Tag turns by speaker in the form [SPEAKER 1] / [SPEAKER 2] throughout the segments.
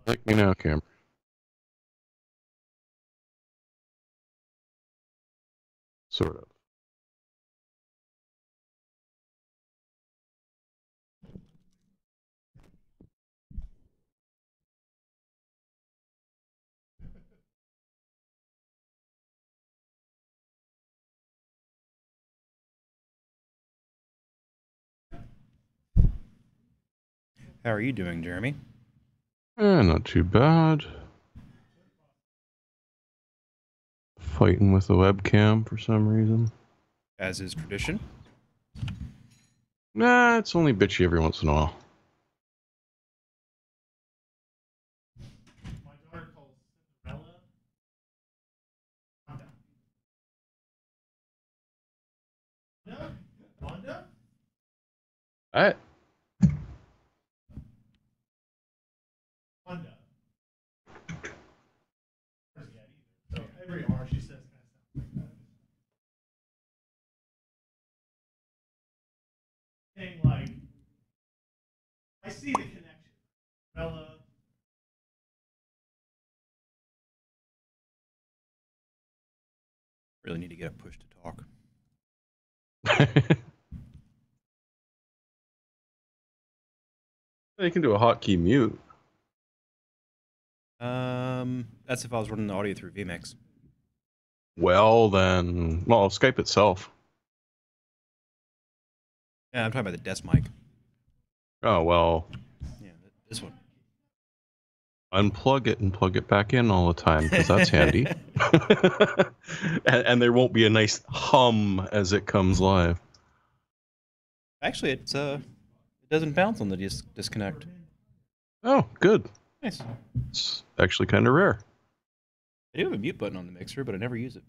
[SPEAKER 1] Like me now, Cam. Sort of.
[SPEAKER 2] How are you doing, Jeremy?
[SPEAKER 1] Not too bad. Fighting with the webcam for some reason.
[SPEAKER 2] As is tradition.
[SPEAKER 1] Nah, it's only bitchy every once in a while.
[SPEAKER 3] My daughter calls Cinderella Wanda. Wanda?
[SPEAKER 1] I
[SPEAKER 3] Wanda. So every R she says kind of sounds like that. Saying like, I see the connection. Bella.
[SPEAKER 2] Really need to get a push to talk.
[SPEAKER 1] You can do a hotkey mute.
[SPEAKER 2] That's if I was running the audio through vMix.
[SPEAKER 1] Well, Skype itself.
[SPEAKER 2] Yeah, I'm talking about the desk mic.
[SPEAKER 1] Oh, well,
[SPEAKER 2] Yeah, this one.
[SPEAKER 1] unplug it and plug it back in all the time, because that's handy. and there won't be a nice hum as it comes live.
[SPEAKER 2] Actually, it doesn't bounce on the disconnect.
[SPEAKER 1] Oh, good.
[SPEAKER 2] Nice.
[SPEAKER 1] It's actually kind of rare.
[SPEAKER 2] I do have a mute button on the mixer, but I never use it.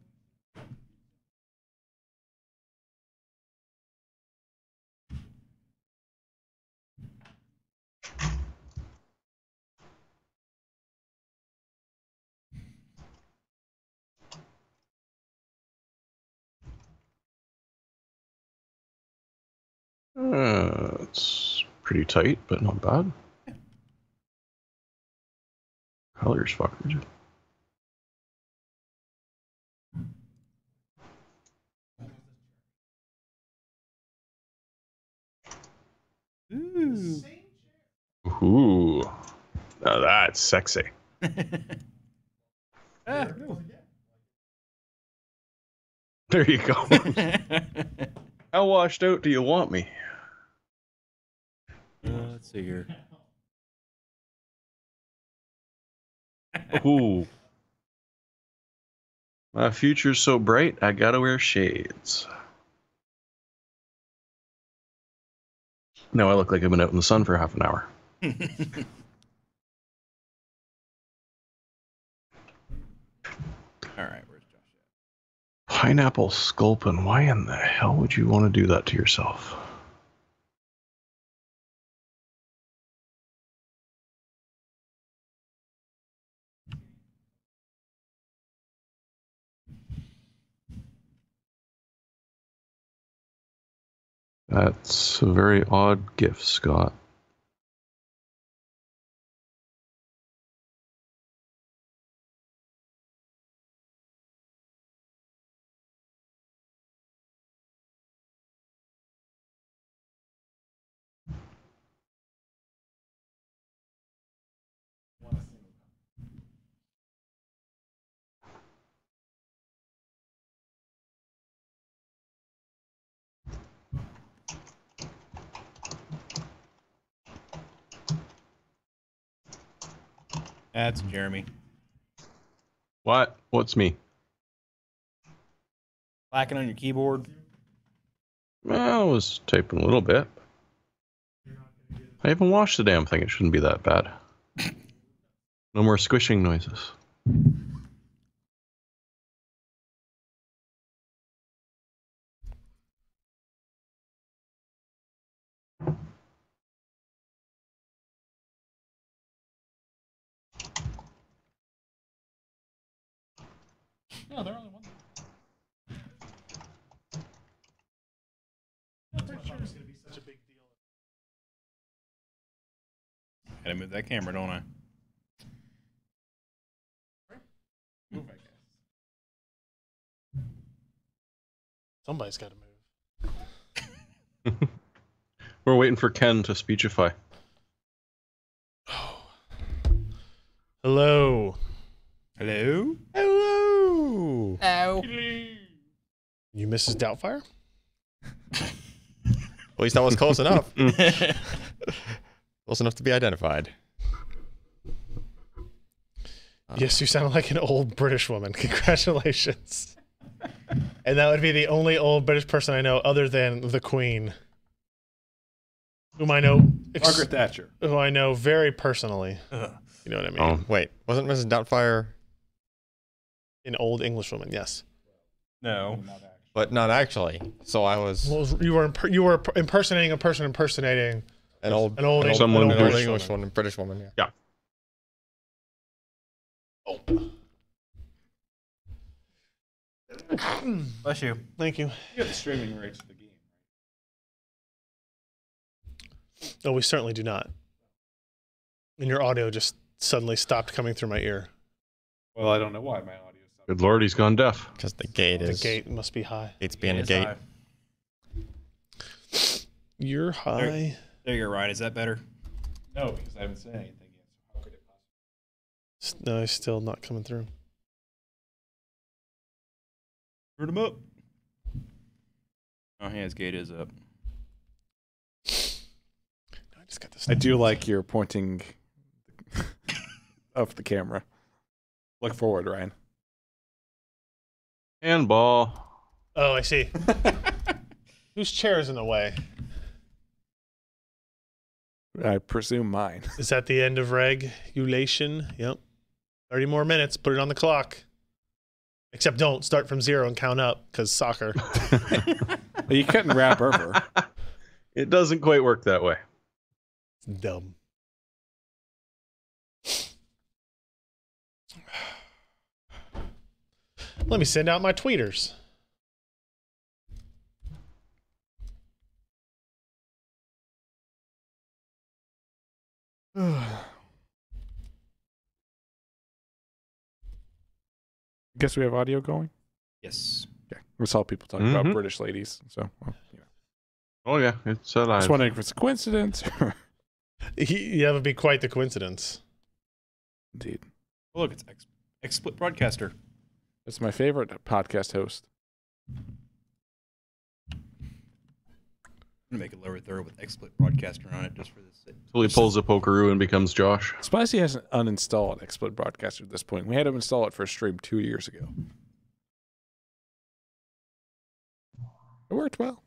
[SPEAKER 1] It's pretty tight, but not bad. Colors, fuckers.
[SPEAKER 2] Ooh.
[SPEAKER 1] Ooh. Now that's sexy.
[SPEAKER 2] No.
[SPEAKER 1] There you go. How washed out do you want me?
[SPEAKER 2] Let's see here.
[SPEAKER 1] Ooh. My future's so bright, I gotta wear shades. Now I look like I've been out in the sun for half an hour.
[SPEAKER 2] All right, where's Josh
[SPEAKER 1] Pineapple Sculpin, why in the hell would you want to do that to yourself? That's a very odd gift, Scott.
[SPEAKER 2] That's Jeremy.
[SPEAKER 1] What? What's me?
[SPEAKER 2] Clacking on your keyboard.
[SPEAKER 1] Well, I was typing a little bit. I even washed the damn thing. It shouldn't be that bad. No more squishing noises.
[SPEAKER 3] No, they're only one. I'm pretty sure it's going to be such a big deal.
[SPEAKER 2] Gotta move that camera, don't I?
[SPEAKER 3] Move, I guess.
[SPEAKER 4] Somebody's got to move.
[SPEAKER 1] We're waiting for Ken to speechify.
[SPEAKER 4] Oh. Hello.
[SPEAKER 2] Hello?
[SPEAKER 5] Hello.
[SPEAKER 2] Ow.
[SPEAKER 4] You Mrs. Doubtfire?
[SPEAKER 5] At least that was close enough. Close enough to be identified.
[SPEAKER 4] Yes, you sound like an old British woman. Congratulations. And that would be the only old British person I know other than the Queen. Whom I know
[SPEAKER 3] Margaret Thatcher.
[SPEAKER 4] who I know very personally. You know what I mean?
[SPEAKER 1] Oh,
[SPEAKER 5] Wait, wasn't Mrs. Doubtfire?
[SPEAKER 4] An old English woman, yes.
[SPEAKER 2] No.
[SPEAKER 5] But not actually. So I was
[SPEAKER 4] Well, you were impersonating a person impersonating
[SPEAKER 5] an old
[SPEAKER 1] Someone
[SPEAKER 4] an old
[SPEAKER 1] British
[SPEAKER 5] English woman, British woman. Yeah.
[SPEAKER 2] Bless you.
[SPEAKER 4] Thank you.
[SPEAKER 3] You got the streaming rights to the game, right?
[SPEAKER 4] No, we certainly do not. And your audio just suddenly stopped coming through my ear.
[SPEAKER 3] Well, I don't know why my audio stopped.
[SPEAKER 1] good lord, he's gone deaf.
[SPEAKER 5] Because the gate
[SPEAKER 4] The
[SPEAKER 5] is
[SPEAKER 4] gate must be high.
[SPEAKER 5] Gate's being a
[SPEAKER 2] It's
[SPEAKER 5] gate.
[SPEAKER 2] high.
[SPEAKER 4] You're high.
[SPEAKER 2] There you're right. Is that better?
[SPEAKER 3] No, because I haven't said anything yet. So how could it possibly?
[SPEAKER 4] No, it's still not coming through.
[SPEAKER 2] Turn him up. Oh, yeah, his gate is up.
[SPEAKER 4] I just got this.
[SPEAKER 6] I do like your pointing of the camera. Look forward, Ryan.
[SPEAKER 1] Handball.
[SPEAKER 4] Oh, I see. Whose chair is in the way?
[SPEAKER 6] I presume mine.
[SPEAKER 4] Is that the end of regulation? Yep. 30 more minutes. Put it on the clock. Except don't start from 0 and count up, because soccer.
[SPEAKER 6] Well, you couldn't wrap over.
[SPEAKER 1] It doesn't quite work that way.
[SPEAKER 4] It's dumb. Let me send out my tweeters.
[SPEAKER 6] Guess we have audio going?
[SPEAKER 2] Yes.
[SPEAKER 6] Okay. We saw people talking about
[SPEAKER 1] Mhm.
[SPEAKER 6] British ladies. So, well, you know.
[SPEAKER 1] Oh yeah, it's
[SPEAKER 6] I was
[SPEAKER 1] alive.
[SPEAKER 6] wondering if it's a coincidence. Or...
[SPEAKER 4] Yeah, that would be quite the coincidence.
[SPEAKER 6] Indeed.
[SPEAKER 2] Oh, look, it's XSplit Broadcaster.
[SPEAKER 6] It's my favorite podcast host.
[SPEAKER 2] I'm going to make a lower third with XSplit Broadcaster on it just for this.
[SPEAKER 1] Until he pulls a pokeroo and becomes Josh.
[SPEAKER 6] Spicy hasn't uninstalled XSplit Broadcaster at this point. We had him install it for a stream 2 years ago. It worked well.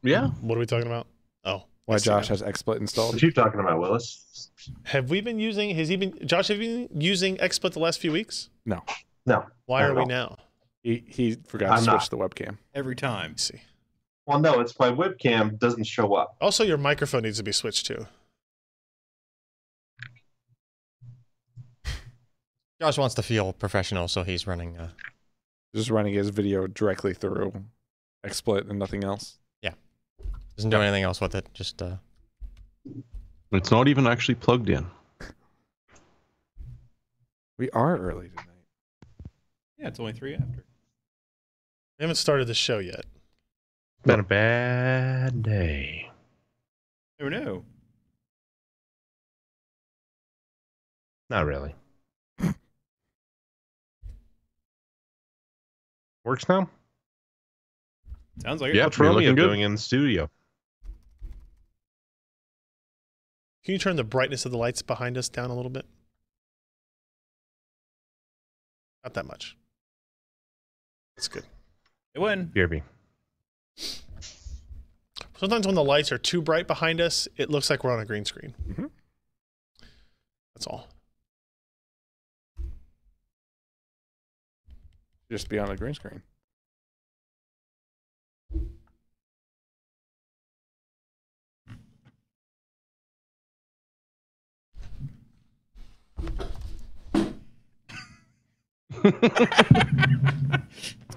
[SPEAKER 1] Yeah.
[SPEAKER 4] What are we talking about? Oh.
[SPEAKER 6] Why
[SPEAKER 4] I see
[SPEAKER 6] Josh
[SPEAKER 4] now.
[SPEAKER 6] has XSplit installed.
[SPEAKER 7] What are you talking about, Willis?
[SPEAKER 4] Have we been using, Josh, have you been using XSplit the last few weeks?
[SPEAKER 6] No.
[SPEAKER 7] No.
[SPEAKER 4] Why
[SPEAKER 7] Not
[SPEAKER 4] are
[SPEAKER 7] at
[SPEAKER 4] we
[SPEAKER 7] all.
[SPEAKER 4] now?
[SPEAKER 6] He forgot to
[SPEAKER 7] I'm
[SPEAKER 6] switch
[SPEAKER 7] not.
[SPEAKER 6] the webcam.
[SPEAKER 2] Every time.
[SPEAKER 4] Let's see.
[SPEAKER 7] Well, no, it's my webcam doesn't show up.
[SPEAKER 4] Also, your microphone needs to be switched to.
[SPEAKER 5] Josh wants to feel professional, so he's running.
[SPEAKER 6] Just running his video directly through XSplit and nothing else.
[SPEAKER 5] Doesn't do anything else with it. Just
[SPEAKER 1] It's not even actually plugged in.
[SPEAKER 6] We are early tonight.
[SPEAKER 2] Yeah, it's only 3 after.
[SPEAKER 4] We haven't started the show yet.
[SPEAKER 7] Been a bad day.
[SPEAKER 2] Oh, no.
[SPEAKER 7] Not really. Works now?
[SPEAKER 2] Sounds like it.
[SPEAKER 1] Yeah,
[SPEAKER 7] What's
[SPEAKER 1] you're
[SPEAKER 7] Romeo
[SPEAKER 1] looking good.
[SPEAKER 7] doing in the studio?
[SPEAKER 4] Can you turn the brightness of the lights behind us down a little bit? Not that much. That's good.
[SPEAKER 2] They win.
[SPEAKER 7] Kirby.
[SPEAKER 4] Sometimes when the lights are too bright behind us, it looks like we're on a green screen.
[SPEAKER 6] Mhm.
[SPEAKER 4] That's all.
[SPEAKER 6] Just be on a green screen.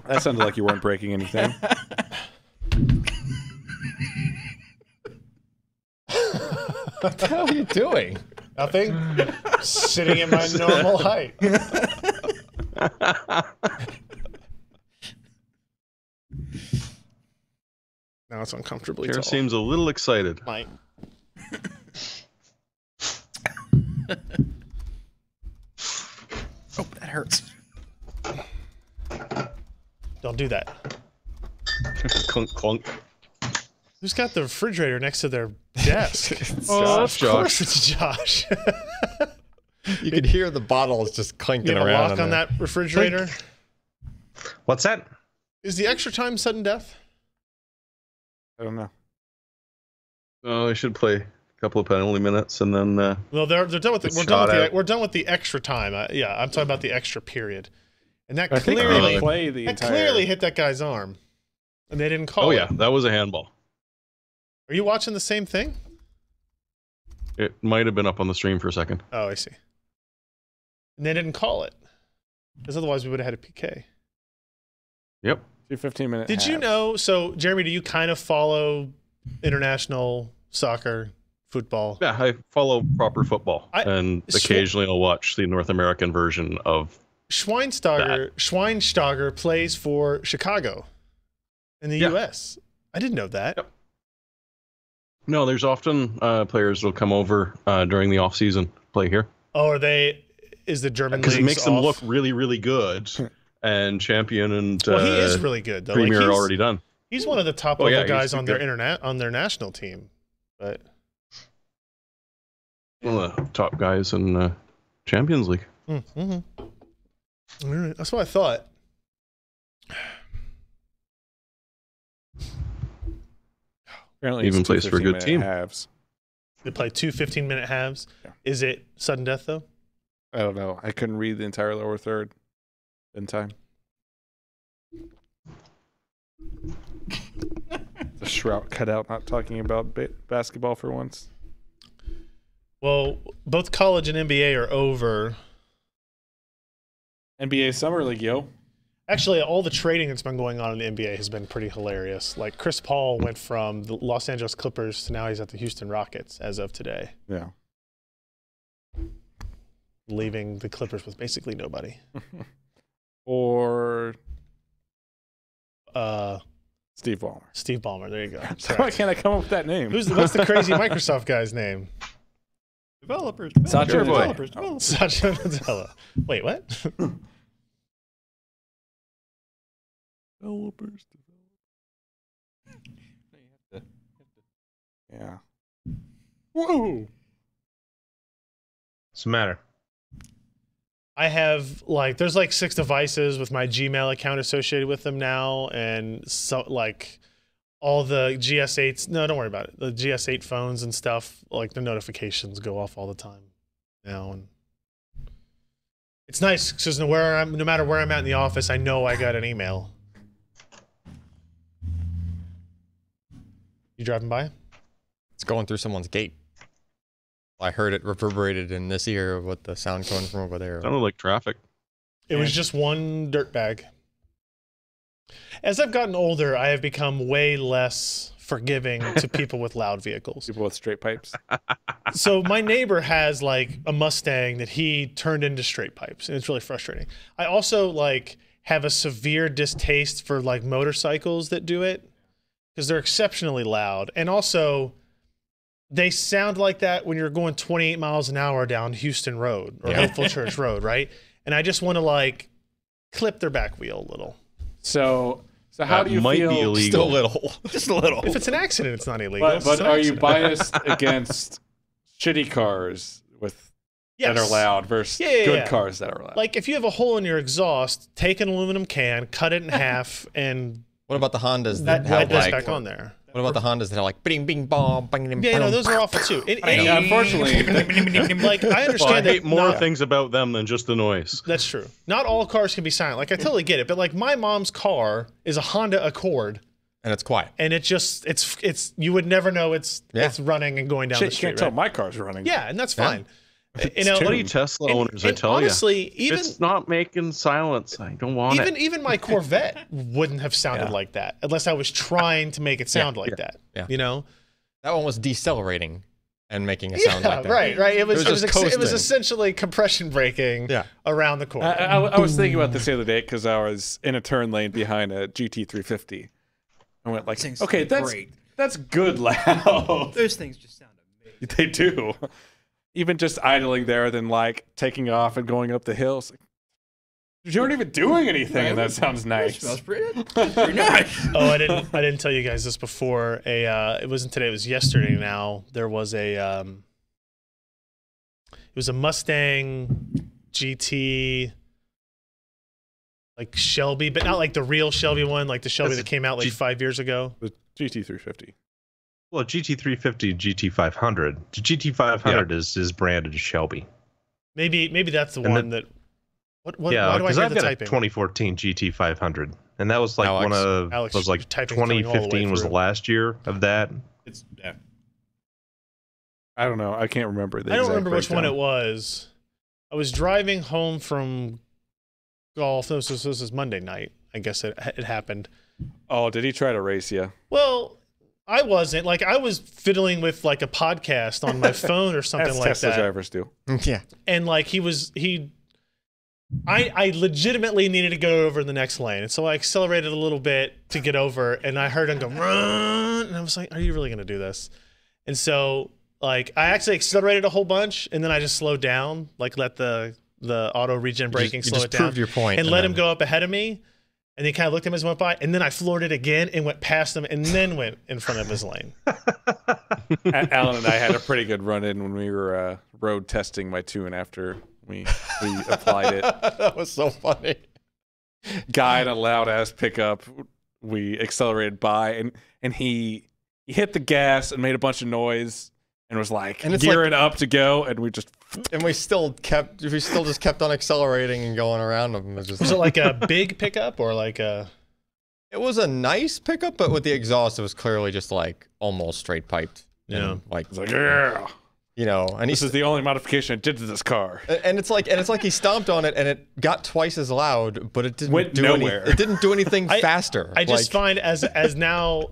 [SPEAKER 6] That sounded like you weren't breaking anything.
[SPEAKER 5] what the hell are you doing?
[SPEAKER 4] Nothing. Sitting at my normal height. Now it's uncomfortably
[SPEAKER 1] Chair
[SPEAKER 4] tall.
[SPEAKER 1] seems a little excited.
[SPEAKER 4] Mike.
[SPEAKER 2] Oh, that hurts.
[SPEAKER 4] Don't do that.
[SPEAKER 1] Clunk, clunk.
[SPEAKER 4] Who's got the refrigerator next to their desk?
[SPEAKER 1] Oh,
[SPEAKER 4] Of course it's Josh.
[SPEAKER 5] You could hear the bottles just
[SPEAKER 4] You
[SPEAKER 5] clinking
[SPEAKER 4] have a
[SPEAKER 5] around.
[SPEAKER 4] lock
[SPEAKER 5] in
[SPEAKER 4] on
[SPEAKER 5] there.
[SPEAKER 4] that refrigerator?
[SPEAKER 7] What's that?
[SPEAKER 4] Is the extra time sudden death?
[SPEAKER 6] I don't know.
[SPEAKER 1] Oh, I should play a couple of penalty minutes and then.
[SPEAKER 4] Well, they're done with it.
[SPEAKER 1] It's
[SPEAKER 4] We're done with
[SPEAKER 1] shot
[SPEAKER 4] the
[SPEAKER 1] out.
[SPEAKER 4] we're done with the extra time. Yeah, I'm talking about the extra period, and that
[SPEAKER 6] I think
[SPEAKER 4] clearly
[SPEAKER 6] they play the
[SPEAKER 4] that
[SPEAKER 6] entire.
[SPEAKER 4] clearly hit that guy's arm, and they didn't call.
[SPEAKER 1] Oh
[SPEAKER 4] it.
[SPEAKER 1] yeah, that was a handball.
[SPEAKER 4] Are you watching the same thing?
[SPEAKER 1] It might have been up on the stream for a second.
[SPEAKER 4] Oh, I see. And they didn't call it, because otherwise we would have had a PK.
[SPEAKER 1] Yep.
[SPEAKER 6] 15-minute.
[SPEAKER 4] Did you know? So, Jeremy, do you kind of follow international soccer, football?
[SPEAKER 1] Yeah, I follow proper football, and occasionally I'll watch the North American version of.
[SPEAKER 4] Schweinsteiger plays for Chicago in the
[SPEAKER 1] Yeah.
[SPEAKER 4] U.S. I didn't know that.
[SPEAKER 1] Yep. No, there's often players that'll come over during the off season play here
[SPEAKER 4] Oh, are they? Is the German
[SPEAKER 1] because
[SPEAKER 4] leagues
[SPEAKER 1] it makes them
[SPEAKER 4] off?
[SPEAKER 1] look really, really good. And champion and
[SPEAKER 4] Well, he is really good though.
[SPEAKER 1] Premier
[SPEAKER 4] he's,
[SPEAKER 1] already done.
[SPEAKER 4] He's one of the top
[SPEAKER 1] Oh,
[SPEAKER 4] level
[SPEAKER 1] yeah, he's
[SPEAKER 4] guys on their
[SPEAKER 1] good.
[SPEAKER 4] on their national team. But
[SPEAKER 1] One of the top guys in Champions League.
[SPEAKER 4] mm-hmm. All right, that's what I thought.
[SPEAKER 6] Apparently
[SPEAKER 1] Even
[SPEAKER 6] it's
[SPEAKER 1] plays for a good
[SPEAKER 6] 15-minute
[SPEAKER 1] team.
[SPEAKER 6] halves.
[SPEAKER 4] They play 2 15-minute halves.
[SPEAKER 6] Yeah.
[SPEAKER 4] Is it sudden death though?
[SPEAKER 6] I don't know. I couldn't read the entire lower third in time. The Shroud cut out not talking about basketball for once.
[SPEAKER 4] Well, both college and NBA are over.
[SPEAKER 6] NBA Summer League, yo.
[SPEAKER 4] Actually, all the trading that's been going on in the NBA has been pretty hilarious. Like Chris Paul went from the Los Angeles Clippers to now he's at the Houston Rockets as of today,
[SPEAKER 6] Yeah.
[SPEAKER 4] leaving the Clippers with basically nobody.
[SPEAKER 6] Or Steve Ballmer.
[SPEAKER 4] Steve Ballmer. There you go.
[SPEAKER 6] So why can't I come up with that name?
[SPEAKER 4] What's the crazy Microsoft guy's name?
[SPEAKER 2] Developers.
[SPEAKER 6] Satya Boy.
[SPEAKER 2] Developers.
[SPEAKER 4] Satya Nadella. Wait, what?
[SPEAKER 6] Developers. Yeah. Whoa.
[SPEAKER 7] What's the matter?
[SPEAKER 4] I have there's 6 devices with my Gmail account associated with them now, and so all the GS8s. No, don't worry about it. The GS8 phones and stuff, the notifications go off all the time now, and it's nice because no matter where I'm at in the office, I know I got an email. You driving by?
[SPEAKER 5] It's going through someone's gate. I heard it reverberated in this ear with the sound coming from over there.
[SPEAKER 1] Sounded like traffic.
[SPEAKER 4] It was just one dirtbag. As I've gotten older, I have become way less forgiving to people with loud vehicles.
[SPEAKER 6] People with straight pipes.
[SPEAKER 4] So my neighbor has a Mustang that he turned into straight pipes, and it's really frustrating. I also have a severe distaste for motorcycles that do it because they're exceptionally loud, and also they sound like that when you're going 28 miles an hour down Houston Road or Hopeful Church Road, right? And I just want to clip their back wheel a little.
[SPEAKER 6] So how do you
[SPEAKER 1] might
[SPEAKER 6] feel?
[SPEAKER 1] be illegal.
[SPEAKER 5] Still little.
[SPEAKER 2] Just a little.
[SPEAKER 4] If it's an accident, it's not illegal.
[SPEAKER 6] But,
[SPEAKER 4] It's
[SPEAKER 6] but
[SPEAKER 4] an
[SPEAKER 6] are you
[SPEAKER 4] accident.
[SPEAKER 6] biased against shitty cars that are
[SPEAKER 4] Yes.
[SPEAKER 6] loud versus
[SPEAKER 4] Yeah, yeah,
[SPEAKER 6] good
[SPEAKER 4] yeah.
[SPEAKER 6] cars that are loud?
[SPEAKER 4] If you have a hole in your exhaust, take an aluminum can, cut it in half, and
[SPEAKER 5] What about the Hondas
[SPEAKER 4] that
[SPEAKER 5] that have
[SPEAKER 4] goes back on there.
[SPEAKER 5] What about the Hondas that have bing bing bong bing bing?
[SPEAKER 4] Yeah, no, those are awful too.
[SPEAKER 6] Yeah, unfortunately,
[SPEAKER 4] I understand
[SPEAKER 1] Well, I
[SPEAKER 4] that.
[SPEAKER 1] hate more
[SPEAKER 4] not-
[SPEAKER 1] things about them than just the noise.
[SPEAKER 4] That's true. Not all cars can be silent. I totally get it. But my mom's car is a Honda Accord,
[SPEAKER 5] and it's quiet.
[SPEAKER 4] and it's you would never know it's running and going down
[SPEAKER 6] shit,
[SPEAKER 4] the
[SPEAKER 6] you
[SPEAKER 4] street.
[SPEAKER 6] can't tell
[SPEAKER 4] right?
[SPEAKER 6] my car's running.
[SPEAKER 4] Yeah, and that's
[SPEAKER 5] Yeah.
[SPEAKER 4] fine.
[SPEAKER 1] Bloody Tesla owners, I
[SPEAKER 4] and
[SPEAKER 1] tell you.
[SPEAKER 4] honestly,
[SPEAKER 1] If it's not making silence, I don't want it.
[SPEAKER 4] even my Corvette wouldn't have sounded like that unless I was trying to make it sound like that.
[SPEAKER 5] Yeah.
[SPEAKER 4] You know?
[SPEAKER 5] That one was decelerating. and making a sound like that.
[SPEAKER 4] right. It was
[SPEAKER 5] just
[SPEAKER 4] it was
[SPEAKER 5] coasting.
[SPEAKER 4] essentially compression braking around the corner.
[SPEAKER 6] I was thinking about this the other day because I was in a turn lane behind a GT350. I went like,
[SPEAKER 2] Things
[SPEAKER 6] okay,
[SPEAKER 2] sound great.
[SPEAKER 6] that's good loud.
[SPEAKER 2] Those things just sound amazing.
[SPEAKER 6] They do. Even just idling there, then like taking off and going up the hills. Like, you aren't even doing anything, and that sounds nice.
[SPEAKER 2] Smells pretty nice.
[SPEAKER 4] Oh, I didn't tell you guys this before. It wasn't today. It was yesterday. Now there was it was a Mustang GT, like Shelby, but not like the real Shelby one, like the Shelby that came out like 5 years ago.
[SPEAKER 6] The GT350.
[SPEAKER 7] Well, GT350 and GT500. The GT500 is branded as Shelby.
[SPEAKER 4] Maybe that's the
[SPEAKER 7] And
[SPEAKER 4] one that. What?
[SPEAKER 7] Yeah,
[SPEAKER 4] why do I
[SPEAKER 7] because
[SPEAKER 4] hear
[SPEAKER 7] I've
[SPEAKER 4] the
[SPEAKER 7] got
[SPEAKER 4] typing?
[SPEAKER 7] a 2014 GT500, and that was like
[SPEAKER 5] Alex.
[SPEAKER 7] one of
[SPEAKER 4] Alex,
[SPEAKER 7] was like
[SPEAKER 4] typing's coming all the way
[SPEAKER 7] 2015 was the
[SPEAKER 4] through.
[SPEAKER 7] last year of that.
[SPEAKER 2] It's
[SPEAKER 6] I don't know. I can't remember the
[SPEAKER 4] I don't
[SPEAKER 6] exact
[SPEAKER 4] remember which one it
[SPEAKER 6] breakdown.
[SPEAKER 4] was. I was driving home from golf. This was Monday night. I guess it happened.
[SPEAKER 6] Oh, did he try to race you?
[SPEAKER 4] Well, I wasn't. Like, I was fiddling with like a podcast on my phone or something
[SPEAKER 6] As
[SPEAKER 4] like
[SPEAKER 6] Tesla
[SPEAKER 4] that.
[SPEAKER 6] drivers do.
[SPEAKER 5] Yeah.
[SPEAKER 4] And like I legitimately needed to go over the next lane. And so I accelerated a little bit to get over, and I heard him go, run. And I was like, are you really going to do this? And so like I actually accelerated a whole bunch, and then I just slowed down, like let the auto regen braking
[SPEAKER 5] You
[SPEAKER 4] slow
[SPEAKER 5] just
[SPEAKER 4] it down.
[SPEAKER 5] proved your point,
[SPEAKER 4] and
[SPEAKER 5] and
[SPEAKER 4] let
[SPEAKER 5] then-
[SPEAKER 4] him go up ahead of me. And he kind of looked at him as he went by, and then I floored it again and went past him, and then went in front of his lane.
[SPEAKER 6] Alan and I had a pretty good run-in when we were road testing my tune after we applied it.
[SPEAKER 5] That was so funny.
[SPEAKER 6] Guy in a loud-ass pickup, we accelerated by, and he hit the gas and made a bunch of noise and was like
[SPEAKER 5] And it's
[SPEAKER 6] gearing up to go, and we just...
[SPEAKER 5] And we still just kept on accelerating and going around him. It was just
[SPEAKER 4] Was it like a big pickup or like a?
[SPEAKER 5] it was a nice pickup, but with the exhaust, it was clearly just like almost straight piped.
[SPEAKER 4] Yeah.
[SPEAKER 5] And, like,
[SPEAKER 6] It's like, yeah,
[SPEAKER 5] you know, and
[SPEAKER 6] this is the only modification I did to this car.
[SPEAKER 5] and it's like he stomped on it and it got twice as loud, but it didn't
[SPEAKER 6] Went
[SPEAKER 5] do
[SPEAKER 6] nowhere.
[SPEAKER 5] It didn't do anything faster.
[SPEAKER 4] I just find as now,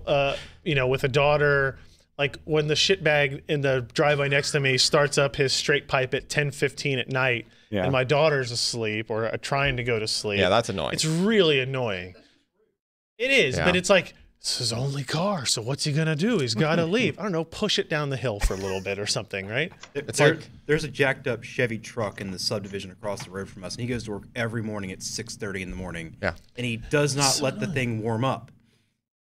[SPEAKER 4] with a daughter, like when the shitbag in the driveway next to me starts up his straight pipe at 10:15 at night,
[SPEAKER 6] Yeah.
[SPEAKER 4] and my daughter's asleep or trying to go to sleep.
[SPEAKER 5] yeah, that's annoying.
[SPEAKER 4] It's really annoying. It is,
[SPEAKER 5] Yeah.
[SPEAKER 4] but it's like, it's his only car, so what's he gonna do? He's got to leave. I don't know, push it down the hill for a little bit or something, right?
[SPEAKER 5] It's like-
[SPEAKER 2] there's a jacked up Chevy truck in the subdivision across the road from us, and he goes to work every morning at 6:30 in the morning.
[SPEAKER 5] Yeah.
[SPEAKER 2] And he does not let the thing warm up.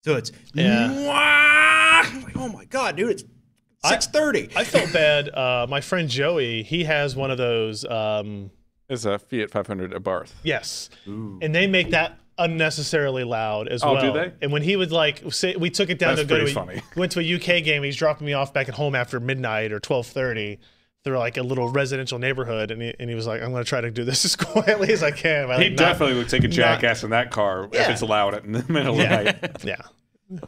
[SPEAKER 2] So it's I'm like, oh my god, dude, it's 6:30.
[SPEAKER 4] I felt bad. My friend Joey, he has one of those.
[SPEAKER 6] It's a Fiat 500 Abarth.
[SPEAKER 4] Yes, and they make that unnecessarily loud as
[SPEAKER 6] Oh,
[SPEAKER 4] well.
[SPEAKER 6] do they?
[SPEAKER 4] And when he would like say, we took it down
[SPEAKER 6] That's
[SPEAKER 4] to go
[SPEAKER 6] pretty
[SPEAKER 4] to
[SPEAKER 6] funny.
[SPEAKER 4] went to a UK game. He's dropping me off back at home after midnight or 12:30 through like a little residential neighborhood, and he was like, "I'm going to try to do this as quietly as I can." By,
[SPEAKER 6] He
[SPEAKER 4] like, not-
[SPEAKER 6] definitely would take a jackass in that car if
[SPEAKER 4] Yeah.
[SPEAKER 6] it's loud in the middle of the night.
[SPEAKER 4] Yeah.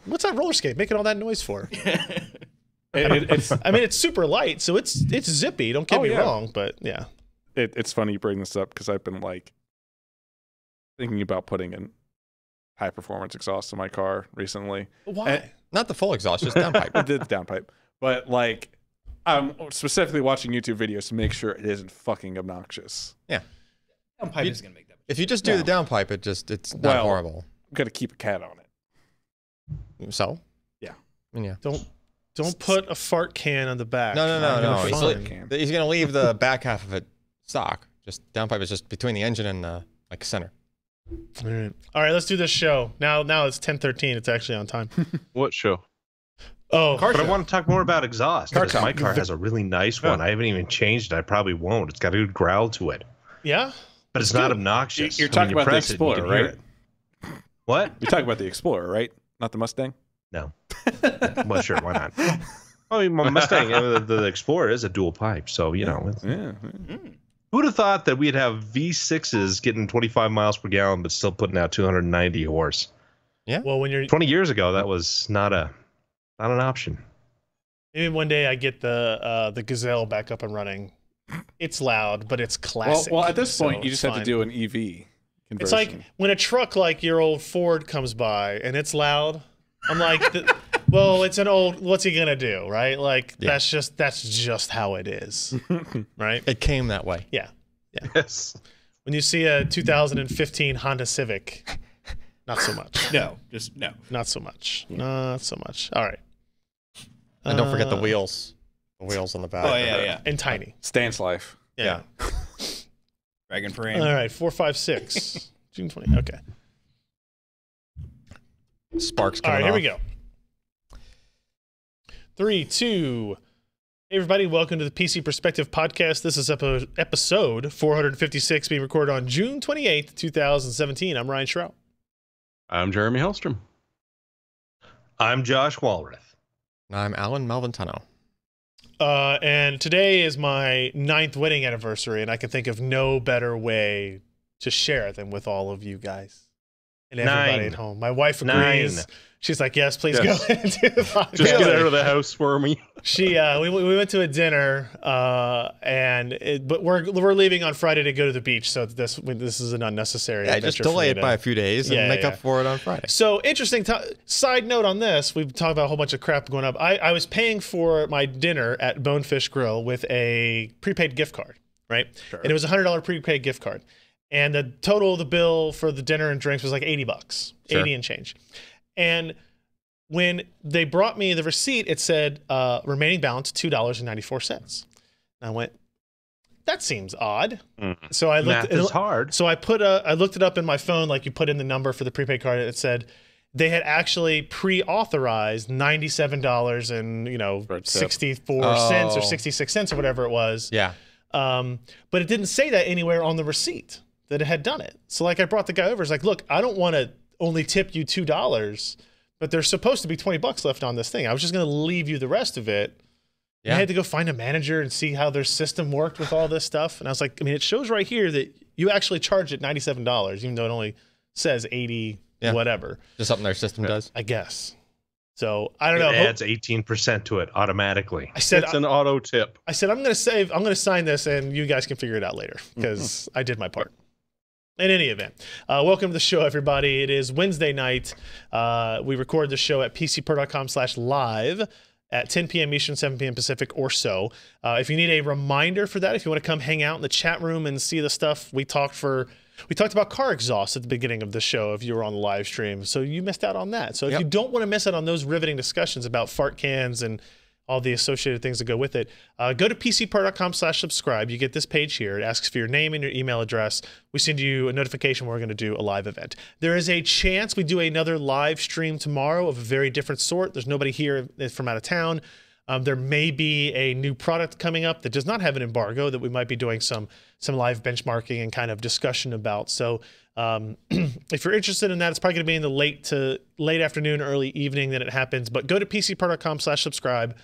[SPEAKER 4] What's that roller skate making all that noise for?
[SPEAKER 6] It's
[SPEAKER 4] I mean, it's super light, so it's zippy. Don't get
[SPEAKER 6] Oh,
[SPEAKER 4] me
[SPEAKER 6] yeah.
[SPEAKER 4] wrong, but yeah.
[SPEAKER 6] it's funny you bring this up because I've been like thinking about putting in high performance exhaust in my car recently.
[SPEAKER 4] Why?
[SPEAKER 5] not the full exhaust, just downpipe.
[SPEAKER 6] I did the downpipe, but like I'm specifically watching YouTube videos to make sure it isn't fucking obnoxious.
[SPEAKER 2] Pipe is gonna make that.
[SPEAKER 5] If you just do the downpipe, it's not
[SPEAKER 6] Well,
[SPEAKER 5] horrible.
[SPEAKER 6] I'm gonna keep a cat on it.
[SPEAKER 5] So
[SPEAKER 6] Yeah.
[SPEAKER 5] I mean, yeah.
[SPEAKER 4] Don't put a fart can on the back.
[SPEAKER 5] No.
[SPEAKER 4] You're
[SPEAKER 5] He's,
[SPEAKER 4] fine.
[SPEAKER 6] fine.
[SPEAKER 5] he's gonna leave the back half of it stock. Just downpipe is just between the engine and the like center.
[SPEAKER 4] All right, let's do this show. Now it's 10:13. It's actually on time.
[SPEAKER 1] What show?
[SPEAKER 4] Oh,
[SPEAKER 7] But I want to talk more about exhaust.
[SPEAKER 6] Car
[SPEAKER 7] Because my
[SPEAKER 6] talk.
[SPEAKER 7] car has a really nice one. I haven't even changed it. I probably won't. It's got a good growl to it.
[SPEAKER 4] yeah.
[SPEAKER 7] But it's not obnoxious.
[SPEAKER 6] You're
[SPEAKER 7] I mean,
[SPEAKER 6] talking
[SPEAKER 7] you
[SPEAKER 6] about the
[SPEAKER 7] press it and you
[SPEAKER 6] Explorer,
[SPEAKER 7] can hear
[SPEAKER 6] right?
[SPEAKER 7] it. What?
[SPEAKER 6] You're talking about the Explorer, right? Not the Mustang.
[SPEAKER 7] No. Well, sure. Why not? I mean, my Mustang, the Explorer is a dual pipe. So, you know.
[SPEAKER 6] Yeah.
[SPEAKER 7] Who would have thought that we'd have V6s getting 25 miles per gallon, but still putting out 290 horse?
[SPEAKER 4] Well, when you're
[SPEAKER 7] 20 years ago, that was not an option.
[SPEAKER 4] maybe one day I get the Gazelle back up and running. It's loud, but it's classic.
[SPEAKER 6] Well, at this point,
[SPEAKER 4] so
[SPEAKER 6] you just
[SPEAKER 4] it's
[SPEAKER 6] have to
[SPEAKER 4] fine.
[SPEAKER 6] do an EV conversion.
[SPEAKER 4] It's like when a truck like your old Ford comes by and it's loud. I'm like, Well, it's an old. What's he gonna do, right? Like
[SPEAKER 5] Yeah.
[SPEAKER 4] that's just how it is, right?
[SPEAKER 5] It came that way.
[SPEAKER 4] Yeah.
[SPEAKER 7] Yes.
[SPEAKER 4] When you see a 2015 Honda Civic, not so much.
[SPEAKER 2] No, just no.
[SPEAKER 4] Not so much. Not so much. All right.
[SPEAKER 5] And don't forget the wheels. The wheels on the back.
[SPEAKER 2] Oh yeah.
[SPEAKER 4] And tiny.
[SPEAKER 6] Stance life.
[SPEAKER 4] Yeah.
[SPEAKER 2] Dragon frame.
[SPEAKER 4] All right. 4, 5, 6. June 20. Okay.
[SPEAKER 5] Sparks
[SPEAKER 4] All
[SPEAKER 5] coming
[SPEAKER 4] right. Here we
[SPEAKER 5] off.
[SPEAKER 4] go. 3, 2. Hey everybody, welcome to the PC Perspective Podcast. This is episode 456 being recorded on June 28th, 2017. I'm Ryan Shrout.
[SPEAKER 1] I'm Jeremy Hellstrom.
[SPEAKER 7] I'm Josh Walrath.
[SPEAKER 5] And I'm Alan Malventano.
[SPEAKER 4] And today is my 9th wedding anniversary, and I can think of no better way to share it than with all of you guys and everybody
[SPEAKER 7] 9.
[SPEAKER 4] at home. My wife agrees.
[SPEAKER 7] 9.
[SPEAKER 4] She's like, yes, please
[SPEAKER 1] Yes.
[SPEAKER 4] go ahead and do the podcast.
[SPEAKER 1] Just get out of the house for me.
[SPEAKER 4] We went to a dinner, but we're leaving on Friday to go to the beach, so this is an unnecessary.
[SPEAKER 5] Yeah, just
[SPEAKER 4] adventure for
[SPEAKER 5] delay
[SPEAKER 4] me
[SPEAKER 5] it
[SPEAKER 4] to-
[SPEAKER 5] by a few days and
[SPEAKER 4] Yeah,
[SPEAKER 5] make
[SPEAKER 4] yeah.
[SPEAKER 5] up for it on Friday.
[SPEAKER 4] So interesting. Side note on this, we've talked about a whole bunch of crap going up. I was paying for my dinner at Bonefish Grill with a prepaid gift card, right? And it was a $100 prepaid gift card, and the total of the bill for the dinner and drinks was like $80,
[SPEAKER 5] Sure.
[SPEAKER 4] 80 and change. And when they brought me the receipt, it said remaining balance $2.94. And I went, that seems odd. So I looked.
[SPEAKER 7] Math is hard.
[SPEAKER 4] So I looked it up in my phone, like you put in the number for the prepaid card, and it said they had actually pre-authorized $97 and
[SPEAKER 6] For a tip.
[SPEAKER 4] 64 cents or
[SPEAKER 5] Oh.
[SPEAKER 4] 66 cents or whatever it was.
[SPEAKER 5] Yeah.
[SPEAKER 4] But it didn't say that anywhere on the receipt that it had done it. So like I brought the guy over. It's like, look, I don't want to only tip you $2, but there's supposed to be $20 left on this thing. I was just going to leave you the rest of it. And I
[SPEAKER 5] Yeah.
[SPEAKER 4] had to go find a manager and see how their system worked with all this stuff. And I was like, I mean, it shows right here that you actually charged it $97, even though it only says 80
[SPEAKER 5] Yeah.
[SPEAKER 4] whatever,
[SPEAKER 5] Just something their system does.
[SPEAKER 4] I guess. So I don't
[SPEAKER 7] It
[SPEAKER 4] know.
[SPEAKER 7] adds 18% to it automatically.
[SPEAKER 4] I said,
[SPEAKER 1] It's an auto tip.
[SPEAKER 4] I'm going to sign this and you guys can figure it out later because I did my part. In any event, welcome to the show, everybody. It is Wednesday night. We record the show at pcper.com/live at 10 p.m. Eastern, 7 p.m. Pacific or so. If you need a reminder for that, if you want to come hang out in the chat room and see the stuff, we talked about car exhaust at the beginning of the show if you were on the live stream. So you missed out on that. So if
[SPEAKER 5] Yep.
[SPEAKER 4] you don't want to miss out on those riveting discussions about fart cans and all the associated things that go with it, go to pcper.com/subscribe. You get this page here. It asks for your name and your email address. We send you a notification when we're going to do a live event. There is a chance we do another live stream tomorrow of a very different sort. There's nobody here from out of town. There may be a new product coming up that does not have an embargo that we might be doing some live benchmarking and kind of discussion about. So if you're interested in that, it's probably going to be in the late afternoon, early evening that it happens. But go to pcper.com/subscribe.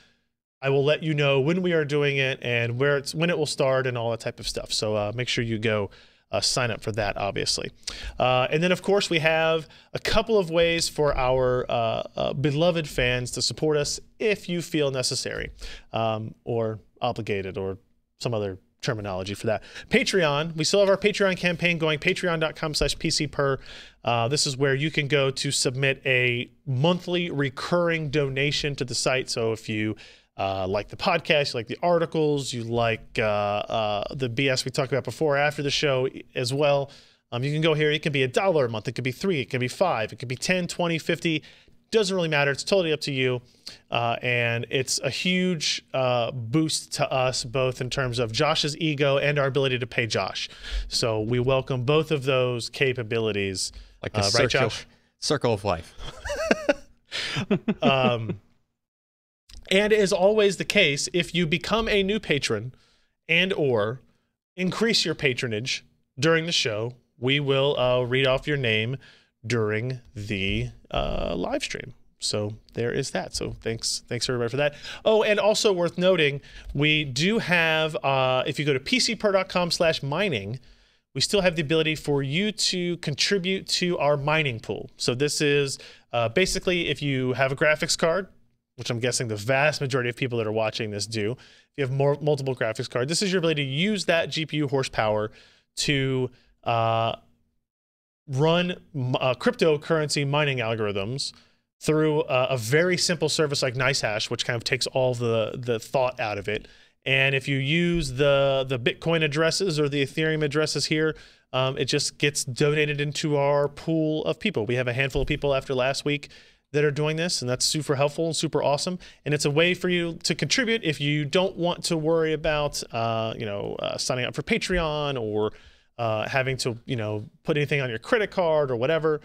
[SPEAKER 4] I will let you know when we are doing it and when it will start and all that type of stuff. So make sure you go sign up for that, obviously. And then, of course, we have a couple of ways for our beloved fans to support us if you feel necessary or obligated or some other terminology for that. Patreon. We still have our Patreon campaign going, patreon.com/pcper. This is where you can go to submit a monthly recurring donation to the site. So if you like the podcast, you like the articles, you like the BS we talked about before or after the show as well, you can go here. It can be $1 a month. It could be $3. It could be $5. It could be 10, 20, 50. Doesn't really matter. It's totally up to you. And it's a huge boost to us, both in terms of Josh's ego and our ability to pay Josh. So we welcome both of those capabilities.
[SPEAKER 5] Like a
[SPEAKER 4] right, Josh?
[SPEAKER 5] circle of life.
[SPEAKER 4] And as always the case, if you become a new patron and or increase your patronage during the show, we will read off your name during the live stream. So there is that. So thanks everybody for that. Oh, and also worth noting, we do have, if you go to pcper.com/mining, we still have the ability for you to contribute to our mining pool. So this is basically if you have a graphics card, which I'm guessing the vast majority of people that are watching this do. If you have multiple graphics cards, this is your ability to use that GPU horsepower to run cryptocurrency mining algorithms through a very simple service like NiceHash, which kind of takes all the thought out of it. And if you use the Bitcoin addresses or the Ethereum addresses here, it just gets donated into our pool of people. We have a handful of people after last week that are doing this, and that's super helpful and super awesome. And it's a way for you to contribute if you don't want to worry about, signing up for Patreon or having to, put anything on your credit card or whatever.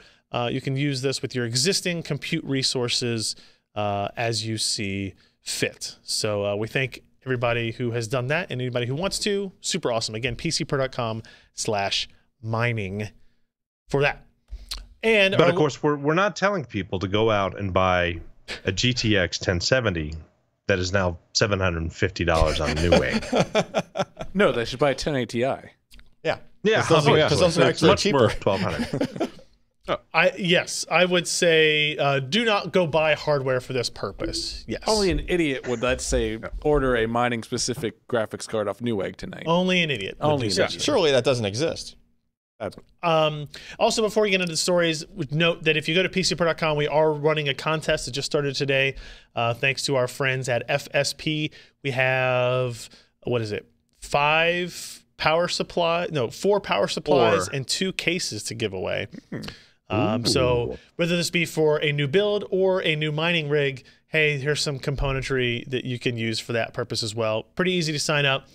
[SPEAKER 4] You can use this with your existing compute resources as you see fit. So we thank everybody who has done that and anybody who wants to. Super awesome. Again, pcper.com/mining for that. But
[SPEAKER 7] of course, we're not telling people to go out and buy a GTX 1070 that is now $750 on Newegg.
[SPEAKER 6] No, they should buy a 1080 Ti.
[SPEAKER 5] Yeah.
[SPEAKER 7] Yeah,
[SPEAKER 5] Because those are actually cheaper.
[SPEAKER 7] $1,200.
[SPEAKER 4] I would say do not go buy hardware for this purpose. Yes.
[SPEAKER 6] Only an idiot would, let's say, order a mining-specific graphics card off Newegg tonight.
[SPEAKER 4] Only an idiot.
[SPEAKER 6] Only an idiot.
[SPEAKER 5] Surely that doesn't exist.
[SPEAKER 4] Also, before we get into the stories, note that if you go to pcper.com, we are running a contest that just started today. Thanks to our friends at FSP. We have, 4 power supplies and 2 cases to give away. So whether this be for a new build or a new mining rig, hey, here's some componentry that you can use for that purpose as well. Pretty easy to sign up.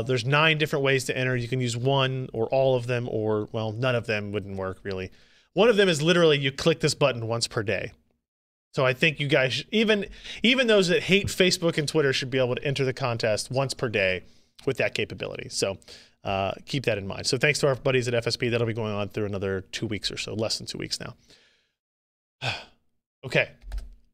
[SPEAKER 4] There's 9 different ways to enter. You can use one or all of them, or, well, none of them wouldn't work, really. One of them is literally you click this button once per day. So I think you guys, even those that hate Facebook and Twitter, should be able to enter the contest once per day with that capability. So keep that in mind. So thanks to our buddies at FSP. That'll be going on through another 2 weeks or so, less than 2 weeks now. Okay.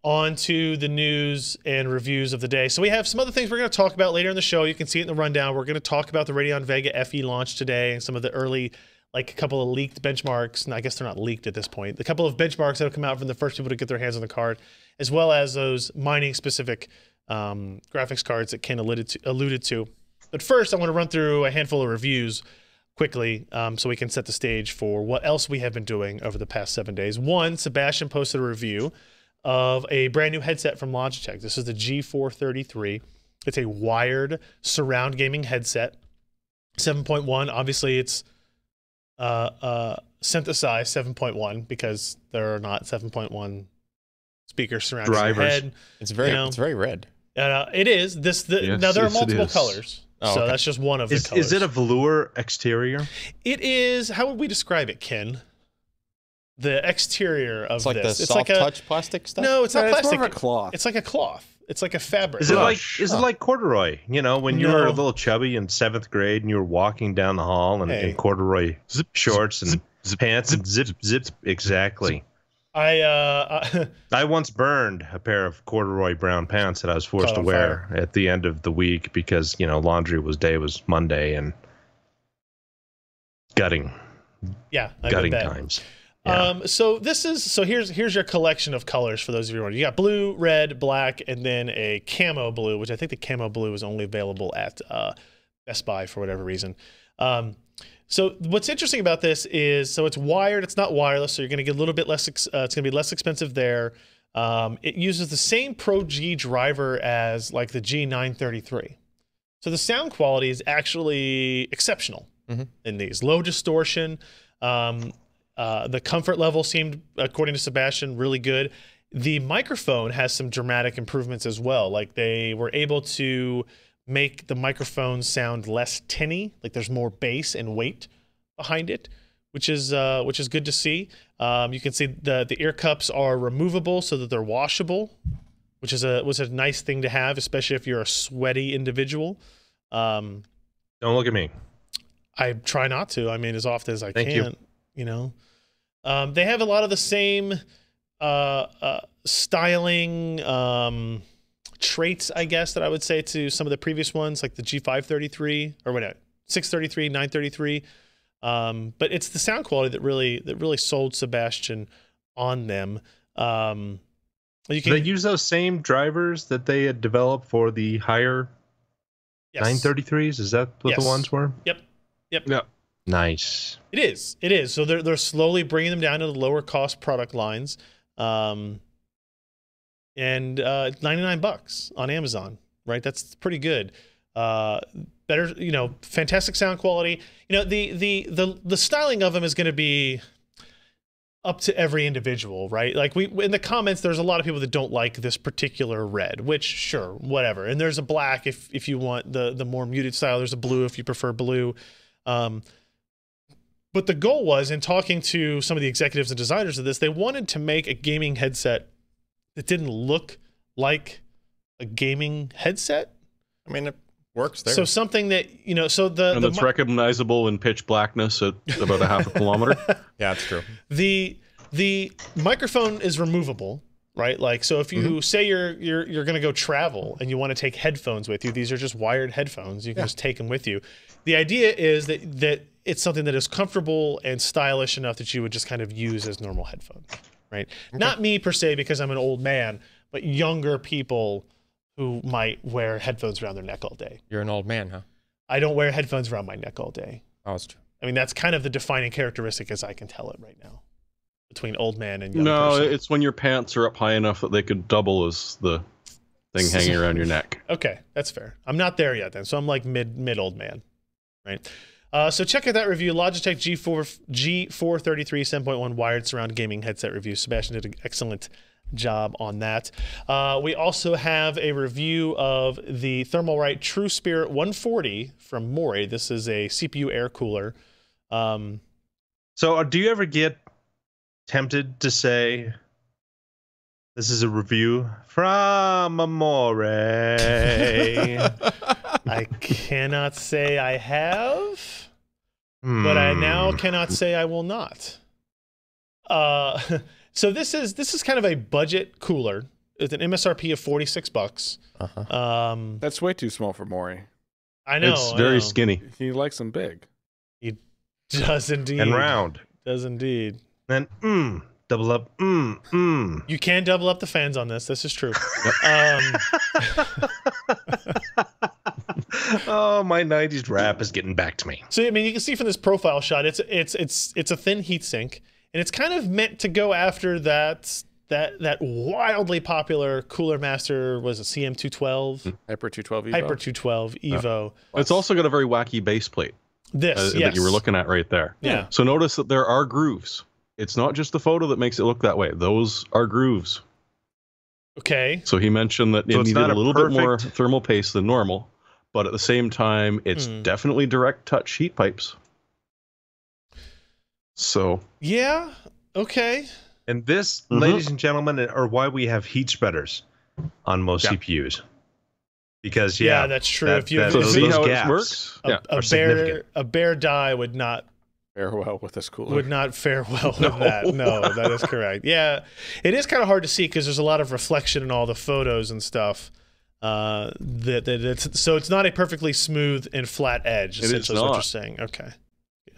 [SPEAKER 4] On to the news and reviews of the day. So we have some other things we're going to talk about later in the show. You can see it in the rundown. We're going to talk about the Radeon Vega FE launch today and some of the early, like a couple of leaked benchmarks. And I guess they're not leaked at this point. A couple of benchmarks that have come out from the first people to get their hands on the card, as well as those mining-specific graphics cards that Ken alluded to. But first, I want to run through a handful of reviews quickly so we can set the stage for what else we have been doing over the past 7 days. One, Sebastian posted a review of a brand new headset from Logitech. This is the G433. It's a wired surround gaming headset. 7.1. Obviously, it's synthesized 7.1 because there are not 7.1 speakers surrounding your head.
[SPEAKER 5] It's very red.
[SPEAKER 4] It is. Now, there are multiple colors.
[SPEAKER 5] Oh,
[SPEAKER 4] so
[SPEAKER 5] okay.
[SPEAKER 4] that's just one of the colors.
[SPEAKER 7] Is it a velour exterior?
[SPEAKER 4] It is. How would we describe it, Ken? The exterior of
[SPEAKER 5] It's like
[SPEAKER 4] this.
[SPEAKER 5] the soft touch plastic stuff?
[SPEAKER 4] No, it's not
[SPEAKER 6] It's
[SPEAKER 4] plastic.
[SPEAKER 6] more of a cloth.
[SPEAKER 4] It's like a cloth. It's like a fabric.
[SPEAKER 7] Is it like corduroy? You know, when you
[SPEAKER 4] No.
[SPEAKER 7] were a little chubby in 7th grade and you were walking down the hall in corduroy shorts and pants and zip. Exactly.
[SPEAKER 4] I
[SPEAKER 7] once burned a pair of corduroy brown pants that I was forced to wear at the end of the week because, laundry was Monday and gutting times. Yeah.
[SPEAKER 4] So here's your collection of colors for those of you who are. You got blue, red, black, and then a camo blue, which I think the camo blue is only available at Best Buy for whatever reason. So what's interesting about this is, so it's wired, it's not wireless, so you're going to get a little bit less, it's going to be less expensive there. It uses the same Pro G driver as like the G933. So the sound quality is actually exceptional in these. Low distortion. The comfort level seemed, according to Sebastian, really good. The microphone has some dramatic improvements as well. Like they were able to make the microphone sound less tinny, like there's more bass and weight behind it, which is good to see. You can see the ear cups are removable so that they're washable, which was a nice thing to have, especially if you're a sweaty individual.
[SPEAKER 7] Don't look at me.
[SPEAKER 4] I try not to. I mean, as often as I
[SPEAKER 7] Thank
[SPEAKER 4] can. They have a lot of the same styling traits, I guess, that I would say to some of the previous ones, like the G533 or whatever, 633, 933. But it's the sound quality that really sold Sebastian on them. They
[SPEAKER 7] use those same drivers that they had developed for the higher 933s. Is that what the ones were?
[SPEAKER 4] Yep.
[SPEAKER 7] Nice.
[SPEAKER 4] It is. So they're slowly bringing them down to the lower cost product lines. and $99 on Amazon, right? That's pretty good. Better, fantastic sound quality. The styling of them is going to be up to every individual, right? Like in the comments, there's a lot of people that don't like this particular red, which sure, whatever. And there's a black if you want the more muted style. There's a blue if you prefer blue. But the goal was, in talking to some of the executives and designers of this, they wanted to make a gaming headset that didn't look like a gaming headset.
[SPEAKER 5] I mean, it works there.
[SPEAKER 4] So something that, so
[SPEAKER 1] and it's recognizable in pitch blackness at about a half a kilometer.
[SPEAKER 5] Yeah, it's true.
[SPEAKER 4] The microphone is removable, right? Like, so if you say you're going to go travel and you want to take headphones with you, these are just wired headphones. You can just take them with you. The idea is that it's something that is comfortable and stylish enough that you would just kind of use as normal headphones, right? Okay. Not me per se, because I'm an old man, but younger people who might wear headphones around their neck all day.
[SPEAKER 5] You're an old man, huh?
[SPEAKER 4] I don't wear headphones around my neck all day.
[SPEAKER 5] Oh, that's true.
[SPEAKER 4] I mean, that's kind of the defining characteristic as I can tell it right now between old man and young person.
[SPEAKER 1] No, it's when your pants are up high enough that they could double as the thing hanging around your neck.
[SPEAKER 4] Okay, that's fair. I'm not there yet then, so I'm like mid old man, right? So check out that review, Logitech G433 7.1 wired surround gaming headset review. Sebastian did an excellent job on that. We also have a review of the Thermalright True Spirit 140 from Mori. This is a CPU air cooler.
[SPEAKER 7] So do you ever get tempted to say, this is a review from Mori?
[SPEAKER 4] I cannot say I have, but I now cannot say I will not. So this is kind of a budget cooler with an MSRP of $46.
[SPEAKER 6] That's way too small for Maury.
[SPEAKER 4] I know.
[SPEAKER 1] It's very skinny.
[SPEAKER 6] He likes them big.
[SPEAKER 4] He does indeed.
[SPEAKER 7] And round.
[SPEAKER 4] Does indeed.
[SPEAKER 7] Then double up.
[SPEAKER 4] You can double up the fans on this. This is true.
[SPEAKER 7] Oh, my 90s rap is getting back to me.
[SPEAKER 4] So I mean, you can see from this profile shot, it's a thin heatsink, and it's kind of meant to go after that wildly popular Cooler Master, was it CM212?
[SPEAKER 6] Hyper 212 Evo.
[SPEAKER 4] Hyper 212 Evo.
[SPEAKER 1] It's also got a very wacky base plate.
[SPEAKER 4] Yes,
[SPEAKER 1] that you were looking at right there.
[SPEAKER 4] Yeah.
[SPEAKER 1] So notice that there are grooves. It's not just the photo that makes it look that way. Those are grooves.
[SPEAKER 4] Okay.
[SPEAKER 1] So he mentioned that
[SPEAKER 7] So
[SPEAKER 1] it
[SPEAKER 7] it's
[SPEAKER 1] needed
[SPEAKER 7] not
[SPEAKER 1] a
[SPEAKER 7] a
[SPEAKER 1] little bit more
[SPEAKER 7] perfect-
[SPEAKER 1] thermal paste than normal, but at the same time, it's definitely direct touch heat pipes. So
[SPEAKER 4] Yeah. Okay.
[SPEAKER 7] And this, ladies and gentlemen, are why we have heat spreaders on most CPUs. Because
[SPEAKER 4] Yeah, that's true. If you-
[SPEAKER 1] so
[SPEAKER 4] Those
[SPEAKER 1] see how it
[SPEAKER 7] gaps
[SPEAKER 1] works?
[SPEAKER 7] are significant.
[SPEAKER 4] A bare die would not
[SPEAKER 6] Farewell with this cooler.
[SPEAKER 4] fare well with that. No, that is correct. Yeah, it is kind of hard to see because there's a lot of reflection in all the photos and stuff. So it's not a perfectly smooth and flat edge.
[SPEAKER 1] It is
[SPEAKER 4] essentially is what
[SPEAKER 1] not.
[SPEAKER 4] you're saying.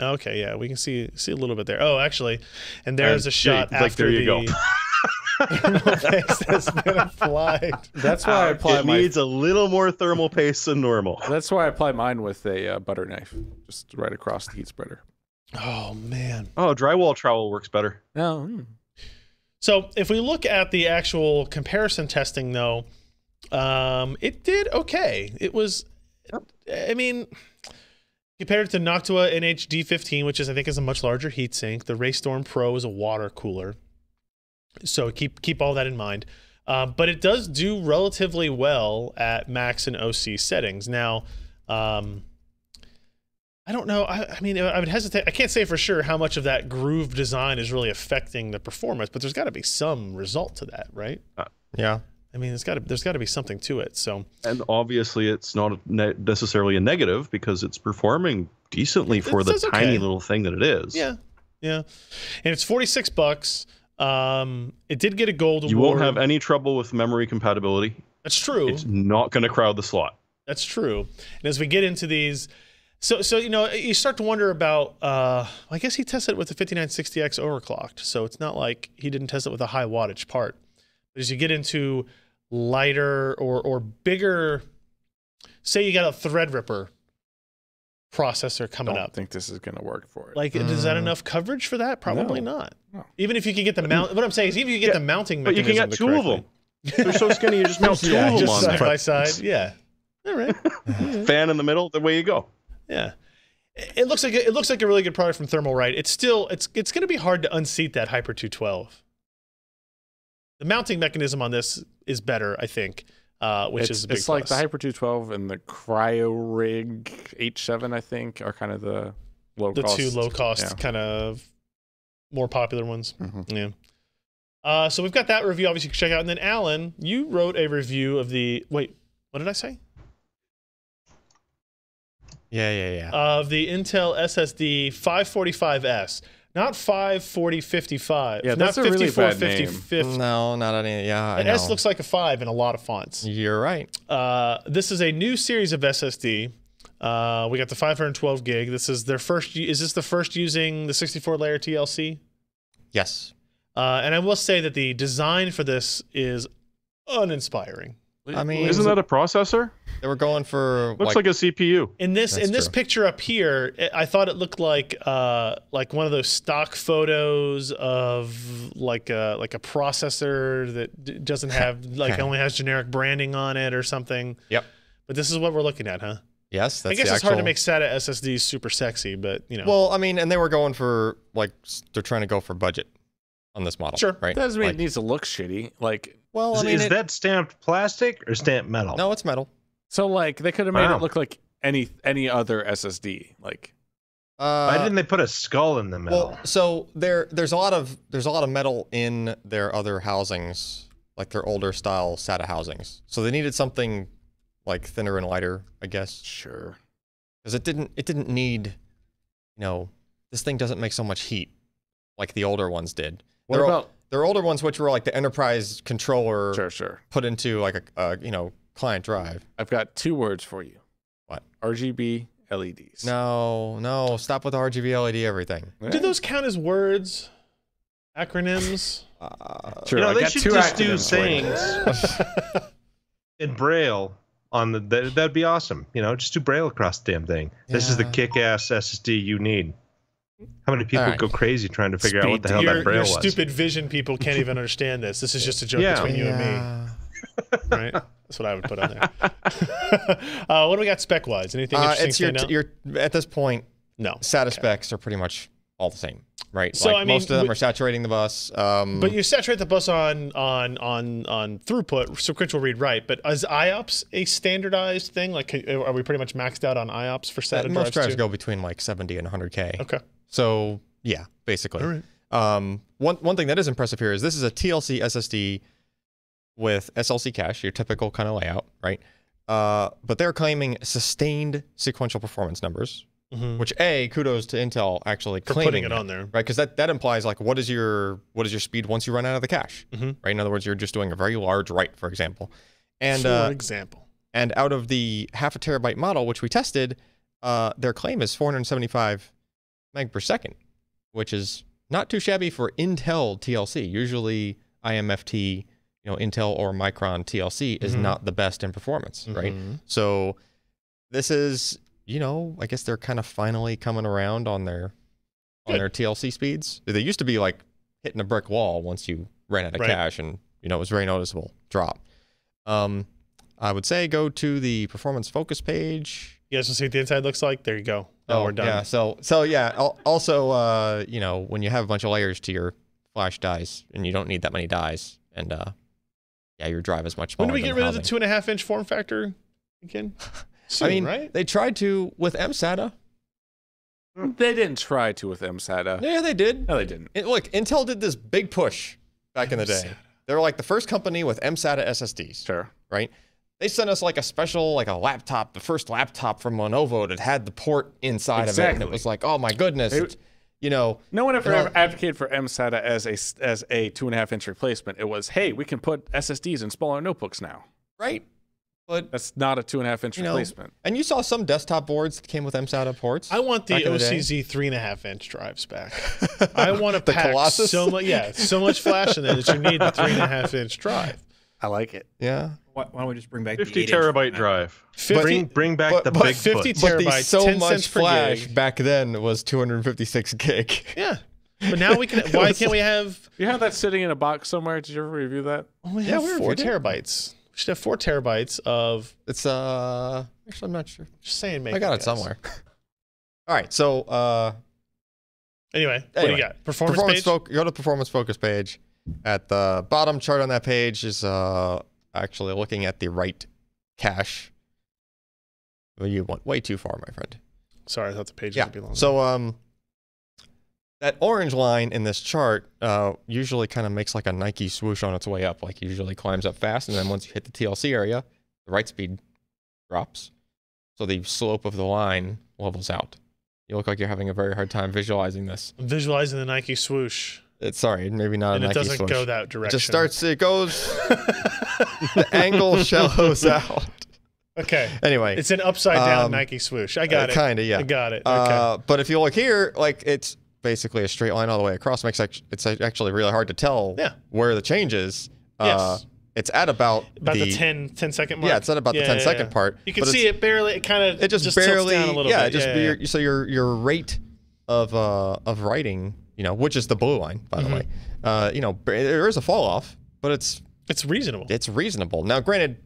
[SPEAKER 4] Okay, yeah, we can see a little bit there. Oh, actually, and there's a shot
[SPEAKER 1] like,
[SPEAKER 4] after
[SPEAKER 1] there you
[SPEAKER 4] the thermal paste has been applied.
[SPEAKER 6] That's why I apply
[SPEAKER 1] it
[SPEAKER 6] my.
[SPEAKER 1] needs a little more thermal paste than normal.
[SPEAKER 6] That's why I apply mine with a butter knife, just right across the heat spreader.
[SPEAKER 4] Oh man.
[SPEAKER 1] Oh, drywall trowel works better.
[SPEAKER 6] No.
[SPEAKER 4] So if we look at the actual comparison testing, though, it did okay. It was, I mean, compared to Noctua NH-D15, which I think is a much larger heatsink, the Raystorm Pro is a water cooler. So keep all that in mind. But it does do relatively well at max and OC settings. Now, I don't know. I mean, I would hesitate. I can't say for sure how much of that groove design is really affecting the performance, but there's got to be some result to that, right?
[SPEAKER 5] Yeah.
[SPEAKER 4] I mean, there's got to be something to it. So,
[SPEAKER 1] And obviously, it's not necessarily a negative because it's performing decently for the
[SPEAKER 4] says okay.
[SPEAKER 1] tiny little thing that it is.
[SPEAKER 4] yeah. And it's $46. It did get a gold
[SPEAKER 1] You
[SPEAKER 4] award.
[SPEAKER 1] won't have any trouble with memory compatibility.
[SPEAKER 4] That's true.
[SPEAKER 1] It's not going to crowd the slot.
[SPEAKER 4] That's true. And as we get into these, so you start to wonder about. I guess he tested it with the 5960X overclocked, so it's not like he didn't test it with a high wattage part. But as you get into lighter or bigger, say you got a Threadripper processor coming
[SPEAKER 6] I don't
[SPEAKER 4] up.
[SPEAKER 6] think this is going to work for it.
[SPEAKER 4] Like, is that enough coverage for that? Probably
[SPEAKER 6] No.
[SPEAKER 4] not.
[SPEAKER 6] No.
[SPEAKER 4] Even if you could get the mount, what I'm saying is, even if you get the mounting
[SPEAKER 1] But you
[SPEAKER 4] mechanism
[SPEAKER 1] can get two of them. They're so skinny, you just mount two of them
[SPEAKER 4] just
[SPEAKER 1] on
[SPEAKER 4] side
[SPEAKER 1] there.
[SPEAKER 4] by side. Yeah. All right.
[SPEAKER 1] Fan in the middle, the way you go.
[SPEAKER 4] Yeah. It looks like a really good product from Thermalright. It's going to be hard to unseat that Hyper 212. The mounting mechanism on this is better, I think, which is a big
[SPEAKER 6] It's like
[SPEAKER 4] plus.
[SPEAKER 6] the Hyper 212 and the Cryo Rig H7, I think, are kind of the low
[SPEAKER 4] the
[SPEAKER 6] cost.
[SPEAKER 4] two low cost
[SPEAKER 6] yeah.
[SPEAKER 4] kind of more popular ones.
[SPEAKER 6] Mhm.
[SPEAKER 4] Yeah. So we've got that review. Obviously, you can check out. And then Alan, you wrote a review of the what did I say?
[SPEAKER 5] Yeah.
[SPEAKER 4] Of the Intel SSD 545S, not 54055.
[SPEAKER 6] Yeah,
[SPEAKER 4] not
[SPEAKER 6] that's a really bad
[SPEAKER 4] 5450.
[SPEAKER 5] No, not any. Yeah, I
[SPEAKER 4] An
[SPEAKER 5] know.
[SPEAKER 4] S looks like a 5 in a lot of fonts.
[SPEAKER 5] You're right.
[SPEAKER 4] This is a new series of SSD. We got the 512 gig. This is their first. Is this the first using the 64-layer TLC?
[SPEAKER 5] Yes.
[SPEAKER 4] And I will say that the design for this is uninspiring.
[SPEAKER 5] I mean,
[SPEAKER 1] Isn't that a processor?
[SPEAKER 5] they were going for
[SPEAKER 1] Looks like a CPU.
[SPEAKER 4] In this
[SPEAKER 5] That's true.
[SPEAKER 4] picture up here, I thought it looked like one of those stock photos of like a processor that doesn't have only has generic branding on it or something.
[SPEAKER 5] Yep.
[SPEAKER 4] But this is what we're looking at, huh?
[SPEAKER 5] Yes, that's
[SPEAKER 4] I guess
[SPEAKER 5] the
[SPEAKER 4] it's hard to
[SPEAKER 5] actual-
[SPEAKER 4] make SATA SSDs super sexy, but you know.
[SPEAKER 5] Well, I mean, and they were going for they're trying to go for budget on this model.
[SPEAKER 4] Sure.
[SPEAKER 5] Right.
[SPEAKER 6] That doesn't mean
[SPEAKER 5] Like,
[SPEAKER 6] it needs to look shitty. Like,
[SPEAKER 5] well, I
[SPEAKER 7] Is,
[SPEAKER 5] mean,
[SPEAKER 7] is that stamped plastic or stamped metal?
[SPEAKER 5] no, it's metal.
[SPEAKER 6] so like they could have made
[SPEAKER 7] Wow.
[SPEAKER 6] it look like any other SSD. Like,
[SPEAKER 7] Why didn't they put a skull in the middle?
[SPEAKER 5] Well, so there's a lot of metal in their other housings, like their older style SATA housings. So they needed something like thinner and lighter, I guess,
[SPEAKER 6] sure.
[SPEAKER 5] because it didn't need, this thing doesn't make so much heat like the older ones did.
[SPEAKER 6] What about?
[SPEAKER 5] Their older ones, which were like the enterprise controller
[SPEAKER 6] Sure.
[SPEAKER 5] put into like a client drive.
[SPEAKER 6] I've got two words for you.
[SPEAKER 5] What?
[SPEAKER 6] RGB LEDs.
[SPEAKER 5] No, stop with the RGB LED everything.
[SPEAKER 6] Eh?
[SPEAKER 4] do those count as words? Acronyms?
[SPEAKER 6] Sure,
[SPEAKER 7] you know,
[SPEAKER 6] I
[SPEAKER 7] they
[SPEAKER 6] got
[SPEAKER 7] should
[SPEAKER 6] two
[SPEAKER 7] just do
[SPEAKER 6] acronyms for you.
[SPEAKER 7] sayings in Braille on that'd be awesome. Just do Braille across the damn thing. This is the
[SPEAKER 5] Yeah.
[SPEAKER 7] kick-ass SSD you need. How many people
[SPEAKER 5] All right.
[SPEAKER 7] go crazy trying to figure out what the hell
[SPEAKER 4] your
[SPEAKER 7] that Braille
[SPEAKER 4] your
[SPEAKER 7] was?
[SPEAKER 4] stupid vision people can't even understand this. This is just a joke
[SPEAKER 7] Yeah.
[SPEAKER 4] between you and me, right? That's what I would put on there. What do we got spec-wise? Anything interesting
[SPEAKER 5] It's
[SPEAKER 4] stand out?
[SPEAKER 5] your at this point,
[SPEAKER 4] No.
[SPEAKER 5] SATA specs are pretty much all the same, right?
[SPEAKER 4] So,
[SPEAKER 5] like
[SPEAKER 4] I mean,
[SPEAKER 5] most of them are saturating the bus.
[SPEAKER 4] But you saturate the bus on throughput, sequential read write. But is IOPS a standardized thing? Like, are we pretty much maxed out on IOPS for SATA
[SPEAKER 5] most drives
[SPEAKER 4] too?
[SPEAKER 5] go between like 70 and 100K.
[SPEAKER 4] Okay.
[SPEAKER 5] So yeah, basically.
[SPEAKER 4] All right.
[SPEAKER 5] One thing that is impressive here is this is a TLC SSD with SLC cache, your typical kind of layout, right? But they're claiming sustained sequential performance numbers,
[SPEAKER 4] Mhm.
[SPEAKER 5] which kudos to Intel actually
[SPEAKER 4] For
[SPEAKER 5] claiming
[SPEAKER 4] putting it
[SPEAKER 5] that,
[SPEAKER 4] on there.
[SPEAKER 5] right? Because that implies like what is your speed once you run out of the cache,
[SPEAKER 4] Mhm.
[SPEAKER 5] right? In other words, you're just doing a very large write, for example. And
[SPEAKER 4] For example.
[SPEAKER 5] and out of the 0.5 terabyte model, which we tested, their claim is 475 meg per second, which is not too shabby for Intel TLC. Usually IMFT, Intel or Micron TLC is not the best in performance, right?
[SPEAKER 4] Mhm.
[SPEAKER 5] So this is, I guess they're kind of finally coming around on their TLC speeds. They used to be like hitting a brick wall once you ran out of
[SPEAKER 4] Right.
[SPEAKER 5] cache, and it was very noticeable drop. I would say go to the performance focus page.
[SPEAKER 4] You guys want to see what the inside looks like? There you go. Now we're done.
[SPEAKER 5] Yeah. So yeah. Also, when you have a bunch of layers to your flash dies, and you don't need that many dies, and your drive is much
[SPEAKER 4] When
[SPEAKER 5] smaller.
[SPEAKER 4] do we get
[SPEAKER 5] than
[SPEAKER 4] rid of the
[SPEAKER 5] housing.
[SPEAKER 4] 2.5-inch form factor again? Soon,
[SPEAKER 5] I mean,
[SPEAKER 4] right?
[SPEAKER 5] they tried to with MSATA.
[SPEAKER 6] They didn't try to with MSATA.
[SPEAKER 5] Yeah, they did.
[SPEAKER 6] No, they didn't.
[SPEAKER 5] Look, Intel did this big push back in the day. They were like the first company with MSATA SSDs,
[SPEAKER 6] Sure.
[SPEAKER 5] right? They sent us like a special, like a laptop, the first laptop from Lenovo that had the port inside of it, and
[SPEAKER 6] Exactly.
[SPEAKER 5] it was like, oh my goodness,
[SPEAKER 6] No one ever
[SPEAKER 5] You know-
[SPEAKER 6] advocated for MSATA as a 2.5-inch replacement. It was, hey, we can put SSDs in smaller notebooks now.
[SPEAKER 5] right? But
[SPEAKER 6] That's not a 2.5-inch
[SPEAKER 5] you know,
[SPEAKER 6] replacement.
[SPEAKER 5] and you saw some desktop boards that came with MSATA ports.
[SPEAKER 4] I want the
[SPEAKER 5] back in the day.
[SPEAKER 4] OCZ 3.5-inch drives back. I want to
[SPEAKER 5] The
[SPEAKER 4] pack
[SPEAKER 5] Colossus?
[SPEAKER 4] so much flash in there that you need the 3.5-inch drive.
[SPEAKER 6] I like it.
[SPEAKER 5] Yeah,
[SPEAKER 2] Why don't we just bring back
[SPEAKER 1] 50
[SPEAKER 2] the 8-inch
[SPEAKER 1] terabyte drive.
[SPEAKER 4] 50,
[SPEAKER 7] Bring back the
[SPEAKER 5] but
[SPEAKER 7] big
[SPEAKER 4] 50
[SPEAKER 7] foot.
[SPEAKER 5] but the
[SPEAKER 4] terabytes,
[SPEAKER 5] so
[SPEAKER 4] 10
[SPEAKER 5] much
[SPEAKER 4] cents per
[SPEAKER 5] flash
[SPEAKER 4] gig.
[SPEAKER 5] back then was 256 gig.
[SPEAKER 4] Yeah. But now we can. Why can't we have?
[SPEAKER 6] You have that sitting in a box somewhere. Did you ever review that?
[SPEAKER 4] Only
[SPEAKER 5] Yeah,
[SPEAKER 4] have
[SPEAKER 5] we
[SPEAKER 4] 4
[SPEAKER 5] reviewed it.
[SPEAKER 4] terabytes. We should have 4 terabytes of.
[SPEAKER 5] It's actually I'm not sure.
[SPEAKER 4] Just saying, make
[SPEAKER 5] I got it somewhere. All right, so
[SPEAKER 4] Anyway, what do you got? Performance page.
[SPEAKER 5] go to the performance focus page. At the bottom chart on that page is actually looking at the right cache. Well, you went way too far, my friend.
[SPEAKER 4] Sorry, I thought the page
[SPEAKER 5] Yeah.
[SPEAKER 4] would be longer.
[SPEAKER 5] So that orange line in this chart usually kind of makes like a Nike swoosh on its way up. Like usually climbs up fast, and then once you hit the TLC area, the write speed drops. So the slope of the line levels out. You look like you're having a very hard time visualizing this.
[SPEAKER 4] I'm visualizing the Nike swoosh,
[SPEAKER 5] Sorry, maybe not
[SPEAKER 4] and
[SPEAKER 5] a
[SPEAKER 4] it
[SPEAKER 5] Nike
[SPEAKER 4] doesn't
[SPEAKER 5] swoosh.
[SPEAKER 4] go that direction.
[SPEAKER 5] It goes, the angle shallows out.
[SPEAKER 4] Okay.
[SPEAKER 5] Anyway.
[SPEAKER 4] It's an upside down Nike swoosh. I got it.
[SPEAKER 5] Kind of, yeah.
[SPEAKER 4] I got it. Okay.
[SPEAKER 5] But if you look here, like it's basically a straight line all the way across. It's actually really hard to tell where the change is.
[SPEAKER 4] Yes.
[SPEAKER 5] It's at about
[SPEAKER 4] the 10 second mark.
[SPEAKER 5] Yeah, it's at about the 10-second part.
[SPEAKER 4] You can see it barely. It kind of
[SPEAKER 5] it just
[SPEAKER 4] tilts
[SPEAKER 5] barely
[SPEAKER 4] down a little bit.
[SPEAKER 5] So your rate of writing, which is the blue line, by the way, there is a fall off, but it's
[SPEAKER 4] reasonable.
[SPEAKER 5] It's reasonable. Now, granted,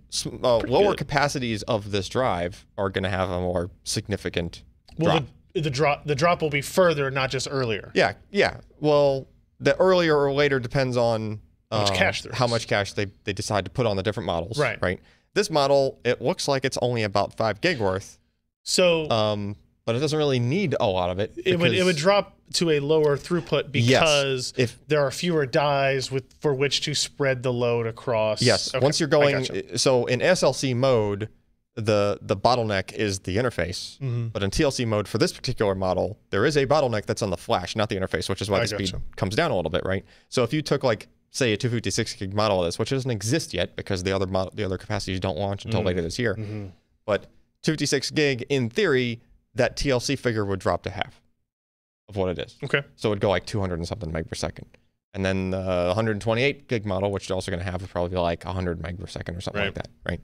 [SPEAKER 5] lower capacities of this drive are going to have a more significant drop.
[SPEAKER 4] The drop will be further, not just earlier.
[SPEAKER 5] Yeah. Well, the earlier or later depends on
[SPEAKER 4] how much cache there is.
[SPEAKER 5] How much cache they decide to put on the different models.
[SPEAKER 4] Right.
[SPEAKER 5] This model, it looks like it's only about 5 gig worth.
[SPEAKER 4] So,
[SPEAKER 5] but it doesn't really need a lot of it.
[SPEAKER 4] It would drop to a lower throughput because there are fewer dies for which to spread the load across.
[SPEAKER 5] Yes.
[SPEAKER 4] Okay.
[SPEAKER 5] Once you're going, so in SLC mode, the bottleneck is the interface.
[SPEAKER 4] Mm-hmm.
[SPEAKER 5] But in TLC mode for this particular model, there is a bottleneck that's on the flash, not the interface, which is why the speed comes down a little bit, right? So if you took say a 256 gig model of this, which doesn't exist yet because the other capacities don't launch until later this year, but 256 gig in theory, that TLC figure would drop to half of what it is.
[SPEAKER 4] Okay.
[SPEAKER 5] So it would go like 200 and something meg per second. And then the 128 gig model, which you're also going to have, would probably be like 100 meg per second or something like that, right?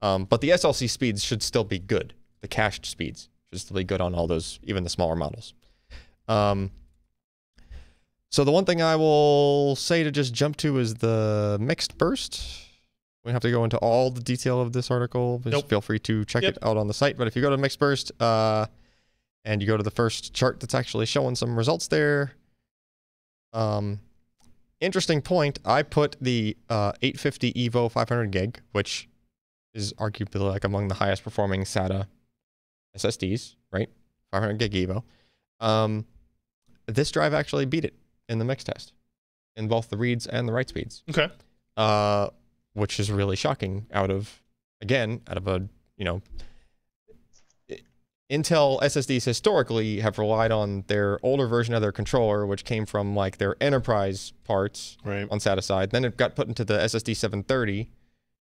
[SPEAKER 5] But the SLC speeds should still be good. The cached speeds should still be good on all those, even the smaller models. So the one thing I will say to just jump to is the mixed burst. We don't have to go into all the detail of this article. Just feel free to check it out on the site. But if you go to mixed burst and you go to the first chart that's actually showing some results there, interesting point. I put the 850 Evo 500 gig, which is arguably like among the highest performing SATA SSDs, right? 500 gig Evo. This drive actually beat it in the mix test in both the reads and the write speeds.
[SPEAKER 4] Okay.
[SPEAKER 5] Which is really shocking out of a, Intel SSDs historically have relied on their older version of their controller, which came from like their enterprise parts on SATA side. Then it got put into the SSD 730,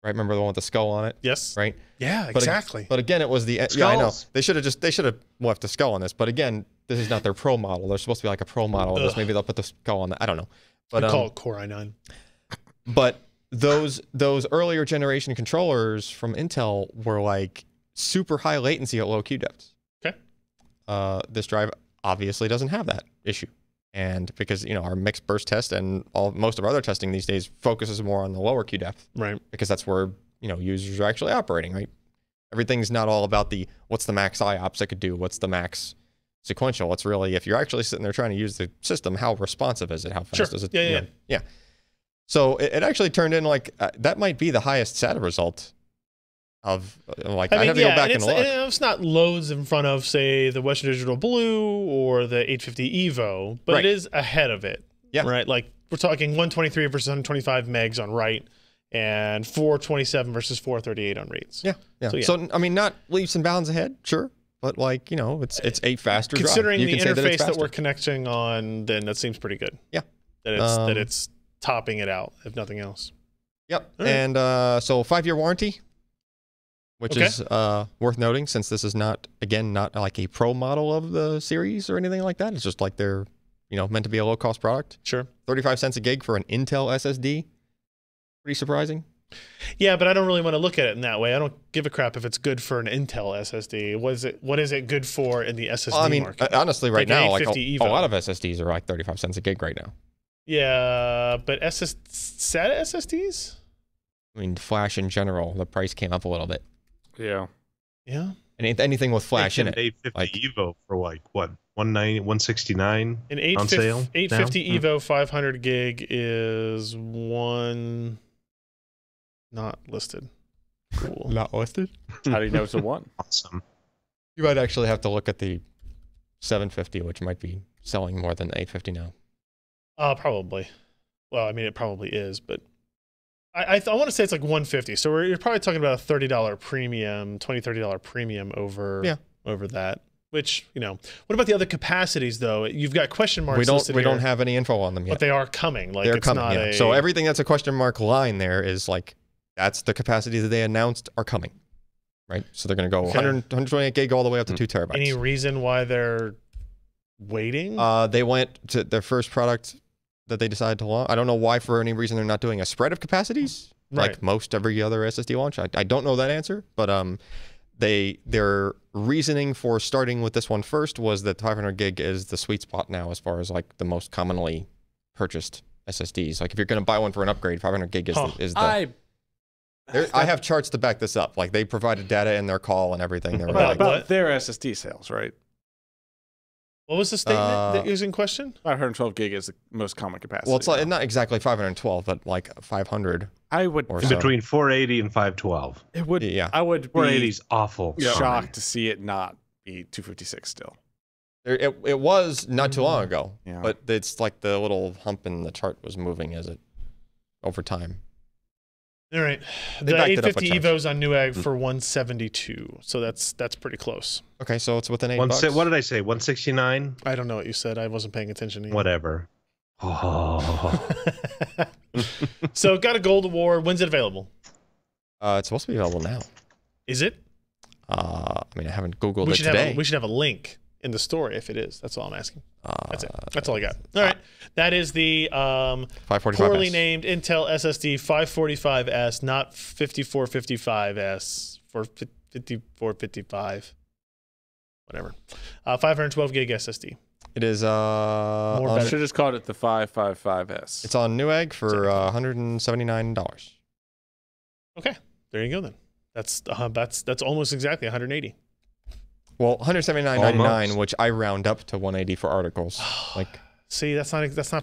[SPEAKER 5] right? Remember the one with the skull on it?
[SPEAKER 4] Yes.
[SPEAKER 5] Right?
[SPEAKER 4] Yeah, exactly.
[SPEAKER 5] But again, it was the
[SPEAKER 7] Skulls.
[SPEAKER 5] yeah, I know. They should have left the skull on this. But again, this is not their pro model. They're supposed to be like a pro model of this. Maybe they'll put the skull on that. I don't know. But
[SPEAKER 4] I call it Core i9.
[SPEAKER 5] But those earlier generation controllers from Intel were like super high latency at low Q depths.
[SPEAKER 4] Okay.
[SPEAKER 5] This drive obviously doesn't have that issue. And because, our mixed burst test and most of our other testing these days focuses more on the lower Q depth.
[SPEAKER 4] Right.
[SPEAKER 5] Because that's where, users are actually operating, right? Everything's not all about what's the max IOPS I could do, what's the max sequential. It's really, if you're actually sitting there trying to use the system, how responsive is it? How fast is it? Yeah. So it actually turned in that might be the highest SATA result of I'd have to go back and look.
[SPEAKER 4] It's not loads in front of, say, the Western Digital Blue or the 850 Evo, but it is ahead of it.
[SPEAKER 5] Yeah.
[SPEAKER 4] Right. Like we're talking 123 versus 125 megs on write and 427 versus 438 on reads.
[SPEAKER 5] Yeah. So not leaps and bounds ahead, sure. But it's a faster drive.
[SPEAKER 4] Considering the interface that we're
[SPEAKER 5] faster.
[SPEAKER 4] Connecting on, then that seems pretty good.
[SPEAKER 5] Yeah.
[SPEAKER 4] That it's topping it out, if nothing else.
[SPEAKER 5] Yep.
[SPEAKER 4] All right.
[SPEAKER 5] And so 5-year warranty, which is worth noting since this is not like a pro model of the series or anything like that. It's just like they're, meant to be a low cost product.
[SPEAKER 4] Sure.
[SPEAKER 5] 35 cents a gig for an Intel SSD. Pretty surprising.
[SPEAKER 4] Yeah, but I don't really want to look at it in that way. I don't give a crap if it's good for an Intel SSD. What is it good for in the SSD market?
[SPEAKER 5] Honestly, right
[SPEAKER 4] Like an
[SPEAKER 5] now, like
[SPEAKER 4] 850
[SPEAKER 5] a
[SPEAKER 4] Evo.
[SPEAKER 5] lot of SSDs are like 35 cents a gig right now.
[SPEAKER 4] Yeah, but SATA SSDs?
[SPEAKER 5] I mean, Flash in general, the price came up a little bit.
[SPEAKER 6] Yeah.
[SPEAKER 4] Yeah.
[SPEAKER 5] And anything with Flash in it.
[SPEAKER 7] 850
[SPEAKER 5] like-
[SPEAKER 7] Evo for like what, 190, 169
[SPEAKER 4] An
[SPEAKER 7] on sale.
[SPEAKER 4] 850
[SPEAKER 7] now?
[SPEAKER 4] Evo 500 gig is one not listed. Cool.
[SPEAKER 5] Not listed?
[SPEAKER 6] How do you know it's a 1?
[SPEAKER 7] Awesome.
[SPEAKER 5] You might actually have to look at the 750, which might be selling more than the 850 now.
[SPEAKER 4] Probably. Well, I mean, it probably is, but I want to say it's like 150. So you're probably talking about a $30 premium, $30 premium over that. Which, you know, what about the other capacities though? You've got question marks.
[SPEAKER 5] We don't have any info on them yet.
[SPEAKER 4] But they are coming. Like
[SPEAKER 5] They're
[SPEAKER 4] it's
[SPEAKER 5] coming.
[SPEAKER 4] not
[SPEAKER 5] Yeah. So everything that's a question mark line there is like that's the capacity that they announced are coming, right? So they're going to go 128 gig all the way up to 2 terabytes.
[SPEAKER 4] Any reason why they're waiting?
[SPEAKER 5] They went to their first product that they decided to launch. I don't know why, for any reason, they're not doing a spread of capacities like most every other SSD launch. I don't know that answer, but their reasoning for starting with this one first was that 500 gig is the sweet spot now as far as like the most commonly purchased SSDs. Like if you're going to buy one for an upgrade, 500 gig is the. I have charts to back this up. Like they provided data in their call and everything. They were like,
[SPEAKER 6] about their SSD sales, right?
[SPEAKER 4] What was the statement that is in question?
[SPEAKER 6] 512 gig is the most common capacity.
[SPEAKER 5] well, it's like not exactly 512, but like 500.
[SPEAKER 6] I would
[SPEAKER 5] or
[SPEAKER 7] In
[SPEAKER 5] so.
[SPEAKER 7] between 480 and 512.
[SPEAKER 6] It would.
[SPEAKER 5] Yeah.
[SPEAKER 6] I would
[SPEAKER 7] 480
[SPEAKER 6] be
[SPEAKER 7] is awful.
[SPEAKER 6] shocked to see it not be 256 still.
[SPEAKER 5] It was not too long ago,
[SPEAKER 6] Yeah.
[SPEAKER 5] but it's like the little hump in the chart was moving as it over time.
[SPEAKER 4] All right.
[SPEAKER 5] They
[SPEAKER 4] The
[SPEAKER 5] backed it up with
[SPEAKER 4] 850
[SPEAKER 5] charts.
[SPEAKER 4] Evo's on Newegg for 172. So that's pretty close.
[SPEAKER 5] Okay, so it's within $8.
[SPEAKER 7] What did I say? 169?
[SPEAKER 4] I don't know what you said. I wasn't paying attention to you.
[SPEAKER 7] Whatever. Oh.
[SPEAKER 4] So got a gold award. When's it available?
[SPEAKER 5] It's supposed to be available now.
[SPEAKER 4] Is it?
[SPEAKER 5] I mean, I haven't Googled it today.
[SPEAKER 4] We should have a link in the story if it is. That's all I'm asking. That's it. That's all I got. All right. That is the
[SPEAKER 5] 545S.
[SPEAKER 4] poorly named Intel SSD 545S, not 5455S for 5455. Whatever. 512 gig SSD.
[SPEAKER 5] It is
[SPEAKER 6] I should have just called it the 555S.
[SPEAKER 5] it's on Newegg for $179.
[SPEAKER 4] Okay. There you go then. That's almost exactly 180.
[SPEAKER 5] Well, $179.99,
[SPEAKER 7] Almost.
[SPEAKER 5] which I round up to 180 for articles. Like
[SPEAKER 4] See, that's not
[SPEAKER 5] they
[SPEAKER 4] precise.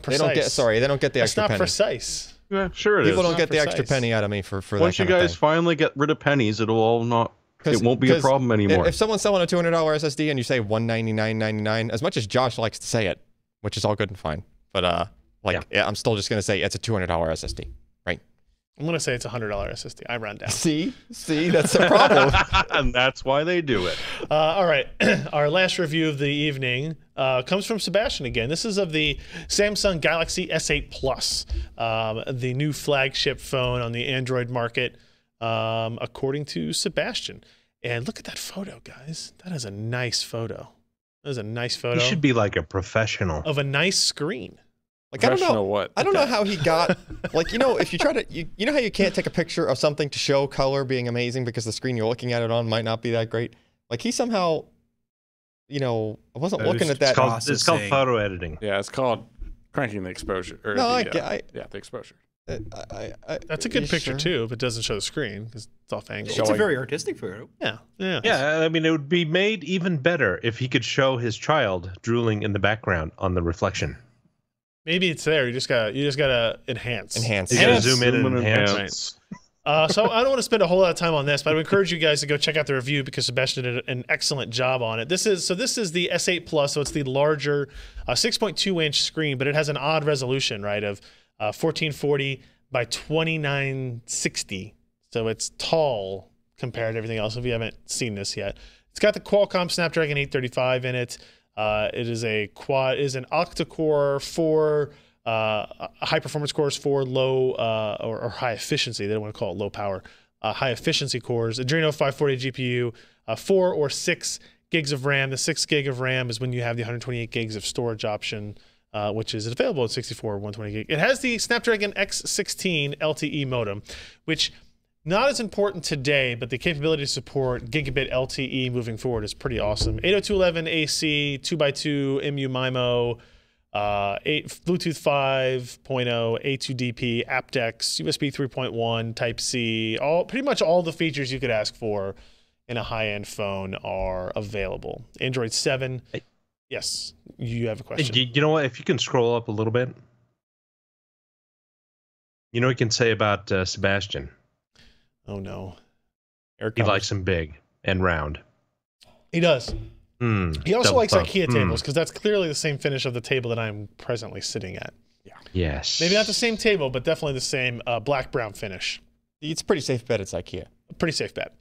[SPEAKER 5] don't get the
[SPEAKER 4] That's
[SPEAKER 5] extra
[SPEAKER 4] not
[SPEAKER 5] penny.
[SPEAKER 4] precise.
[SPEAKER 1] Yeah, sure it is.
[SPEAKER 5] People don't
[SPEAKER 4] Not
[SPEAKER 5] get the extra
[SPEAKER 4] precise.
[SPEAKER 5] penny out of me for that
[SPEAKER 1] Once you
[SPEAKER 5] kind of
[SPEAKER 1] guys
[SPEAKER 5] thing.
[SPEAKER 1] finally get rid of pennies, it'll all not. It won't be a
[SPEAKER 5] 'cause
[SPEAKER 1] problem anymore.
[SPEAKER 5] If someone's selling a $200 SSD and you say $199.99, as much as Josh likes to say it, which is all good and fine, but I'm still just gonna say it's a $200 SSD, right?
[SPEAKER 4] I'm going to say it's a $100 SSD. I round down.
[SPEAKER 5] See, that's the problem.
[SPEAKER 1] And that's why they do it.
[SPEAKER 4] All right. Our last review of the evening comes from Sebastian again. This is of the Samsung Galaxy S8 Plus, the new flagship phone on the Android market, according to Sebastian. And look at that photo, guys. That is a nice photo. That is a nice
[SPEAKER 7] You
[SPEAKER 4] photo
[SPEAKER 7] should be like a professional.
[SPEAKER 4] of a nice screen.
[SPEAKER 5] Like I don't know
[SPEAKER 6] Professional what?
[SPEAKER 5] I don't know how he got like if you try to you know how you can't take a picture of something to show color being amazing because the screen you're looking at it on might not be that great. Like he somehow, I wasn't looking at that.
[SPEAKER 7] It's called photo editing.
[SPEAKER 6] Yeah, it's called cranking the exposure. Or
[SPEAKER 5] No,
[SPEAKER 6] the exposure.
[SPEAKER 4] That's a good picture, too, if it doesn't show the screen because it's off angle.
[SPEAKER 2] It's a very artistic photo.
[SPEAKER 4] Yeah. Yeah.
[SPEAKER 7] Yeah, I mean, it would be made even better if he could show his child drooling in the background on the reflection.
[SPEAKER 4] Maybe it's there. You just gotta enhance.
[SPEAKER 5] Enhance.
[SPEAKER 7] You gotta zoom in and enhance.
[SPEAKER 4] So I don't want to spend a whole lot of time on this, but I would encourage you guys to go check out the review because Sebastian did an excellent job on it. This is the S8 Plus, so it's the larger 6.2-inch screen, but it has an odd resolution, right, of 1440 by 2960. So it's tall compared to everything else. If you haven't seen this yet, it's got the Qualcomm Snapdragon 835 in it. It is an octa-core 4 high performance cores, 4 low or high efficiency. They don't want to call it low power. High efficiency cores. Adreno 540 GPU, 4 or 6 gigs of RAM. The 6 gig of RAM is when you have the 128 gigs of storage option. which is available at 64 120 gig. It has the Snapdragon X16 LTE modem, which not as important today, but the capability to support gigabit LTE moving forward is pretty awesome. 802.11ac, 2x2 MU-MIMO, Bluetooth 5.0, A2DP, aptX, USB 3.1, Type-C, pretty much all the features you could ask for in a high-end phone are available. Android 7. Yes, you have a question.
[SPEAKER 7] You know what? If you can scroll up a little bit, you know what you can say about Sebastian?
[SPEAKER 4] Oh no.
[SPEAKER 7] He likes them big and round.
[SPEAKER 4] He does. He also likes IKEA tables because that's clearly the same finish of the table that I'm presently sitting at.
[SPEAKER 5] Yeah.
[SPEAKER 7] Yes.
[SPEAKER 4] Maybe not the same table, but definitely the same black-brown finish.
[SPEAKER 5] It's a pretty safe bet it's IKEA.
[SPEAKER 4] Pretty safe bet.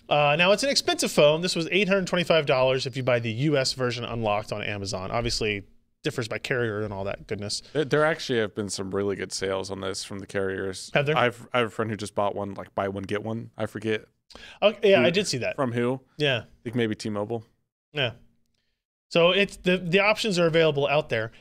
[SPEAKER 4] Now, it's an expensive phone. This was $825 if you buy the US version unlocked on Amazon. Obviously, differs by carrier and all that goodness.
[SPEAKER 6] There actually have been some really good sales on this from the carriers.
[SPEAKER 4] Have there?
[SPEAKER 6] I have a friend who just bought one, like buy one, get one. I forget.
[SPEAKER 4] Oh, yeah, I did see that.
[SPEAKER 6] From who?
[SPEAKER 4] Yeah.
[SPEAKER 6] I think maybe T-Mobile.
[SPEAKER 4] Yeah. So it's the options are available out there.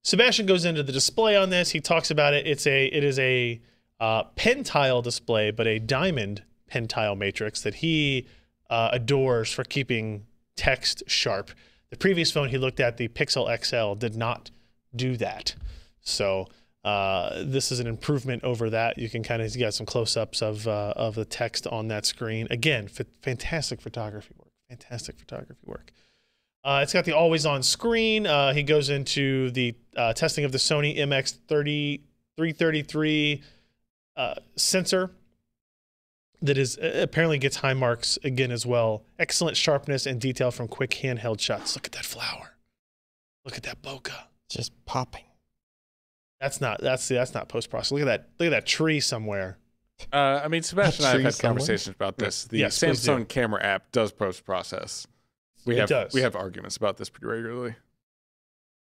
[SPEAKER 4] Sebastian goes into the display on this. He talks about it. It is a pentile display, but a diamond pentile matrix that he adores for keeping text sharp. The previous phone he looked at, the Pixel XL, did not do that. So this is an improvement over that. You can you got some close-ups of the text on that screen. Again, fantastic photography work. Fantastic photography work. It's got the always-on screen. He goes into the testing of the Sony MX333 sensor that is apparently gets high marks again as well. Excellent sharpness and detail from quick handheld shots. Look at that flower. Look at that bokeh.
[SPEAKER 5] Just popping.
[SPEAKER 4] That's not post-processing. Look at that tree somewhere.
[SPEAKER 6] I mean, Sebastian and I have had
[SPEAKER 5] somewhere?
[SPEAKER 6] conversations about this. The
[SPEAKER 4] Yes, please do.
[SPEAKER 6] Samsung camera app does post-process. We have arguments about this pretty regularly.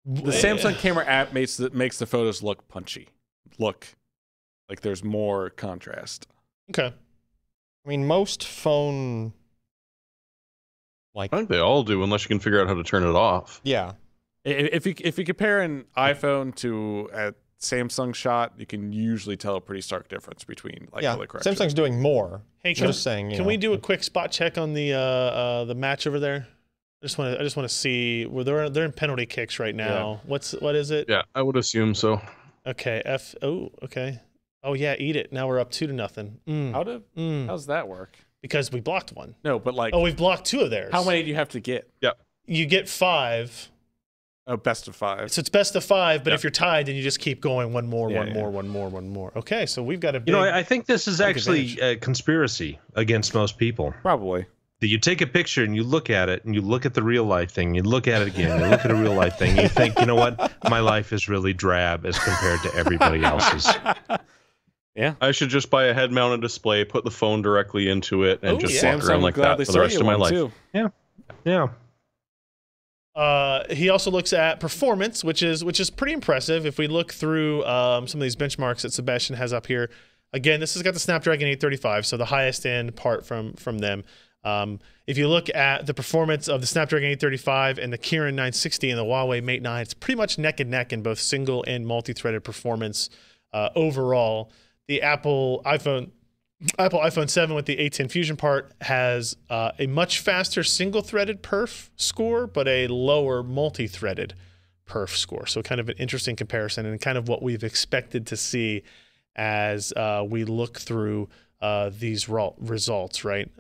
[SPEAKER 6] The Samsung camera app makes the photos look punchy, look like there's more contrast.
[SPEAKER 4] Okay.
[SPEAKER 5] I mean, most phone,
[SPEAKER 1] I think they all do, unless you can figure out how to turn it off.
[SPEAKER 5] yeah.
[SPEAKER 6] If you compare an iPhone to a Samsung shot, you can usually tell a pretty stark difference between color correction.
[SPEAKER 5] Samsung's doing more.
[SPEAKER 4] Hey,
[SPEAKER 5] Just saying.
[SPEAKER 4] Can we do a quick spot check on the match over there? I just want to see where they're in penalty kicks right now.
[SPEAKER 6] Yeah.
[SPEAKER 4] What is it?
[SPEAKER 1] Yeah, I would assume so.
[SPEAKER 4] Okay. Okay. Oh yeah, eat it. Now we're up 2-0.
[SPEAKER 6] How's that work?
[SPEAKER 4] Because we blocked one.
[SPEAKER 6] No, but
[SPEAKER 4] we've blocked 2 of theirs.
[SPEAKER 6] how many do you have to get?
[SPEAKER 4] You get 5.
[SPEAKER 6] Oh, best of 5.
[SPEAKER 4] So it's best of 5, but
[SPEAKER 6] Yeah.
[SPEAKER 4] if you're tied, then you just keep going one more. Okay, so we've got a big...
[SPEAKER 7] I think this is actually a conspiracy against most people.
[SPEAKER 6] Probably.
[SPEAKER 7] That you take a picture and you look at it and you look at the real life thing, you look at it again, you look at a real life thing, you think, you know what? My life is really drab as compared to everybody else's.
[SPEAKER 6] Yeah.
[SPEAKER 1] I should just buy a head-mounted display, put the phone directly into it, and just walk around like that for the rest of my life.
[SPEAKER 6] Too.
[SPEAKER 7] Yeah.
[SPEAKER 4] He also looks at performance, which is pretty impressive. If we look through some of these benchmarks that Sebastian has up here, again, this has got the Snapdragon 835, so the highest end part from them. If you look at the performance of the Snapdragon 835 and the Kirin 960 and the Huawei Mate 9, it's pretty much neck and neck in both single and multi-threaded performance overall. The Apple iPhone 7 with the A10 Fusion part has a much faster single-threaded perf score, but a lower multi-threaded perf score. So kind of an interesting comparison and kind of what we've expected to see as we look through these results, right?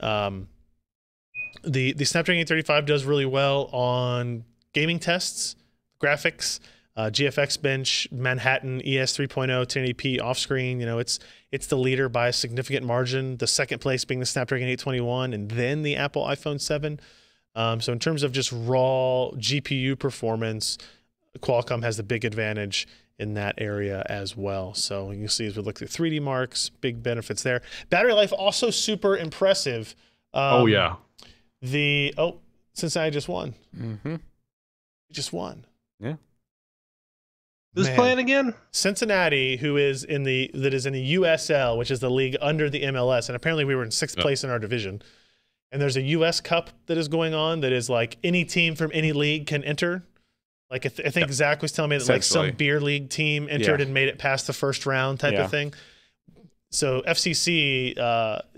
[SPEAKER 4] The Snapdragon 835 does really well on gaming tests, graphics, GFX Bench, Manhattan, ES 3.0, 1080p off-screen. It's the leader by a significant margin. The second place being the Snapdragon 821, and then the Apple iPhone 7. So in terms of just raw GPU performance, Qualcomm has the big advantage in that area as well. So you can see as we look through 3D marks, big benefits there. Battery life also super impressive.
[SPEAKER 1] Oh yeah.
[SPEAKER 4] Cincinnati just won.
[SPEAKER 6] Mm-hmm.
[SPEAKER 4] Just won.
[SPEAKER 6] Yeah.
[SPEAKER 7] Who's playing again?
[SPEAKER 4] Cincinnati, that is in the USL, which is the league under the MLS, and apparently we were in 6th place in our division. And there's a US Cup that is going on that is like any team from any league can enter. Like I think Zach was telling me that like some beer league team entered and made it past the first round type of thing. So FCC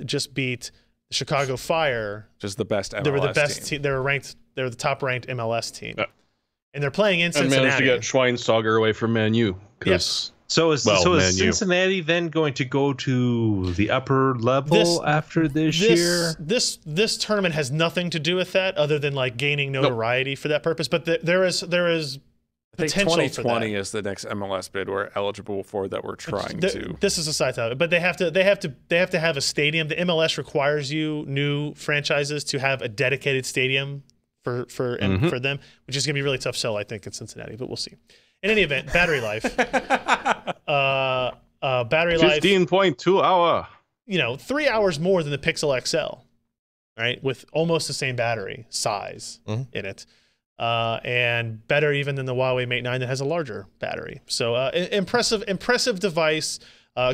[SPEAKER 4] just beat the Chicago Fire,
[SPEAKER 6] just the best MLS
[SPEAKER 4] They were the best
[SPEAKER 6] team.
[SPEAKER 4] They were ranked. They were the top ranked MLS team, and they're playing in Cincinnati.
[SPEAKER 1] And managed to get Schweinsteiger away from Man U.
[SPEAKER 4] Yes.
[SPEAKER 7] So is Cincinnati then going to go to the upper level after this year?
[SPEAKER 4] This tournament has nothing to do with that, other than like gaining notoriety for that purpose. But there is
[SPEAKER 6] I think
[SPEAKER 4] potential
[SPEAKER 6] 2020
[SPEAKER 4] for that.
[SPEAKER 6] is the next MLS bid we're eligible for that we're trying to.
[SPEAKER 4] This is a side to it, but they have to have a stadium. The MLS requires new franchises to have a dedicated stadium for them, which is going to be a really tough sell, I think, in Cincinnati. But we'll see. In any event, battery life. Battery life.
[SPEAKER 1] 15.2 hour.
[SPEAKER 4] 3 hours more than the Pixel XL, right? With almost the same battery size in it. And better even than the Huawei Mate 9 that has a larger battery. So impressive device.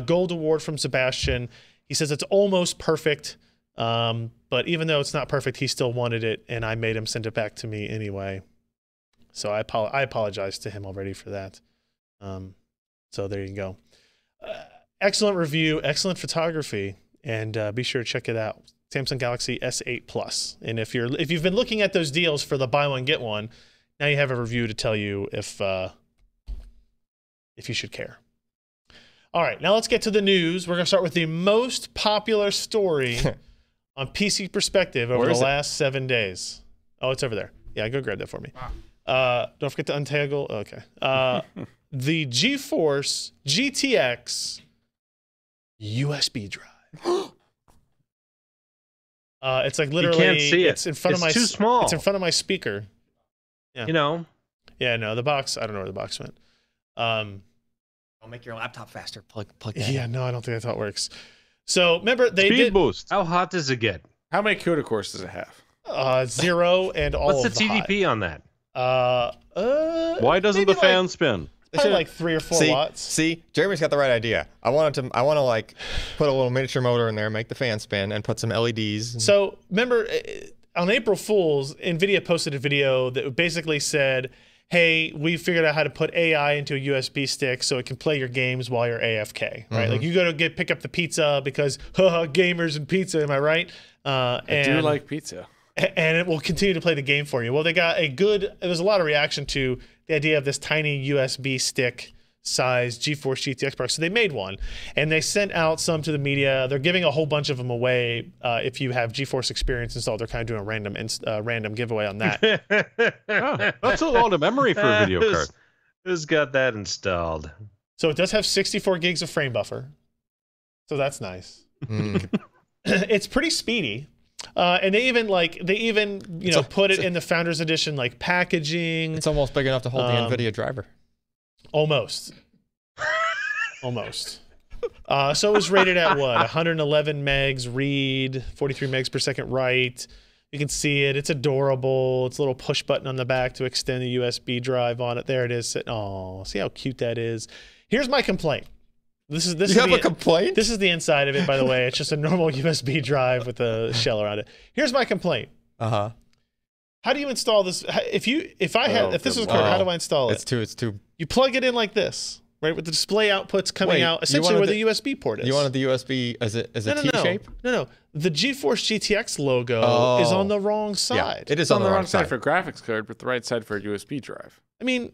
[SPEAKER 4] Gold award from Sebastian. He says it's almost perfect. But even though it's not perfect, he still wanted it, and I made him send it back to me anyway. So I apologize to him already for that. So there you go. Excellent review, excellent photography, and be sure to check it out. Samsung Galaxy S8 Plus. And if you've been looking at those deals for the buy one get one, now you have a review to tell you if you should care. All right, now let's get to the news. We're gonna start with the most popular story on PC Perspective over the last 7 days. Oh, it's over there. Yeah, go grab that for me. Don't forget to untangle. Okay. The GeForce GTX USB drive. It's like literally.
[SPEAKER 7] You can't see it.
[SPEAKER 4] It's in front of my.
[SPEAKER 7] Too small.
[SPEAKER 4] It's in front of my speaker. Yeah. Yeah. No, the box. I don't know where the box went.
[SPEAKER 5] I'll make your laptop faster. Plug that.
[SPEAKER 4] Yeah. No, I don't think that's how it works. So remember they
[SPEAKER 1] Speed
[SPEAKER 4] did
[SPEAKER 1] boost.
[SPEAKER 7] How hot does it get?
[SPEAKER 6] How many CUDA cores does it have?
[SPEAKER 4] 0 and all.
[SPEAKER 7] What's
[SPEAKER 4] of
[SPEAKER 7] the TDP on that?
[SPEAKER 1] Why doesn't the fan spin?
[SPEAKER 4] Probably like 3 or 4 watts.
[SPEAKER 5] See, Jeremy's got the right idea. I want to like put a little miniature motor in there, make the fan spin, and put some LEDs.
[SPEAKER 4] So remember, on April Fool's, NVIDIA posted a video that basically said, "Hey, we figured out how to put AI into a USB stick so it can play your games while you're AFK." Right? Like you go to pick up the pizza because gamers and pizza. Am I right?
[SPEAKER 6] I do like pizza.
[SPEAKER 4] And it will continue to play the game for you. Well, they got there's a lot of reaction to the idea of this tiny USB stick size GeForce GTX box. So they made one, and they sent out some to the media. They're giving a whole bunch of them away if you have GeForce Experience installed. They're kind of doing a random giveaway on that.
[SPEAKER 1] That's a lot of memory for a video card.
[SPEAKER 7] Who's got that installed?
[SPEAKER 4] So it does have 64 gigs of frame buffer. So that's nice. It's pretty speedy. And they even put it in the Founders Edition like packaging.
[SPEAKER 5] It's almost big enough to hold the NVIDIA driver.
[SPEAKER 4] Almost. So it was rated at what? 111 megs read, 43 megs per second write. You can see it. It's adorable. It's a little push button on the back to extend the USB drive on it. There it is. Oh, see how cute that is. Here's my complaint. This is
[SPEAKER 5] a complaint?
[SPEAKER 4] This is the inside of it, by the way. It's just a normal USB drive with a shell around it. Here's my complaint.
[SPEAKER 5] How
[SPEAKER 4] do you install this? If this was correct, how do I install it?
[SPEAKER 5] It's too.
[SPEAKER 4] You plug it in like this, right, with the display outputs coming out, essentially where the USB port is.
[SPEAKER 5] You wanted the USB as a T-shape?
[SPEAKER 4] No. The GeForce GTX logo is on the wrong side.
[SPEAKER 5] Yeah, it is
[SPEAKER 6] on the wrong side for graphics card, but the right side for a USB drive.
[SPEAKER 4] I mean,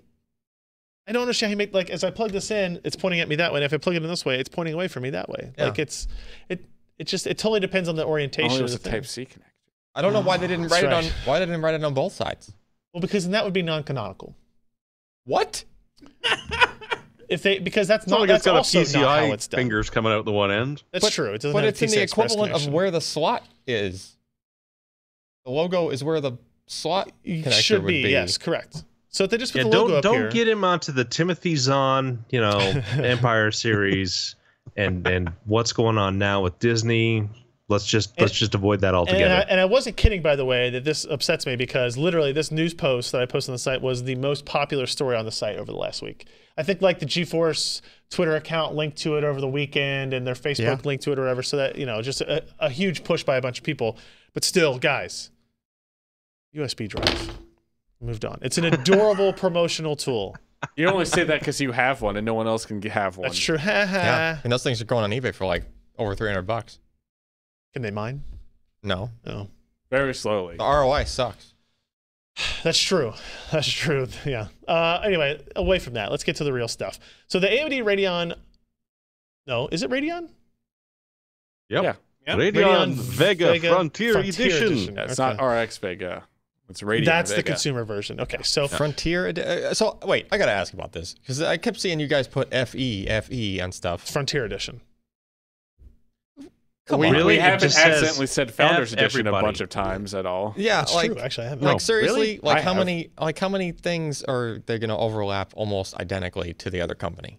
[SPEAKER 4] I don't understand how you make, as I plug this in, it's pointing at me that way. And if I plug it in this way, it's pointing away from me that way. Yeah. Like it totally depends on the orientation of the thing.
[SPEAKER 6] Type-C connector.
[SPEAKER 5] I don't know why they didn't write it on both sides.
[SPEAKER 4] Well, because then that would be non-canonical.
[SPEAKER 5] What?
[SPEAKER 4] Because that's
[SPEAKER 1] not.
[SPEAKER 4] That's
[SPEAKER 1] got
[SPEAKER 4] also
[SPEAKER 1] a PCI
[SPEAKER 4] not how it's done.
[SPEAKER 1] fingers coming out the one end.
[SPEAKER 4] That's true. It doesn't
[SPEAKER 5] but
[SPEAKER 4] have
[SPEAKER 5] it's in the equivalent of where the slot is. The logo is where the slot connector
[SPEAKER 4] should
[SPEAKER 5] would be.
[SPEAKER 4] Yes, correct. So if they just put the logo up here.
[SPEAKER 7] Don't get him onto the Timothy Zahn, Empire series, and what's going on now with Disney. Let's just avoid that altogether.
[SPEAKER 4] And I wasn't kidding, by the way, that this upsets me because literally this news post that I posted on the site was the most popular story on the site over the last week. I think like the GeForce Twitter account linked to it over the weekend and their Facebook linked to it or whatever. So that, just a huge push by a bunch of people. But still, guys, USB drive. Moved on. It's an adorable promotional tool.
[SPEAKER 6] You only say that because you have one and no one else can have one.
[SPEAKER 4] That's true.
[SPEAKER 5] Yeah, and those things are going on eBay for like over $300.
[SPEAKER 4] Can they mine?
[SPEAKER 5] No,
[SPEAKER 4] No.
[SPEAKER 6] Very slowly.
[SPEAKER 5] the ROI sucks.
[SPEAKER 4] That's true. That's true. Yeah. Anyway, away from that, let's get to the real stuff. So the AMD Radeon. No, is it Radeon?
[SPEAKER 1] Yep.
[SPEAKER 6] Yeah.
[SPEAKER 1] Radeon Vega Frontier Edition.
[SPEAKER 6] Yeah, it's
[SPEAKER 4] Okay.
[SPEAKER 6] not RX Vega. It's Radeon
[SPEAKER 4] That's
[SPEAKER 6] Vega.
[SPEAKER 4] the consumer version. Okay, so
[SPEAKER 5] Frontier. So wait, I gotta ask about this because I kept seeing you guys put FE on stuff.
[SPEAKER 4] Frontier Edition.
[SPEAKER 5] Come
[SPEAKER 6] We,
[SPEAKER 5] on.
[SPEAKER 6] we
[SPEAKER 7] Really? It
[SPEAKER 6] haven't
[SPEAKER 7] just says
[SPEAKER 6] accidentally said Founders
[SPEAKER 7] F
[SPEAKER 6] Edition a
[SPEAKER 7] everybody.
[SPEAKER 6] bunch of times at all.
[SPEAKER 5] Yeah,
[SPEAKER 4] That's
[SPEAKER 5] like
[SPEAKER 4] true. Actually, I haven't.
[SPEAKER 5] like
[SPEAKER 1] No,
[SPEAKER 5] seriously,
[SPEAKER 6] really?
[SPEAKER 5] like
[SPEAKER 6] I
[SPEAKER 5] how
[SPEAKER 6] have.
[SPEAKER 5] many things are they gonna overlap almost identically to the other company?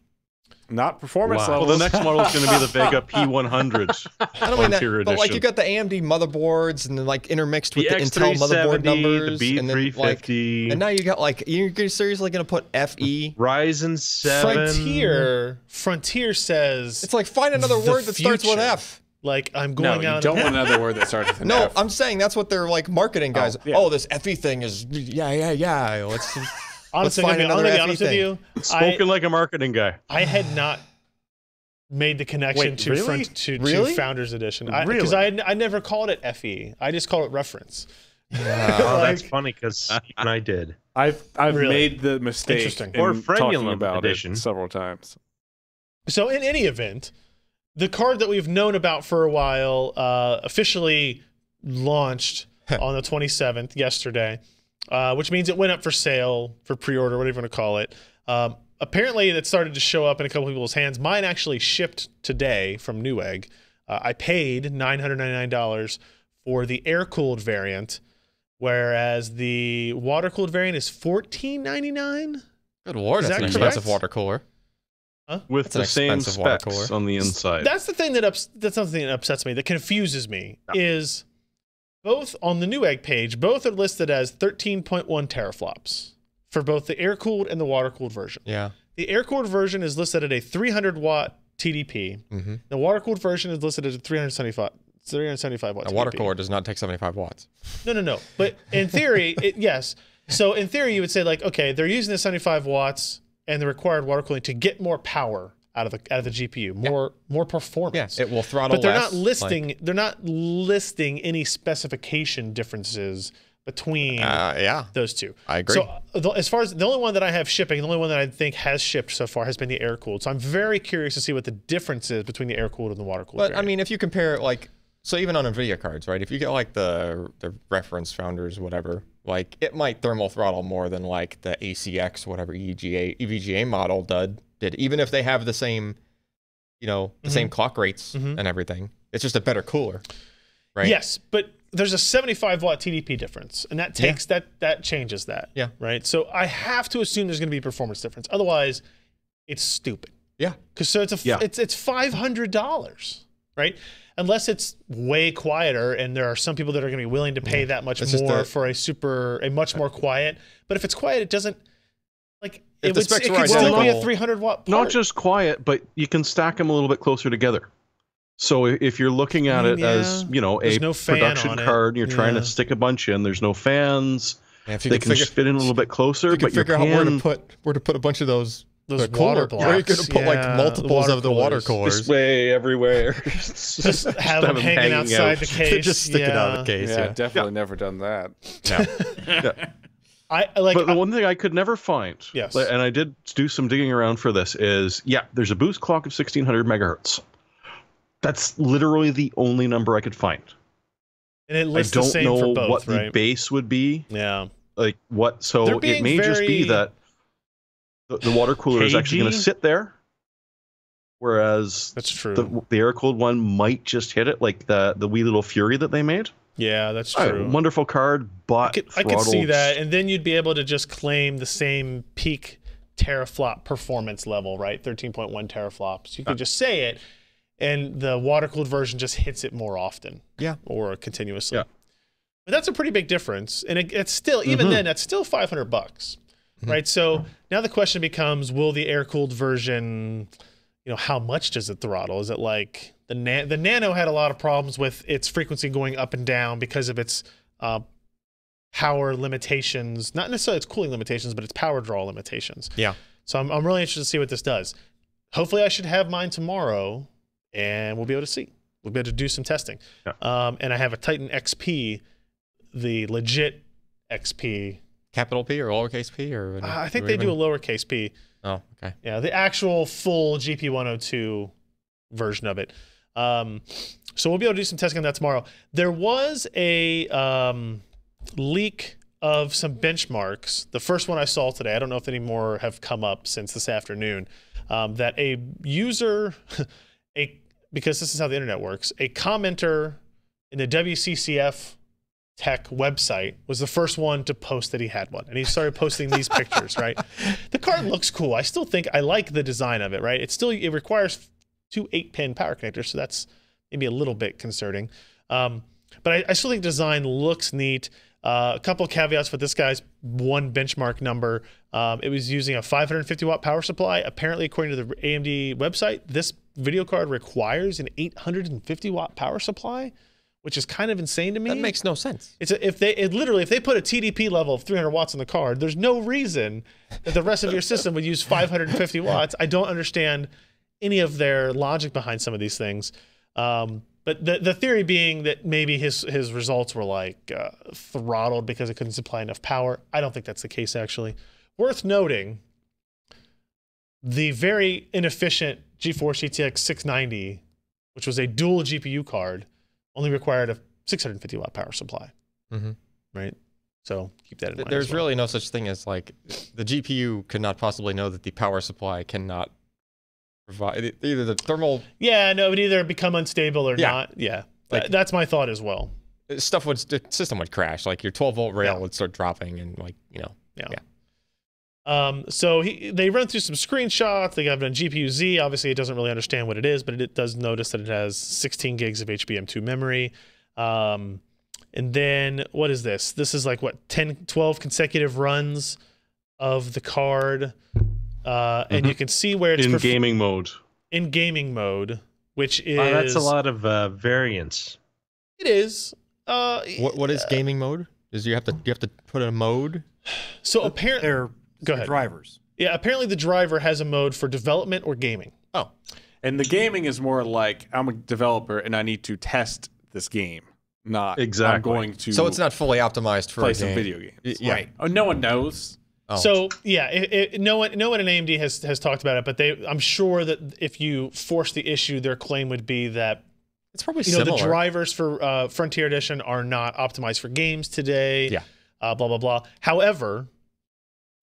[SPEAKER 6] Not performance
[SPEAKER 7] Wow.
[SPEAKER 1] Well,
[SPEAKER 6] levels.
[SPEAKER 1] the next model is going to be the Vega P100
[SPEAKER 5] I don't mean that,
[SPEAKER 1] Frontier
[SPEAKER 5] but like
[SPEAKER 1] Edition.
[SPEAKER 5] you got the AMD motherboards and then like intermixed with the Intel motherboard
[SPEAKER 7] X370,
[SPEAKER 5] numbers,
[SPEAKER 7] the
[SPEAKER 5] and then like,
[SPEAKER 7] B350,
[SPEAKER 5] and now you got like you're seriously gonna put FE?
[SPEAKER 7] Ryzen 7.
[SPEAKER 4] Frontier says
[SPEAKER 5] It's like find another
[SPEAKER 4] The
[SPEAKER 5] word that starts with
[SPEAKER 4] future.
[SPEAKER 5] F.
[SPEAKER 4] like I'm
[SPEAKER 6] no,
[SPEAKER 4] going
[SPEAKER 6] you
[SPEAKER 4] out.
[SPEAKER 6] don't want another word that starts with an
[SPEAKER 5] No,
[SPEAKER 6] F.
[SPEAKER 5] I'm saying that's what they're like marketing guys.
[SPEAKER 6] yeah.
[SPEAKER 5] Oh, this FE thing is yeah. Let's
[SPEAKER 4] Honestly,
[SPEAKER 5] find
[SPEAKER 4] I'm gonna be
[SPEAKER 5] another
[SPEAKER 4] honest
[SPEAKER 5] FE
[SPEAKER 4] with you.
[SPEAKER 1] Spoken like a marketing guy.
[SPEAKER 4] I had not made the connection
[SPEAKER 6] Wait,
[SPEAKER 4] to
[SPEAKER 6] really?
[SPEAKER 4] to
[SPEAKER 5] Really?
[SPEAKER 4] Founders Edition.
[SPEAKER 6] Really?
[SPEAKER 4] Because I never called it FE. I just call it reference.
[SPEAKER 7] Oh, that's
[SPEAKER 4] Like-
[SPEAKER 7] funny because even I did.
[SPEAKER 6] I've
[SPEAKER 4] Really?
[SPEAKER 6] made the mistake
[SPEAKER 4] Interesting.
[SPEAKER 6] in
[SPEAKER 7] Or
[SPEAKER 6] talking
[SPEAKER 7] Frenulum
[SPEAKER 6] about
[SPEAKER 7] Edition.
[SPEAKER 6] it several times.
[SPEAKER 4] So in any event, the card that we've known about for a while officially launched on the 27th yesterday, which means it went up for sale, for pre-order, whatever you want to call it. Apparently, that started to show up in a couple people's hands. Mine actually shipped today from Newegg. I paid $999 for the air-cooled variant, whereas the water-cooled variant is $14.99.
[SPEAKER 5] Good lord,
[SPEAKER 4] Is
[SPEAKER 5] that's an
[SPEAKER 4] that
[SPEAKER 5] expensive
[SPEAKER 4] correct?
[SPEAKER 5] water cooler.
[SPEAKER 1] With
[SPEAKER 5] That's an
[SPEAKER 1] the same
[SPEAKER 5] expensive water
[SPEAKER 1] specs
[SPEAKER 5] cooler.
[SPEAKER 1] on the inside.
[SPEAKER 4] That's the thing that's something that upsets me, that confuses me, is both on the Newegg page, both are listed as 13.1 teraflops for both the air-cooled and the water-cooled version.
[SPEAKER 5] Yeah.
[SPEAKER 4] The air-cooled version is listed at a 300-watt TDP.
[SPEAKER 5] Mm-hmm.
[SPEAKER 4] The water-cooled version is listed at a 375 watt
[SPEAKER 5] A
[SPEAKER 4] TDP.
[SPEAKER 5] water cooler does not take 75 watts.
[SPEAKER 4] No. But in theory, yes. So in theory, you would say like, okay, they're using the 75 watts and the required water cooling to get more power out of the GPU, more performance.
[SPEAKER 5] Yeah, it will throttle
[SPEAKER 4] But they're
[SPEAKER 5] less,
[SPEAKER 4] not listing. They're not listing any specification differences between
[SPEAKER 5] yeah,
[SPEAKER 4] those two.
[SPEAKER 5] I agree.
[SPEAKER 4] So as far as the only one that I have shipping, the only one that I think has shipped so far has been the air cooled. So I'm very curious to see what the difference is between the air cooled and the water cooled.
[SPEAKER 5] But I mean, if you compare like, so even on NVIDIA cards, right? If you get like the reference Founders, whatever, like it might thermal throttle more than like the ACX, whatever EVGA model did, even if they have the same, the same clock rates and everything. It's just a better cooler, right?
[SPEAKER 4] Yes, but there's a 75 watt TDP difference, and that takes that changes that.
[SPEAKER 5] Yeah.
[SPEAKER 4] Right. So I have to assume there's going to be a performance difference. Otherwise, it's stupid.
[SPEAKER 5] Yeah.
[SPEAKER 4] Because so it's $500, right? Unless it's way quieter, and there are some people that are going to be willing to pay that much
[SPEAKER 5] It's just
[SPEAKER 4] more
[SPEAKER 5] a-
[SPEAKER 4] for a much more quiet. But if it's quiet, it doesn't like
[SPEAKER 5] If
[SPEAKER 4] it
[SPEAKER 5] the
[SPEAKER 4] would.
[SPEAKER 5] specs
[SPEAKER 4] It
[SPEAKER 5] were
[SPEAKER 4] could still be a
[SPEAKER 5] identical-
[SPEAKER 4] 300 watt.
[SPEAKER 1] Not
[SPEAKER 4] part.
[SPEAKER 1] just quiet, but you can stack them a little bit closer together. So if you're looking at it as, a
[SPEAKER 4] There's no fan
[SPEAKER 1] production
[SPEAKER 4] on it.
[SPEAKER 1] card, and you're trying
[SPEAKER 4] Yeah.
[SPEAKER 1] to stick a bunch in, there's no fans.
[SPEAKER 5] Yeah, if you
[SPEAKER 1] They
[SPEAKER 5] could
[SPEAKER 1] can
[SPEAKER 5] figure,
[SPEAKER 1] fit in a little bit closer,
[SPEAKER 5] you can
[SPEAKER 1] but your
[SPEAKER 5] figure out where to
[SPEAKER 1] pan
[SPEAKER 5] put a bunch of those
[SPEAKER 4] Those
[SPEAKER 5] cooler,
[SPEAKER 4] water
[SPEAKER 5] where you
[SPEAKER 4] blocks,
[SPEAKER 5] could put like
[SPEAKER 4] yeah,
[SPEAKER 5] multiples
[SPEAKER 4] the
[SPEAKER 5] of the water
[SPEAKER 4] coolers.
[SPEAKER 5] coolers.
[SPEAKER 1] this way everywhere.
[SPEAKER 4] Just have them hanging outside the case.
[SPEAKER 5] Just stick it out of the case.
[SPEAKER 6] Yeah,
[SPEAKER 5] Yeah.
[SPEAKER 6] definitely never done that.
[SPEAKER 4] I like.
[SPEAKER 1] But the one thing I could never find,
[SPEAKER 4] Yes.
[SPEAKER 1] and I did do some digging around for this, is there's a boost clock of 1600 megahertz. That's literally the only number I could find.
[SPEAKER 4] and it
[SPEAKER 1] I
[SPEAKER 4] lists the
[SPEAKER 1] don't
[SPEAKER 4] same
[SPEAKER 1] know
[SPEAKER 4] for both,
[SPEAKER 1] what the
[SPEAKER 4] right?
[SPEAKER 1] base would be.
[SPEAKER 4] Yeah.
[SPEAKER 1] Like what? So
[SPEAKER 4] They're
[SPEAKER 1] it
[SPEAKER 4] being
[SPEAKER 1] may just be
[SPEAKER 4] very-
[SPEAKER 1] that the water cooler is actually going to
[SPEAKER 7] KG?
[SPEAKER 1] sit there, whereas
[SPEAKER 4] That's true.
[SPEAKER 1] the air cooled one might just hit it, like the wee little Fury that they made.
[SPEAKER 4] Yeah, that's
[SPEAKER 1] Oh,
[SPEAKER 4] true.
[SPEAKER 1] wonderful card, but
[SPEAKER 4] I could see
[SPEAKER 1] throttled-
[SPEAKER 4] that, and then you'd be able to just claim the same peak teraflop performance level, right? 13.1 teraflops. You could just say it, and the water-cooled version just hits it more often.
[SPEAKER 5] Yeah.
[SPEAKER 4] Or continuously.
[SPEAKER 1] Yeah.
[SPEAKER 4] But that's a pretty big difference, and it's still, even then, that's still $500, right? So now the question becomes: will the air-cooled version, how much does it throttle? Is it like the Nano had a lot of problems with its frequency going up and down because of its power limitations, not necessarily its cooling limitations, but its power draw limitations.
[SPEAKER 5] Yeah.
[SPEAKER 4] So I'm really interested to see what this does. Hopefully I should have mine tomorrow and we'll be able to see. We'll be able to do some testing.
[SPEAKER 1] Yeah.
[SPEAKER 4] And I have a Titan XP, the legit XP.
[SPEAKER 5] Capital P or lowercase p? Or
[SPEAKER 4] I think they do a lowercase p.
[SPEAKER 5] Oh, okay.
[SPEAKER 4] Yeah, the actual full GP102 version of it. So we'll be able to do some testing on that tomorrow. There was a leak of some benchmarks. The first one I saw today, I don't know if any more have come up since this afternoon, that a user, because this is how the internet works, a commenter in the WCCF Tech website was the first one to post that he had one. And he started posting these pictures, right? The card looks cool. I still think I like the design of it, right? It requires 2 8-pin power connectors, so that's maybe a little bit concerning. But I still think design looks neat. A couple of caveats for this guy's one benchmark number. It was using a 550 watt power supply. Apparently, according to the AMD website, this video card requires an 850 watt power supply, which is kind of insane to me.
[SPEAKER 5] That makes no sense.
[SPEAKER 4] If they put a TDP level of 300 watts on the card, there's no reason that the rest of your system would use 550 watts. I don't understand any of their logic behind some of these things. But the theory being that maybe his results were like throttled because it couldn't supply enough power. I don't think that's the case, actually. Worth noting, the very inefficient GeForce GTX 690, which was a dual GPU card, only required a 650 watt power supply. Right? So keep that in mind.
[SPEAKER 5] There's really no such thing as like the GPU could not possibly know that the power supply cannot provide either the thermal.
[SPEAKER 4] Yeah, no, it would either become unstable or not. Yeah,
[SPEAKER 5] like,
[SPEAKER 4] that's my thought as well.
[SPEAKER 5] The system would crash. Like your 12-volt rail would start dropping, and like
[SPEAKER 4] So they run through some screenshots. They have it on GPU-Z. Obviously, it doesn't really understand what it is, but it does notice that it has 16 gigs of HBM2 memory. And then what is this? This is like what 10, 12 consecutive runs of the card. And you can see where it's
[SPEAKER 1] in gaming mode.
[SPEAKER 4] In gaming mode, which is
[SPEAKER 7] that's a lot of variance.
[SPEAKER 4] It is.
[SPEAKER 5] What is gaming mode? Is you have to put a mode?
[SPEAKER 2] So apparently,
[SPEAKER 4] go ahead.
[SPEAKER 2] Drivers.
[SPEAKER 4] Yeah, apparently the driver has a mode for development or gaming.
[SPEAKER 5] Oh,
[SPEAKER 6] and the gaming is more like I'm a developer and I need to test this game. Not
[SPEAKER 1] exactly.
[SPEAKER 6] I'm going to.
[SPEAKER 5] So it's not fully optimized for
[SPEAKER 6] play
[SPEAKER 5] a
[SPEAKER 6] some
[SPEAKER 5] game.
[SPEAKER 6] video games,
[SPEAKER 5] Yeah.
[SPEAKER 6] right? Oh, no one knows.
[SPEAKER 5] Oh.
[SPEAKER 4] So yeah, no one in AMD has talked about it, but I'm sure that if you force the issue, their claim would be that
[SPEAKER 5] it's probably similar.
[SPEAKER 4] The drivers for Frontier Edition are not optimized for games today.
[SPEAKER 5] Yeah.
[SPEAKER 4] Blah blah blah. However,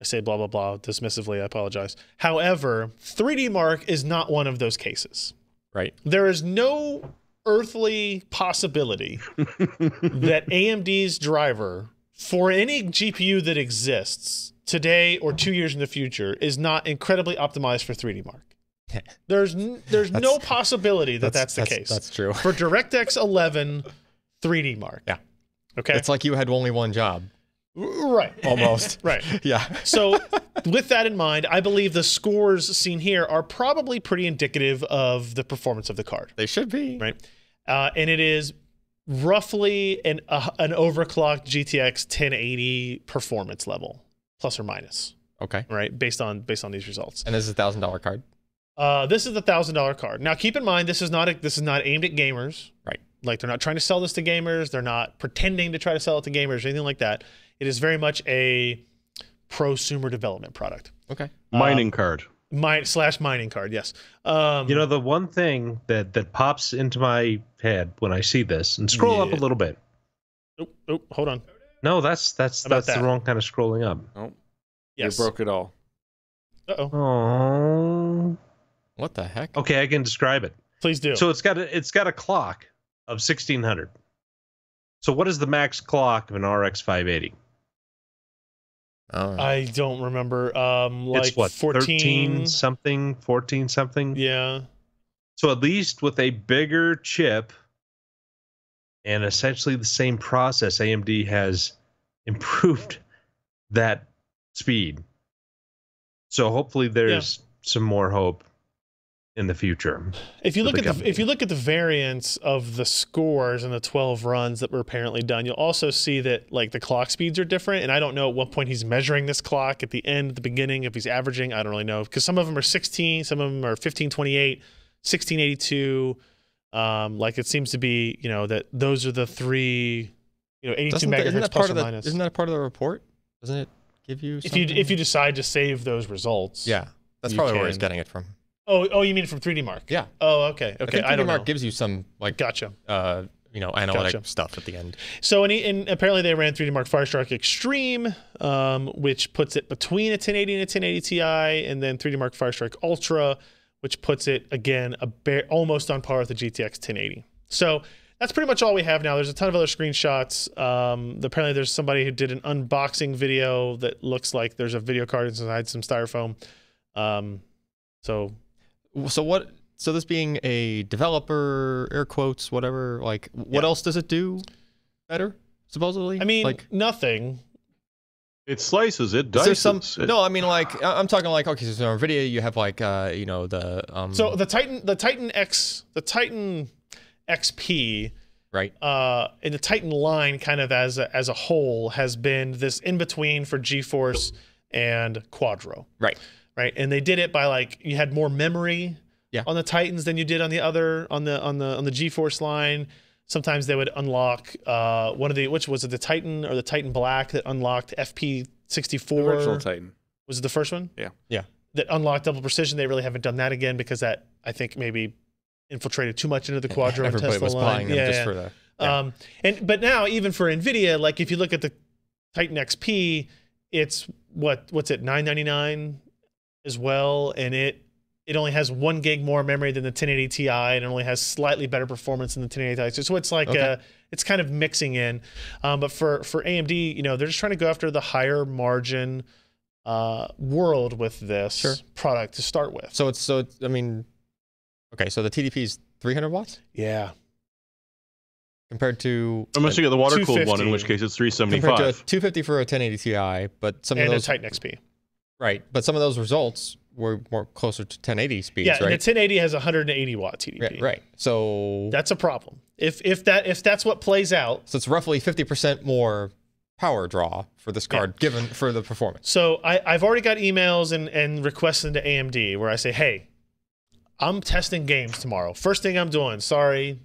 [SPEAKER 4] I say blah blah blah dismissively. I apologize. However, 3D Mark is not one of those cases.
[SPEAKER 5] Right.
[SPEAKER 4] There is no earthly possibility that AMD's driver for any GPU that exists today or 2 years in the future is not incredibly optimized for 3D Mark. There's no possibility that that's the case.
[SPEAKER 5] That's true.
[SPEAKER 4] For DirectX 11 3D Mark.
[SPEAKER 5] Yeah.
[SPEAKER 4] Okay.
[SPEAKER 5] It's like you had only one job.
[SPEAKER 4] Right.
[SPEAKER 5] Almost.
[SPEAKER 4] Right.
[SPEAKER 5] Yeah.
[SPEAKER 4] So with that in mind, I believe the scores seen here are probably pretty indicative of the performance of the card.
[SPEAKER 5] They should be.
[SPEAKER 4] Right. And it is roughly an overclocked GTX 1080 performance level, plus or minus.
[SPEAKER 5] Okay.
[SPEAKER 4] Right. Based on these results.
[SPEAKER 5] And this is a $1,000 card.
[SPEAKER 4] This is the $1,000 card. Now, keep in mind, this is not aimed at gamers.
[SPEAKER 5] Right.
[SPEAKER 4] Like, they're not trying to sell this to gamers. They're not pretending to try to sell it to gamers or anything like that. It is very much a prosumer development product.
[SPEAKER 5] Okay.
[SPEAKER 1] Mining card.
[SPEAKER 4] Mining card, yes.
[SPEAKER 7] The one thing that pops into my head when I see this, and scroll up a little bit.
[SPEAKER 4] Oh, hold on.
[SPEAKER 7] No, that's the wrong kind of scrolling up.
[SPEAKER 6] Oh,
[SPEAKER 4] yes.
[SPEAKER 6] You broke it all.
[SPEAKER 4] Uh-oh.
[SPEAKER 7] Oh.
[SPEAKER 5] What the heck?
[SPEAKER 7] Okay, I can describe it.
[SPEAKER 4] Please do.
[SPEAKER 7] So it's got a clock of 1600. So what is the max clock of an RX 580?
[SPEAKER 4] I don't remember. Like
[SPEAKER 7] it's what,
[SPEAKER 4] 14
[SPEAKER 7] something, 14 something?
[SPEAKER 4] Yeah.
[SPEAKER 7] So at least with a bigger chip and essentially the same process, AMD has improved that speed. So hopefully there's some more hope in the future.
[SPEAKER 4] If you look at the variance of the scores and the 12 runs that were apparently done, you'll also see that like the clock speeds are different. And I don't know at what point he's measuring this clock, at the end, at the beginning, if he's averaging. I don't really know, because some of them are 16, some of them are 1528, 1682. Like it seems to be, you know, that those are the three, you know, 82 megahertz plus or minus.
[SPEAKER 5] Isn't that a part of the report? Doesn't it give you something?
[SPEAKER 4] If you decide to save those results?
[SPEAKER 5] Yeah, that's probably where he's getting it from.
[SPEAKER 4] Oh, you mean from 3D Mark?
[SPEAKER 5] Yeah.
[SPEAKER 4] Oh, okay.
[SPEAKER 5] I think 3D Mark gives you some like
[SPEAKER 4] gotcha.
[SPEAKER 5] You know, analytic stuff at the end.
[SPEAKER 4] So and apparently they ran 3D Mark Firestark Extreme, which puts it between a 1080 and a 1080 Ti, and then 3D Mark Firestark Ultra, which puts it again almost on par with the GTX 1080. So that's pretty much all we have now. There's a ton of other screenshots. Apparently there's somebody who did an unboxing video that looks like there's a video card inside some styrofoam.
[SPEAKER 5] So this being a developer, air quotes, whatever, like what else does it do better, supposedly?
[SPEAKER 4] I mean,
[SPEAKER 5] like
[SPEAKER 4] nothing.
[SPEAKER 1] It slices, it dices.
[SPEAKER 5] No, I mean, like I'm talking like, okay, so in NVIDIA you have like you know, the
[SPEAKER 4] so the Titan XP,
[SPEAKER 5] right,
[SPEAKER 4] and the Titan line kind of as a whole has been this in between for GeForce and Quadro.
[SPEAKER 5] Right.
[SPEAKER 4] And they did it by like, you had more memory on the Titans than you did on the other on the GeForce line. Sometimes they would unlock which was it, the Titan or the Titan Black that unlocked FP64?
[SPEAKER 6] The original Titan.
[SPEAKER 4] Was it the first one?
[SPEAKER 5] Yeah.
[SPEAKER 4] That unlocked double precision. They really haven't done that again because that, I think, maybe infiltrated too much into the Quadro and Tesla
[SPEAKER 5] was
[SPEAKER 4] line.
[SPEAKER 5] buying them just for the
[SPEAKER 4] but now even for NVIDIA, like if you look at the Titan XP, it's what's it, $999 as well, and it only has 1 gig more memory than the 1080 Ti, and it only has slightly better performance than the 1080 Ti. So it's like it's kind of mixing in. But for AMD, you know, they're just trying to go after the higher margin world with this product to start with.
[SPEAKER 5] So it's I mean, okay, so the TDP is 300 watts?
[SPEAKER 4] Yeah.
[SPEAKER 5] Compared to
[SPEAKER 1] unless you get the water cooled one, in which case it's 375.
[SPEAKER 5] Compared to 250 for a 1080 Ti, but some of those
[SPEAKER 4] a Titan XP.
[SPEAKER 5] Right, but some of those results were more closer to 1080 speeds,
[SPEAKER 4] right?
[SPEAKER 5] Yeah,
[SPEAKER 4] and the 1080 has 180 watt TDP.
[SPEAKER 5] Right. So
[SPEAKER 4] that's a problem. If that's what plays out.
[SPEAKER 5] So it's roughly 50% more power draw for this card given for the performance.
[SPEAKER 4] So I've already got emails and requests into AMD where I say, hey, I'm testing games tomorrow. First thing I'm doing, sorry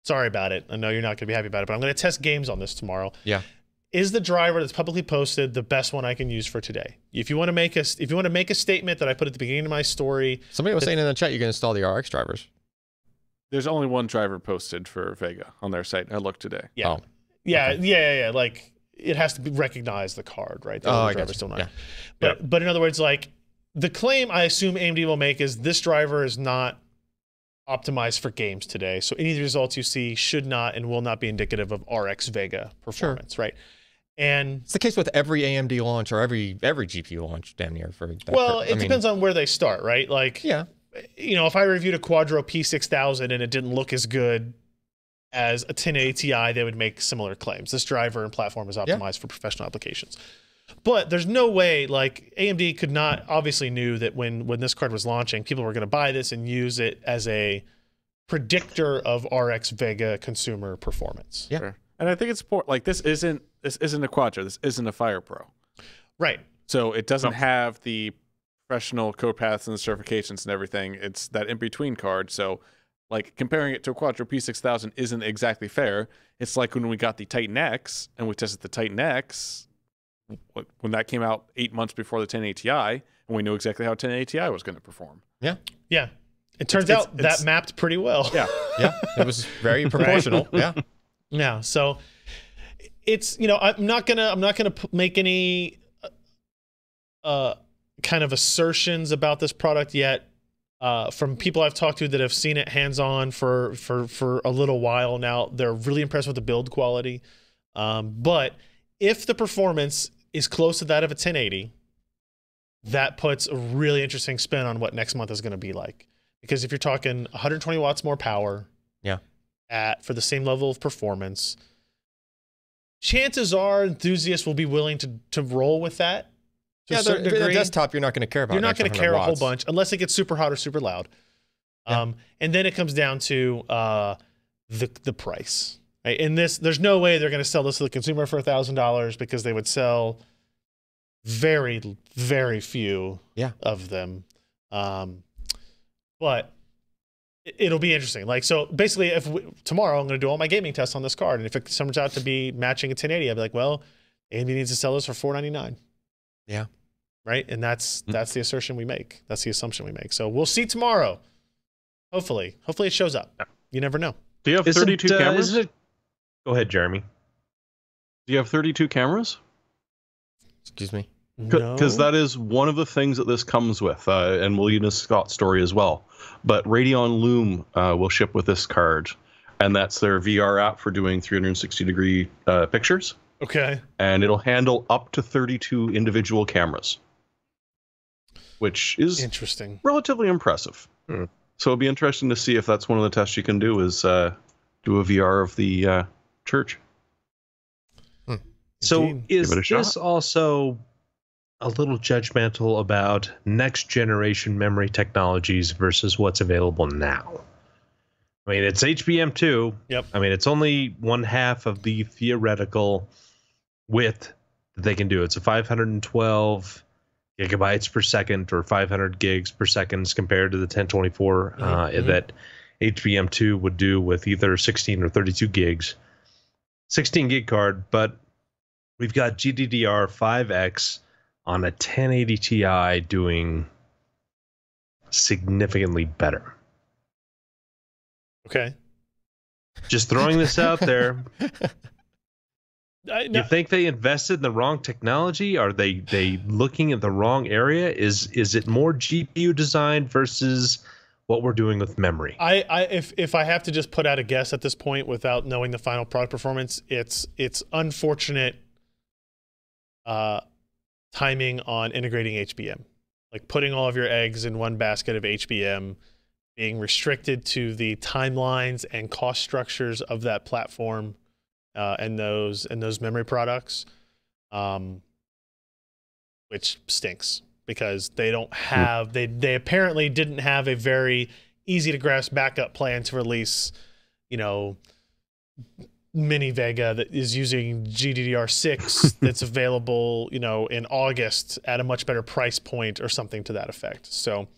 [SPEAKER 4] about it. I know you're not going to be happy about it, but I'm going to test games on this tomorrow.
[SPEAKER 5] Yeah.
[SPEAKER 4] Is the driver that's publicly posted the best one I can use for today? If you want to make a statement that I put at the beginning of my story.
[SPEAKER 5] Somebody was saying in the chat you can install the RX drivers.
[SPEAKER 6] There's only one driver posted for Vega on their site. I looked today.
[SPEAKER 4] Yeah.
[SPEAKER 5] Oh.
[SPEAKER 4] Yeah. Like it has to recognize the card, right? The
[SPEAKER 5] I
[SPEAKER 4] driver's still not.
[SPEAKER 5] Yeah.
[SPEAKER 4] But in other words, like the claim I assume AMD will make is this driver is not optimized for games today. So any of the results you see should not and will not be indicative of RX Vega performance, right? And
[SPEAKER 5] it's the case with every AMD launch or every GPU launch damn near for that.
[SPEAKER 4] Well, it depends on where they start, right? Like, you know, if I reviewed a Quadro P6000 and it didn't look as good as a 1080 Ti, they would make similar claims. This driver and platform is optimized for professional applications. But there's no way, like AMD could not, obviously knew that when this card was launching, people were going to buy this and use it as a predictor of RX Vega consumer performance.
[SPEAKER 5] Yeah.
[SPEAKER 6] Sure. And I think it's important. Like this isn't a Quadro. This isn't a Fire Pro.
[SPEAKER 4] Right.
[SPEAKER 6] So it doesn't have the professional code paths and the certifications and everything. It's that in-between card. So like comparing it to a Quadro P6000 isn't exactly fair. It's like when we got the Titan X and we tested the Titan X when that came out 8 months before the 1080 Ti, and we knew exactly how 1080 Ti was going to perform.
[SPEAKER 4] Yeah. It turns out that mapped pretty well.
[SPEAKER 6] Yeah.
[SPEAKER 5] It was very proportional.
[SPEAKER 4] Right? Yeah. So it's, you know, I'm not gonna make any kind of assertions about this product yet. From people I've talked to that have seen it hands-on for a little while now, they're really impressed with the build quality. But if the performance is close to that of a 1080, that puts a really interesting spin on what next month is going to be like. Because if you're talking 120 watts more power, for the same level of performance, chances are enthusiasts will be willing to roll with that.
[SPEAKER 5] Yeah, the desktop you're not going to care about.
[SPEAKER 4] You're not going to care a whole bunch unless it gets super hot or super loud. And then it comes down to the price. Right? And there's no way they're going to sell this to the consumer for $1,000 because they would sell very, very few of them. But it'll be interesting. Like, so basically, tomorrow I'm going to do all my gaming tests on this card, and if it turns out to be matching a 1080, I'll be like, well, AMD needs to sell this for $499.
[SPEAKER 5] Yeah.
[SPEAKER 4] Right. And that's the assertion we make. That's the assumption we make. So we'll see tomorrow. Hopefully it shows up. You never know.
[SPEAKER 1] Do you have 32 cameras?
[SPEAKER 7] Go ahead, Jeremy.
[SPEAKER 1] Do you have 32 cameras?
[SPEAKER 5] Excuse me?
[SPEAKER 1] Because that is one of the things that this comes with, and we'll use Scott's story as well. But Radeon Loom will ship with this card, and that's their VR app for doing 360-degree pictures.
[SPEAKER 4] Okay.
[SPEAKER 1] And it'll handle up to 32 individual cameras, which is
[SPEAKER 4] interesting,
[SPEAKER 1] relatively impressive. So it'll be interesting to see if that's one of the tests you can do is do a VR of the church.
[SPEAKER 7] So is this also a little judgmental about next generation memory technologies versus what's available now? I mean, it's HBM2.
[SPEAKER 4] Yep.
[SPEAKER 7] I mean, it's only 1/2 of the theoretical width that they can do. It's a 512 gigabytes per second or 500 gigs per second compared to the 1024 that HBM2 would do with either 16 or 32 gigs. 16 gig card, but we've got GDDR5X on a 1080 Ti doing significantly better.
[SPEAKER 4] Okay.
[SPEAKER 7] Just throwing this out there. You think they invested in the wrong technology? Are they looking at the wrong area? Is it more GPU designed versus what we're doing with memory?
[SPEAKER 4] If I have to just put out a guess at this point without knowing the final product performance, it's unfortunate timing on integrating HBM. Like putting all of your eggs in one basket of HBM, being restricted to the timelines and cost structures of that platform and those memory products, which stinks because they don't have they apparently didn't have a very easy to grasp backup plan to release, mini Vega that is using GDDR6 that's available, in August at a much better price point or something to that effect. So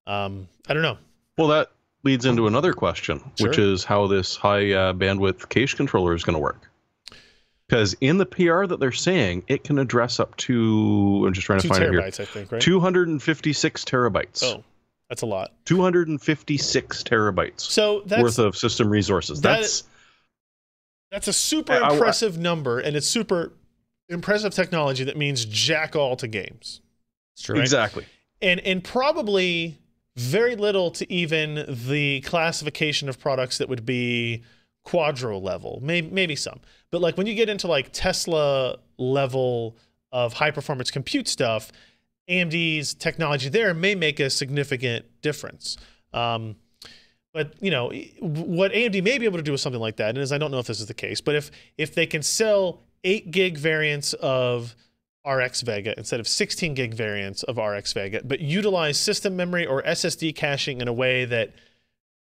[SPEAKER 4] I don't know.
[SPEAKER 1] Well, that leads into another question, which is how this high bandwidth cache controller is going to work. Because in the PR that they're saying, it can address up to, I'm just trying to find it here,
[SPEAKER 4] I think, right?
[SPEAKER 1] 256 terabytes.
[SPEAKER 4] Oh, that's a lot.
[SPEAKER 1] 256 terabytes worth of system resources. That's
[SPEAKER 4] a super impressive number, and it's super impressive technology that means jack all to games.
[SPEAKER 5] It's true.
[SPEAKER 1] Right? Exactly.
[SPEAKER 4] And probably very little to even the classification of products that would be Quadro level, maybe some. But like when you get into like Tesla level of high performance compute stuff, AMD's technology there may make a significant difference. But what AMD may be able to do with something like that, and I don't know if this is the case, but if they can sell 8 gig variants of RX Vega instead of 16 gig variants of RX Vega, but utilize system memory or SSD caching in a way that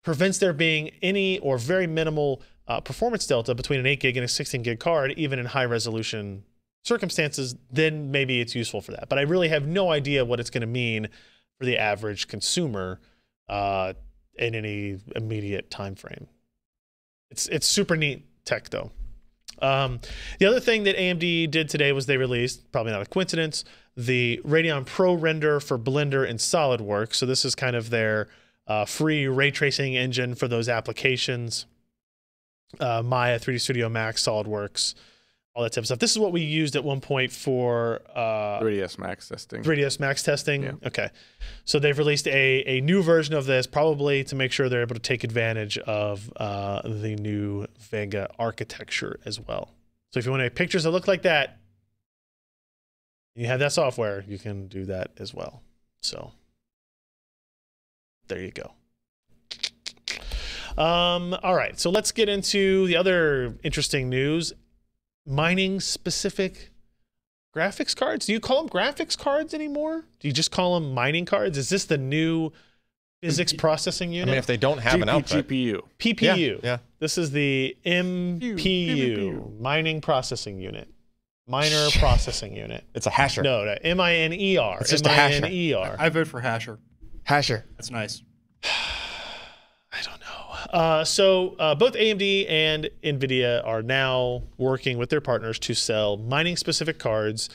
[SPEAKER 4] prevents there being any or very minimal performance delta between an 8 gig and a 16 gig card, even in high resolution circumstances, then maybe it's useful for that. But I really have no idea what it's going to mean for the average consumer in any immediate time frame. It's super neat tech though. The other thing that AMD did today was they released, probably not a coincidence, the Radeon Pro Render for Blender and SolidWorks. So this is kind of their free ray tracing engine for those applications. Maya, 3D Studio Max, SolidWorks, all that type of stuff. This is what we used at one point for
[SPEAKER 6] 3ds Max testing.
[SPEAKER 4] 3ds Max testing.
[SPEAKER 6] Yeah.
[SPEAKER 4] Okay. So they've released a new version of this, probably to make sure they're able to take advantage of the new Vega architecture as well. So if you want to make pictures that look like that, you have that software, you can do that as well. So there you go. All right, so let's get into the other interesting news. Mining specific graphics cards. Do you call them graphics cards anymore? Do you just call them mining cards? Is this the new Physics processing unit.
[SPEAKER 5] I mean, if they don't have an output.
[SPEAKER 6] GPU.
[SPEAKER 4] PPU.
[SPEAKER 5] Yeah.
[SPEAKER 4] This is the MPU,
[SPEAKER 6] pew.
[SPEAKER 4] mining processing unit. Minor processing unit.
[SPEAKER 5] It's a hasher.
[SPEAKER 4] No, MINER.
[SPEAKER 5] It's just a hasher.
[SPEAKER 4] MINER.
[SPEAKER 2] I vote for Hasher.
[SPEAKER 5] Hasher.
[SPEAKER 2] That's nice.
[SPEAKER 4] I don't know. So both AMD and NVIDIA are now working with their partners to sell mining-specific cards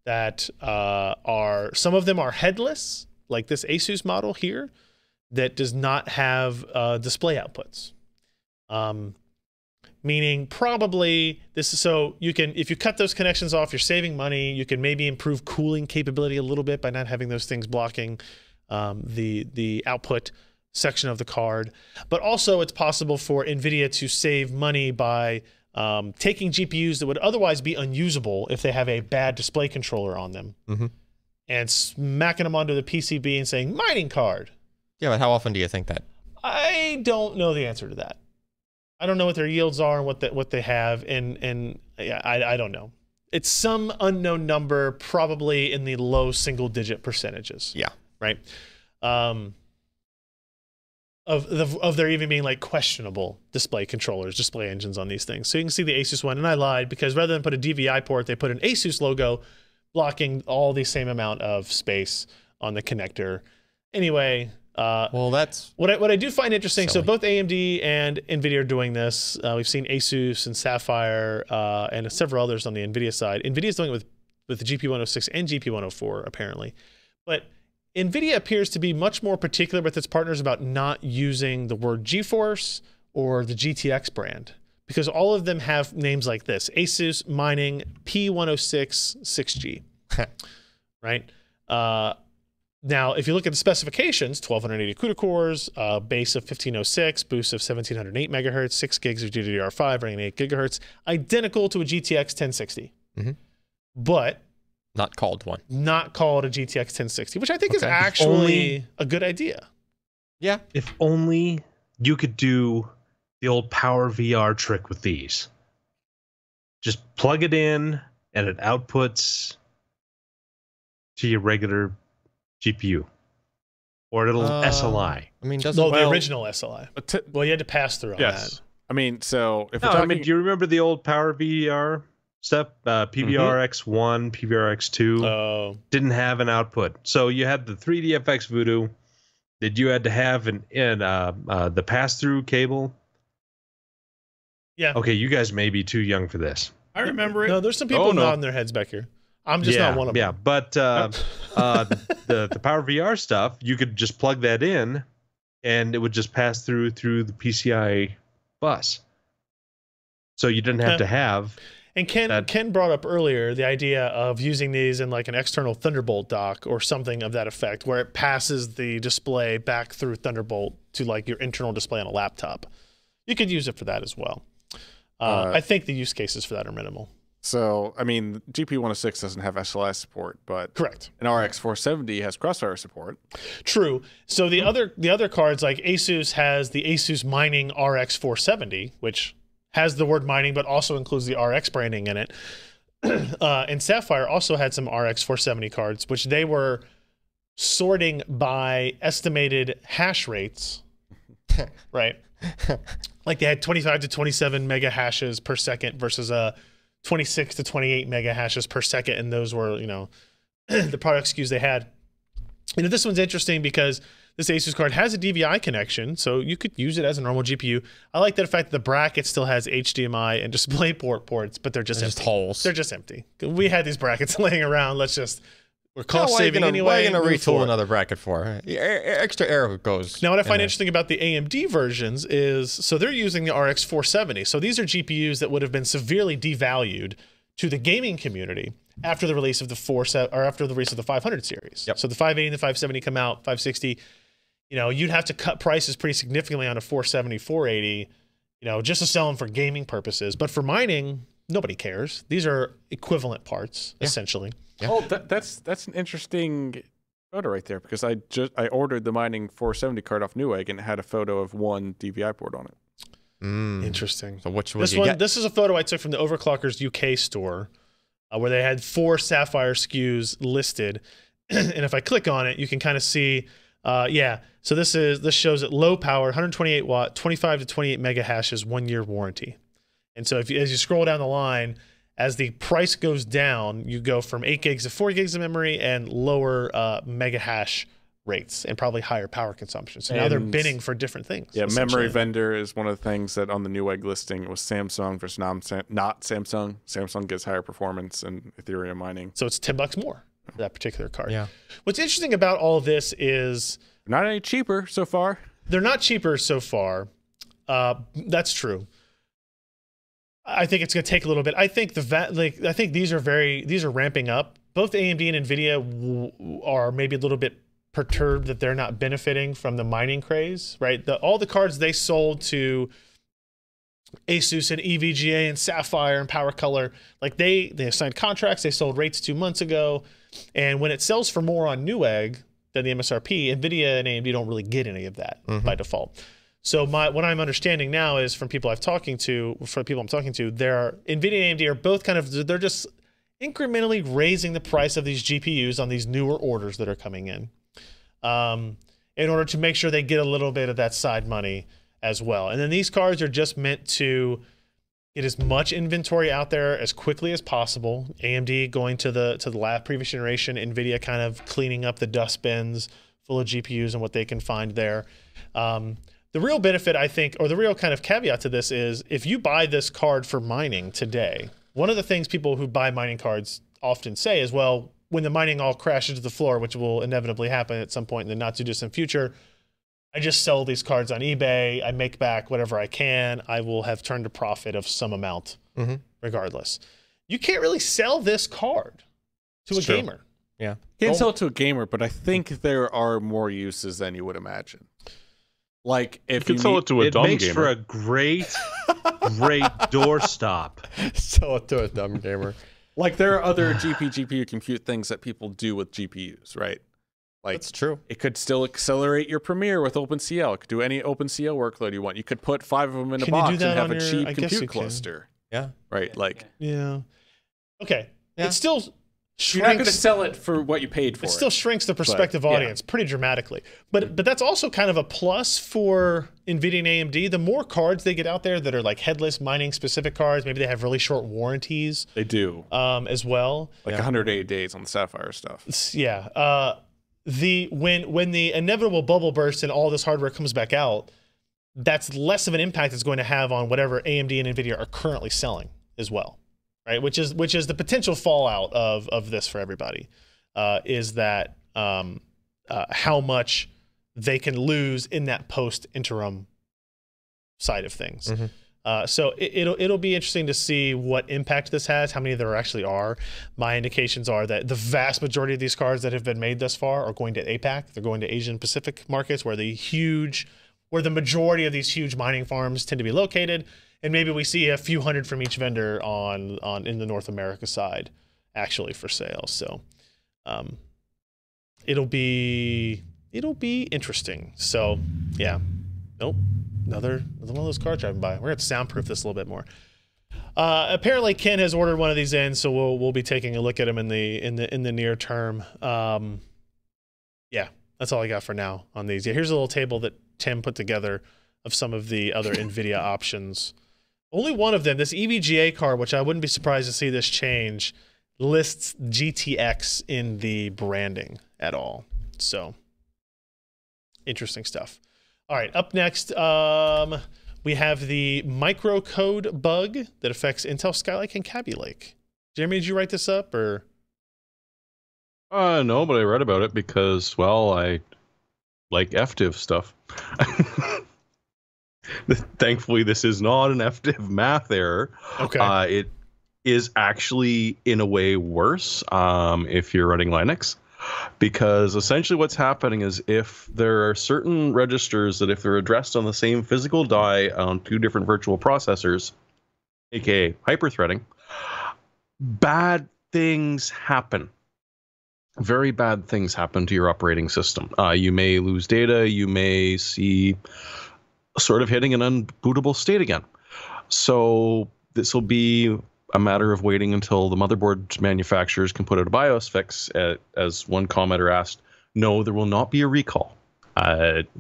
[SPEAKER 4] that are, some of them are headless, like this Asus model here, that does not have display outputs. Meaning probably this is so you can, if you cut those connections off, you're saving money. You can maybe improve cooling capability a little bit by not having those things blocking the output section of the card. But also it's possible for NVIDIA to save money by taking GPUs that would otherwise be unusable if they have a bad display controller on them and smacking them onto the PCB and saying mining card.
[SPEAKER 5] Yeah, but how often do you think that?
[SPEAKER 4] I don't know the answer to that. I don't know what their yields are and what they have, and yeah, I don't know. It's some unknown number, probably in the low single-digit percentages.
[SPEAKER 5] Yeah.
[SPEAKER 4] Right. Of there even being like questionable display controllers, display engines on these things. So you can see the Asus one, and I lied because rather than put a DVI port, they put an Asus logo blocking all the same amount of space on the connector. Anyway.
[SPEAKER 5] Well, that's
[SPEAKER 4] what I do find interesting.
[SPEAKER 5] silly.
[SPEAKER 4] So both AMD and NVIDIA are doing this. We've seen Asus and Sapphire and several others on the NVIDIA side. NVIDIA is doing it with the GP106 and GP104 apparently, but NVIDIA appears to be much more particular with its partners about not using the word GeForce or the GTX brand because all of them have names like this: Asus Mining P106 6G, right? Now, if you look at the specifications, 1280 CUDA cores, base of 1506, boost of 1708 megahertz, 6 gigs of GDDR5 running 8 gigahertz, identical to a GTX 1060. But
[SPEAKER 5] not called one.
[SPEAKER 4] Not called a GTX 1060, which I think is actually a good idea.
[SPEAKER 5] Yeah.
[SPEAKER 7] If only you could do the old Power VR trick with these. Just plug it in and it outputs to your regular GPU or a little SLI.
[SPEAKER 5] I mean, doesn't
[SPEAKER 4] the original SLI. Well, you had to pass through on that.
[SPEAKER 6] I mean, so if
[SPEAKER 7] no, I mean, do you remember the old Power VR stuff? PVRX1, PVRX2 didn't have an output, so you had the 3DFX Voodoo that you had to have the pass-through cable.
[SPEAKER 4] Yeah.
[SPEAKER 7] Okay, you guys may be too young for this.
[SPEAKER 2] I remember it.
[SPEAKER 4] No, there's some people nodding their heads back here. I'm just not one of them.
[SPEAKER 7] Yeah, but the Power VR stuff, you could just plug that in, and it would just pass through the PCI bus. So you didn't have to have.
[SPEAKER 4] And Ken brought up earlier the idea of using these in like an external Thunderbolt dock or something of that effect, where it passes the display back through Thunderbolt to like your internal display on a laptop. You could use it for that as well. I think the use cases for that are minimal.
[SPEAKER 6] So, I mean, GP106 doesn't have SLI support, but
[SPEAKER 4] correct.
[SPEAKER 6] An RX 470 has Crossfire support.
[SPEAKER 4] True. So the other cards, like Asus has the Asus Mining RX 470, which has the word mining but also includes the RX branding in it. And Sapphire also had some RX 470 cards, which they were sorting by estimated hash rates, right? Like they had 25 to 27 mega hashes per second versus a 26 to 28 mega hashes per second, and those were, you know, the product SKUs they had. You know, this one's interesting because this Asus card has a DVI connection, so you could use it as a normal GPU. I like the fact that the bracket still has HDMI and DisplayPort ports, but they're just empty.
[SPEAKER 5] Holes.
[SPEAKER 4] They're just empty. We had these brackets laying around. We're cost saving anyway.
[SPEAKER 5] Why are you going to retool another bracket for? Extra air goes.
[SPEAKER 4] Now, what I find interesting about the AMD versions is, so they're using the RX 470. So these are GPUs that would have been severely devalued to the gaming community after the release of the 500 series.
[SPEAKER 5] Yep.
[SPEAKER 4] So the 580 and the 570 come out, 560. You know, you'd have to cut prices pretty significantly on a 470, 480, you know, just to sell them for gaming purposes. But for mining, nobody cares. These are equivalent parts, essentially.
[SPEAKER 5] Yeah.
[SPEAKER 6] Oh, that's an interesting photo right there, because I ordered the Mining 470 card off Newegg and it had a photo of one DVI port on it.
[SPEAKER 4] Interesting.
[SPEAKER 5] So which would you get?
[SPEAKER 4] This is a photo I took from the Overclockers UK store, where they had 4 Sapphire SKUs listed, and if I click on it, you can kind of see Yeah. So this shows it low power, 128 watt, 25 to 28 mega hashes, 1 year warranty. And so as you scroll down the line, as the price goes down, you go from 8 gigs to 4 gigs of memory and lower mega hash rates and probably higher power consumption. So now they're bidding for different things.
[SPEAKER 6] Yeah, memory vendor is one of the things that on the Newegg listing, it was Samsung versus not Samsung. Samsung gets higher performance in Ethereum mining.
[SPEAKER 4] So it's $10 more for that particular card.
[SPEAKER 5] Yeah.
[SPEAKER 4] What's interesting about all of this is
[SPEAKER 6] not any cheaper so far.
[SPEAKER 4] They're not cheaper so far. That's true. I think it's going to take a little bit. I think I think these are ramping up. Both AMD and Nvidia are maybe a little bit perturbed that they're not benefiting from the mining craze, right? All the cards they sold to Asus and EVGA and Sapphire and PowerColor, like they signed contracts, they sold rates 2 months ago, and when it sells for more on Newegg than the MSRP, Nvidia and AMD don't really get any of that by default. So what I'm understanding now is from people I'm talking to, they're Nvidia and AMD are both they're just incrementally raising the price of these GPUs on these newer orders that are coming in order to make sure they get a little bit of that side money as well. And then these cards are just meant to get as much inventory out there as quickly as possible. AMD going to the previous generation, Nvidia kind of cleaning up the dust bins full of GPUs and what they can find there. The real benefit, I think, or the real kind of caveat to this is if you buy this card for mining today, one of the things people who buy mining cards often say is, well, when the mining all crashes to the floor, which will inevitably happen at some point in the not too distant future, I just sell these cards on eBay, I make back whatever I can, I will have turned a profit of some amount regardless. You can't really sell this card to a gamer.
[SPEAKER 5] Yeah.
[SPEAKER 6] You can't sell it to a gamer, but I think there are more uses than you would imagine. Like if
[SPEAKER 1] you can sell it to a dumb gamer.
[SPEAKER 7] It makes for a great doorstop.
[SPEAKER 5] Sell it to a dumb gamer.
[SPEAKER 6] Like there are other GPU compute things that people do with GPUs, right? Like
[SPEAKER 5] that's true.
[SPEAKER 6] It could still accelerate your Premiere with OpenCL. It could do any OpenCL workload you want. You could put 5 of them in a box and have a cheap compute cluster.
[SPEAKER 5] Yeah.
[SPEAKER 6] Right. Like.
[SPEAKER 4] Yeah. Okay. Yeah. It still.
[SPEAKER 6] You're not going to sell it for what you paid for.
[SPEAKER 4] It still shrinks the prospective audience pretty dramatically. But that's also kind of a plus for NVIDIA and AMD. The more cards they get out there that are like headless mining specific cards, maybe they have really short warranties.
[SPEAKER 6] They do.
[SPEAKER 4] As well.
[SPEAKER 6] Like 108 days on the Sapphire stuff.
[SPEAKER 4] Yeah. When the inevitable bubble bursts and all this hardware comes back out, that's less of an impact it's going to have on whatever AMD and NVIDIA are currently selling as well. Right, which is the potential fallout of this for everybody, is that how much they can lose in that post interim side of things. So it'll be interesting to see what impact this has, how many there actually are. My indications are that the vast majority of these cards that have been made thus far are going to APAC. They're going to Asian Pacific markets where the majority of these huge mining farms tend to be located. And maybe we see a few hundred from each vendor in the North America side actually for sale. So it'll be interesting. So yeah. Nope. Another one of those cards driving by. We're gonna have to soundproof this a little bit more. Apparently Ken has ordered one of these in, so we'll be taking a look at them in the near term. Yeah, that's all I got for now on these. Yeah, here's a little table that Tim put together of some of the other NVIDIA options. Only one of them, this EVGA card, which I wouldn't be surprised to see this change, lists GTX in the branding at all. So, interesting stuff. All right, up next, we have the microcode bug that affects Intel Skylake and Kaby Lake. Jeremy, did you write this up, or?
[SPEAKER 1] No, but I read about it because, well, I like FDiv stuff. Thankfully, this is not an FDiv math error.
[SPEAKER 4] Okay.
[SPEAKER 1] It is actually, in a way, worse if you're running Linux, because essentially what's happening is if there are certain registers that if they're addressed on the same physical die on 2 different virtual processors, aka hyperthreading, bad things happen. Very bad things happen to your operating system. You may lose data. You may see sort of hitting an unbootable state again. So this will be a matter of waiting until the motherboard manufacturers can put out a BIOS fix. As one commenter asked, no, there will not be a recall.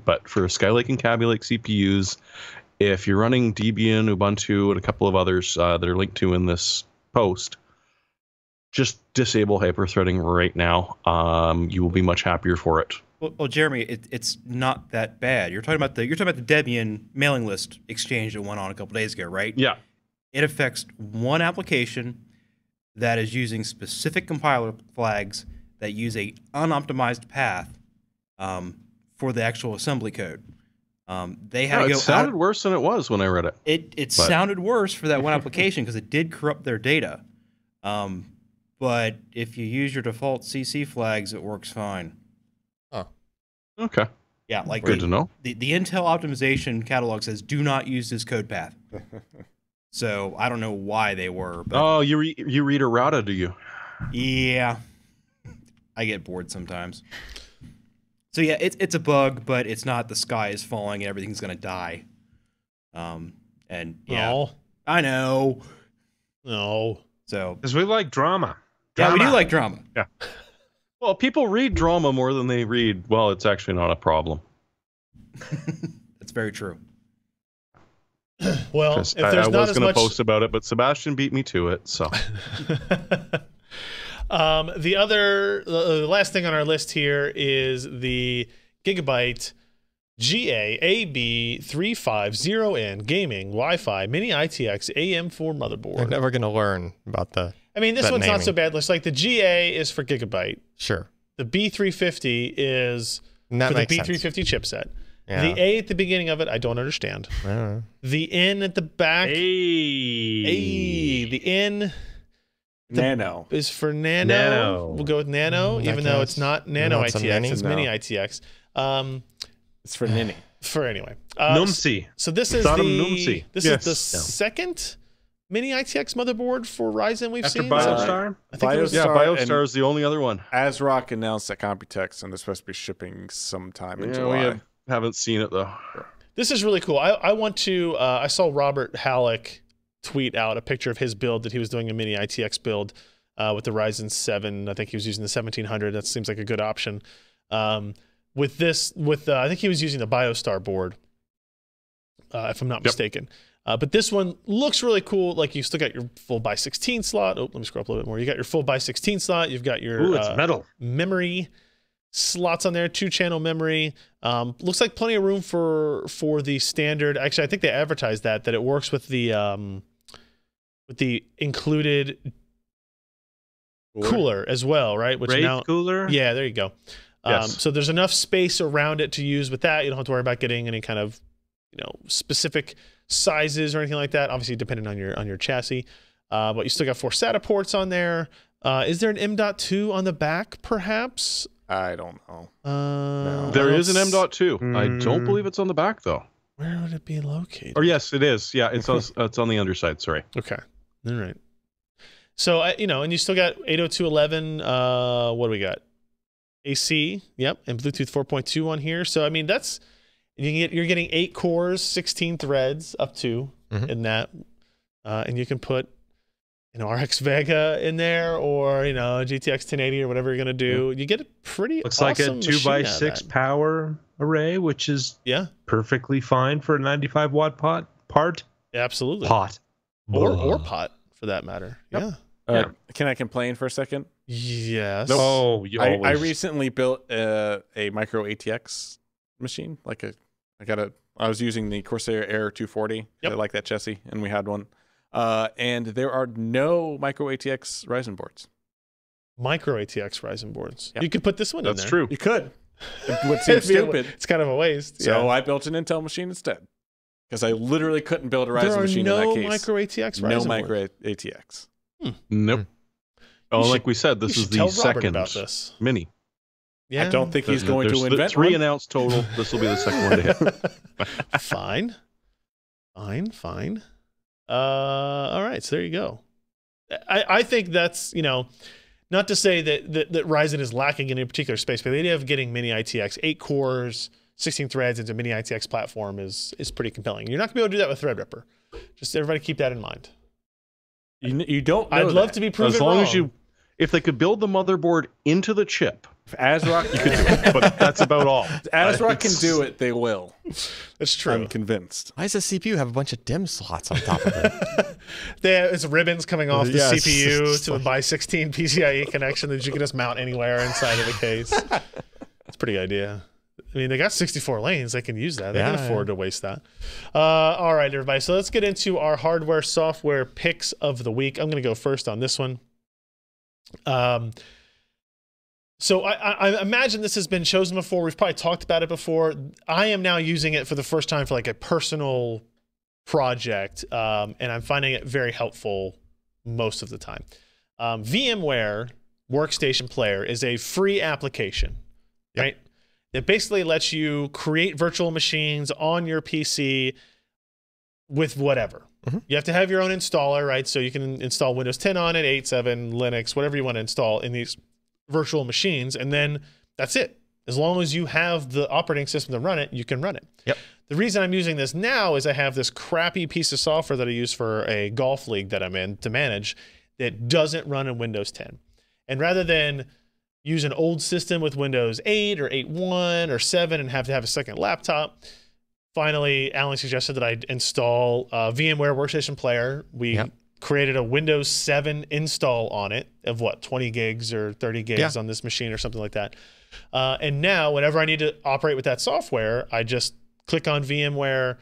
[SPEAKER 1] But for Skylake and Kaby Lake CPUs, if you're running Debian, Ubuntu, and a couple of others that are linked to in this post, just disable hyperthreading right now. You will be much happier for it.
[SPEAKER 2] Well, Jeremy, it's not that bad. You're talking about the Debian mailing list exchange that went on a couple days ago, right?
[SPEAKER 1] Yeah.
[SPEAKER 2] It affects one application that is using specific compiler flags that use a unoptimized path for the actual assembly code. They had to go.
[SPEAKER 1] It sounded worse than it was when I read it.
[SPEAKER 2] It sounded worse for that one application because it did corrupt their data. But if you use your default CC flags, it works fine.
[SPEAKER 5] Oh,
[SPEAKER 1] Okay.
[SPEAKER 2] Yeah, like
[SPEAKER 1] Good to know.
[SPEAKER 2] The Intel optimization catalog says do not use this code path. So I don't know why they were. But
[SPEAKER 1] Oh, you read errata, do you?
[SPEAKER 2] yeah, I get bored sometimes. So yeah, it's a bug, but it's not the sky is falling and everything's gonna die. And yeah,
[SPEAKER 4] No.
[SPEAKER 2] I know.
[SPEAKER 4] No.
[SPEAKER 2] So
[SPEAKER 7] Because we like drama.
[SPEAKER 2] yeah, we do like drama.
[SPEAKER 1] Well, people read drama more than they read. Well, it's actually not a problem.
[SPEAKER 2] That's very true.
[SPEAKER 4] Well, if
[SPEAKER 1] Just-
[SPEAKER 4] there's
[SPEAKER 1] I
[SPEAKER 4] not
[SPEAKER 1] was
[SPEAKER 4] as
[SPEAKER 1] going to
[SPEAKER 4] much,
[SPEAKER 1] post about it, but Sebastian beat me to it. So
[SPEAKER 4] the last thing on our list here is the Gigabyte GA-AB350N gaming Wi-Fi mini ITX AM4 motherboard.
[SPEAKER 5] they're never gonna learn about the.
[SPEAKER 4] I mean, this
[SPEAKER 5] that
[SPEAKER 4] one's not
[SPEAKER 5] naming.
[SPEAKER 4] so bad. Looks like the GA is for Gigabyte.
[SPEAKER 5] Sure,
[SPEAKER 4] The B350 is
[SPEAKER 5] and that
[SPEAKER 4] for the
[SPEAKER 5] makes
[SPEAKER 4] B350
[SPEAKER 5] sense.
[SPEAKER 4] chipset.
[SPEAKER 5] Yeah.
[SPEAKER 4] The A at the beginning of it, I don't understand.
[SPEAKER 5] I don't know.
[SPEAKER 4] The N at the back,
[SPEAKER 7] Hey.
[SPEAKER 4] the N
[SPEAKER 6] Nano.
[SPEAKER 4] is for Nano.
[SPEAKER 7] Nano.
[SPEAKER 4] We'll go with Nano, even though it's not Nano
[SPEAKER 5] Not some
[SPEAKER 4] ITX,
[SPEAKER 5] mini?
[SPEAKER 4] it's
[SPEAKER 6] No.
[SPEAKER 4] Mini ITX.
[SPEAKER 6] It's for Ninny.
[SPEAKER 4] For anyway.
[SPEAKER 7] Numsy.
[SPEAKER 4] So this is
[SPEAKER 1] Thought of
[SPEAKER 4] the
[SPEAKER 1] Numsy.
[SPEAKER 4] this
[SPEAKER 1] Yes.
[SPEAKER 4] is the second Mini ITX motherboard for Ryzen we've
[SPEAKER 7] After
[SPEAKER 4] seen.
[SPEAKER 7] Biostar?
[SPEAKER 4] I think it was
[SPEAKER 1] yeah,
[SPEAKER 6] Biostar
[SPEAKER 1] Biostar is the only other one.
[SPEAKER 6] ASRock announced at Computex, and they're supposed to be shipping sometime in
[SPEAKER 1] Yeah,
[SPEAKER 6] July.
[SPEAKER 1] haven't seen it though.
[SPEAKER 4] This is really cool. I want to. I saw Robert Halleck tweet out a picture of his build that he was doing a Mini ITX build with the Ryzen 7. I think he was using the 1700. That seems like a good option. With this, I think he was using the Biostar board, if I'm not mistaken. But this one looks really cool. Like you still got your full by 16 slot. Oh, let me scroll up a little bit more. You got your full by 16 slot. You've got your
[SPEAKER 7] Ooh, it's metal.
[SPEAKER 4] memory slots on there, 2-channel memory. Looks like plenty of room for the standard. Actually, I think they advertised that it works with the included cooler as well, right? Which
[SPEAKER 7] Raid
[SPEAKER 4] now,
[SPEAKER 7] cooler?
[SPEAKER 4] yeah, there you go.
[SPEAKER 1] Yes.
[SPEAKER 4] So there's enough space around it to use with that. You don't have to worry about getting any kind of specific sizes or anything like that. Obviously, depending on your chassis. But you still got 4 SATA ports on there. Is there an M.2 on the back, perhaps?
[SPEAKER 6] I don't know.
[SPEAKER 1] There is an M.2. I don't
[SPEAKER 7] Mm.
[SPEAKER 1] believe it's on the back though.
[SPEAKER 4] Where would it be located?
[SPEAKER 1] Or yes, it is. Yeah, it's on the underside. Sorry.
[SPEAKER 4] Okay. All right. So, and you still got 802.11. What do we got? AC. Yep. And Bluetooth 4.2 on here. So, I mean, you're getting 8 cores, 16 threads up to in that. And you can put, RX Vega in there or, GTX 1080 or whatever you're going to do. You get a pretty
[SPEAKER 7] Looks
[SPEAKER 4] awesome
[SPEAKER 7] like a 2x6 power array, which is perfectly fine for a 95 watt part.
[SPEAKER 4] Absolutely.
[SPEAKER 7] Pot.
[SPEAKER 4] Or pot for that matter.
[SPEAKER 1] Yep.
[SPEAKER 4] Yeah.
[SPEAKER 6] Can I complain for a second?
[SPEAKER 4] Yes.
[SPEAKER 7] Oh, you
[SPEAKER 6] I
[SPEAKER 7] always.
[SPEAKER 6] recently built a micro ATX machine. I was using the Corsair Air 240.
[SPEAKER 4] Yep.
[SPEAKER 6] I like that chassis, and we had one. And there are no micro ATX Ryzen boards.
[SPEAKER 4] Micro ATX Ryzen boards.
[SPEAKER 6] Yep.
[SPEAKER 4] You could put this one in
[SPEAKER 1] That's
[SPEAKER 4] there.
[SPEAKER 1] true.
[SPEAKER 6] You could. It would seem stupid.
[SPEAKER 4] It's kind of a waste.
[SPEAKER 6] So
[SPEAKER 4] yeah.
[SPEAKER 6] I built an Intel machine instead. Because I literally couldn't build a
[SPEAKER 4] There
[SPEAKER 6] Ryzen
[SPEAKER 4] are
[SPEAKER 6] machine
[SPEAKER 4] no
[SPEAKER 6] in that case.
[SPEAKER 4] micro ATX Ryzen
[SPEAKER 6] No
[SPEAKER 4] boards.
[SPEAKER 6] micro ATX.
[SPEAKER 1] Nope. Oh,
[SPEAKER 4] You
[SPEAKER 1] like
[SPEAKER 4] should-
[SPEAKER 1] we said, this
[SPEAKER 4] you
[SPEAKER 1] is
[SPEAKER 4] should
[SPEAKER 1] the
[SPEAKER 4] tell Robert
[SPEAKER 1] second
[SPEAKER 4] about this.
[SPEAKER 1] mini.
[SPEAKER 4] Yeah.
[SPEAKER 6] I don't think he's going
[SPEAKER 1] There's
[SPEAKER 6] to invent
[SPEAKER 1] 3
[SPEAKER 6] one.
[SPEAKER 1] announced total. This will be the second one to hit.
[SPEAKER 4] Fine. All right, so there you go. I think that's, not to say that Ryzen is lacking in a particular space, but the idea of getting mini ITX, 8 cores, 16 threads into mini ITX platform is pretty compelling. You're not going to be able to do that with Threadripper. Just everybody keep that in mind.
[SPEAKER 6] You don't know
[SPEAKER 4] I'd love
[SPEAKER 6] that.
[SPEAKER 4] to be proven
[SPEAKER 1] As long
[SPEAKER 4] wrong.
[SPEAKER 1] as if they could build the motherboard into the chip
[SPEAKER 6] If ASRock
[SPEAKER 1] You could do it, but that's about all.
[SPEAKER 6] If ASRock can do it, they will.
[SPEAKER 4] That's true.
[SPEAKER 6] I'm convinced.
[SPEAKER 5] Why does the CPU have a bunch of DIMM slots on top of it?
[SPEAKER 4] It's ribbons coming off the
[SPEAKER 5] Yes.
[SPEAKER 4] CPU to a by 16 PCIe connection that you can just mount anywhere inside of the case. It's a pretty good idea. I mean, they got 64 lanes. They can use that. They can afford to waste that. All right, everybody. So let's get into our hardware software picks of the week. I'm going to go first on this one. So I imagine this has been chosen before. We've probably talked about it before. I am now using it for the first time for like a personal project, and I'm finding it very helpful most of the time. VMware Workstation Player is a free application, right? It basically lets you create virtual machines on your PC with whatever. You have to have your own installer, right? So you can install Windows 10 on it, 8.7, Linux, whatever you want to install in these virtual machines, and then that's it. As long as you have the operating system to run it, you can run it. The reason I'm using this now is I have this crappy piece of software that I use for a golf league that I'm in to manage that doesn't run in Windows 10. And rather than use an old system with Windows 8 or 8.1 or 7 and have to have a second laptop, finally, Alan suggested that I install VMware Workstation Player. We created a Windows 7 install on it of 20 gigs or 30 gigs on this machine or something like that. And now, whenever I need to operate with that software, I just click on VMware,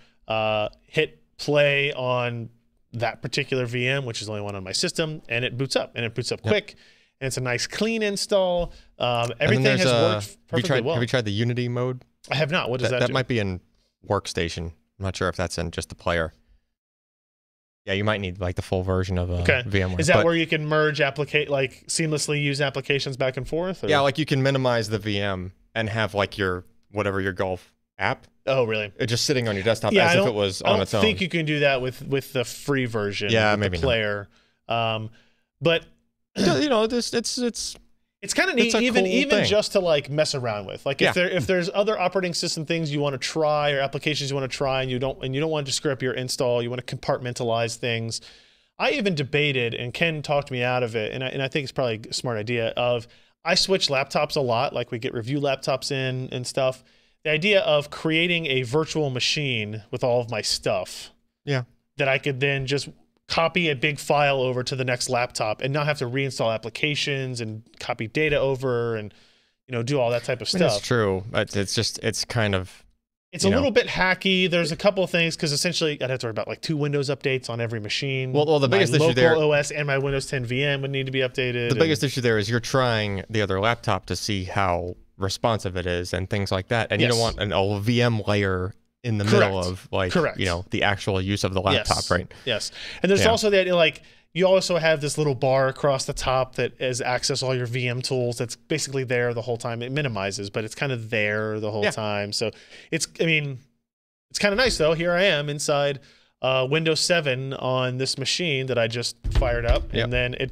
[SPEAKER 4] hit play on that particular VM, which is the only one on my system, and it boots up. And it boots up quick. And it's a nice, clean install. Everything has worked perfectly well.
[SPEAKER 5] Have you tried the Unity mode?
[SPEAKER 4] I have not. What does that do?
[SPEAKER 5] That might be in Workstation. I'm not sure if that's in just the player. Yeah, you might need like the full version of VMware.
[SPEAKER 4] Is that where you can merge seamlessly use applications back and forth? Or?
[SPEAKER 5] Yeah, like you can minimize the VM and have like your golf app.
[SPEAKER 4] Oh, really?
[SPEAKER 5] Just sitting on your desktop as if it was on its own.
[SPEAKER 4] I don't think you can do that with the free version.
[SPEAKER 5] Yeah,
[SPEAKER 4] with
[SPEAKER 5] maybe
[SPEAKER 4] the player. But
[SPEAKER 5] you know,
[SPEAKER 4] it's kind of neat, even just to like mess around with. Like if there's other operating system things you want to try or applications you want to try and you don't want to screw up your install, you want to compartmentalize things. I even debated, and Ken talked me out of it, and I think it's probably a smart idea. I switch laptops a lot, like we get review laptops in and stuff. The idea of creating a virtual machine with all of my stuff, that I could then just copy a big file over to the next laptop and not have to reinstall applications and copy data over and do all that type of stuff.
[SPEAKER 5] That's true. It's kind of
[SPEAKER 4] it's a little bit hacky. There's a couple of things because essentially I'd have to worry about like 2 Windows updates on every machine.
[SPEAKER 5] Well, the biggest issue there,
[SPEAKER 4] local OS and my Windows 10 VM would need to be updated.
[SPEAKER 5] The biggest issue there is you're trying the other laptop to see how responsive it is and things like that, and you don't want a VM layer in the middle of the actual use of the laptop, right?
[SPEAKER 4] Yes. And there's also the idea like you also have this little bar across the top that is access all your VM tools. That's basically there the whole time. It minimizes, but it's kind of there the whole time. So it's kind of nice though. Here I am inside Windows 7 on this machine that I just fired up, and then it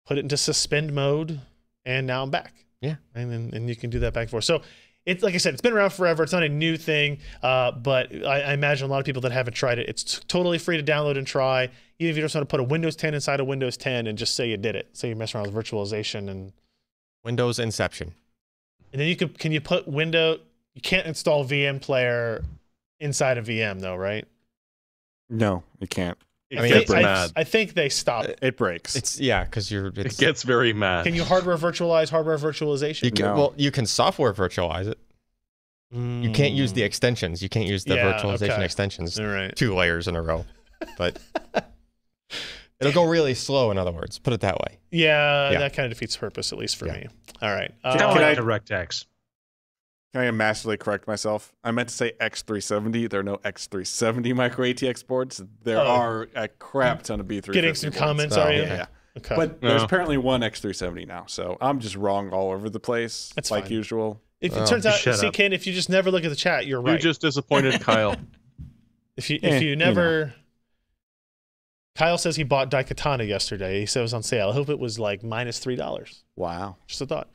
[SPEAKER 4] put it into suspend mode, and now I'm back.
[SPEAKER 5] Yeah.
[SPEAKER 4] And you can do that back and forth. So it's like I said, it's been around forever. It's not a new thing, but I imagine a lot of people that haven't tried it, it's totally free to download and try. Even if you just want to put a Windows 10 inside of Windows 10 and just say you did it. Say you mess around with virtualization and
[SPEAKER 5] Windows Inception.
[SPEAKER 4] And then can you put you can't install VM Player inside a VM though, right?
[SPEAKER 6] No, you can't.
[SPEAKER 4] I think they stopped.
[SPEAKER 6] It breaks.
[SPEAKER 1] It gets very mad.
[SPEAKER 4] Can you hardware virtualization?
[SPEAKER 5] You can software virtualize it. You can't use the extensions. You can't use the virtualization extensions.
[SPEAKER 4] All right.
[SPEAKER 5] 2 layers in a row. But it'll go really slow, in other words. Put it that way.
[SPEAKER 4] Yeah, that kind of defeats the purpose, at least for me. All right.
[SPEAKER 7] Can I DirectX?
[SPEAKER 6] Can I massively correct myself? I meant to say X370. There are no X370 micro ATX boards. There are a crap ton of B350
[SPEAKER 4] Getting some
[SPEAKER 6] boards.
[SPEAKER 4] comments, are you?
[SPEAKER 6] Yeah. Okay. But there's apparently one X370 now, so I'm just wrong all over the place.
[SPEAKER 4] That's
[SPEAKER 6] like
[SPEAKER 4] fine.
[SPEAKER 6] Usual.
[SPEAKER 4] If it turns out, Ken, if you just never look at the chat, you're right.
[SPEAKER 1] You just disappointed Kyle.
[SPEAKER 4] If you never... Kyle says he bought Daikatana yesterday. He said it was on sale. I hope it was like -$3.
[SPEAKER 6] Wow.
[SPEAKER 4] Just a thought.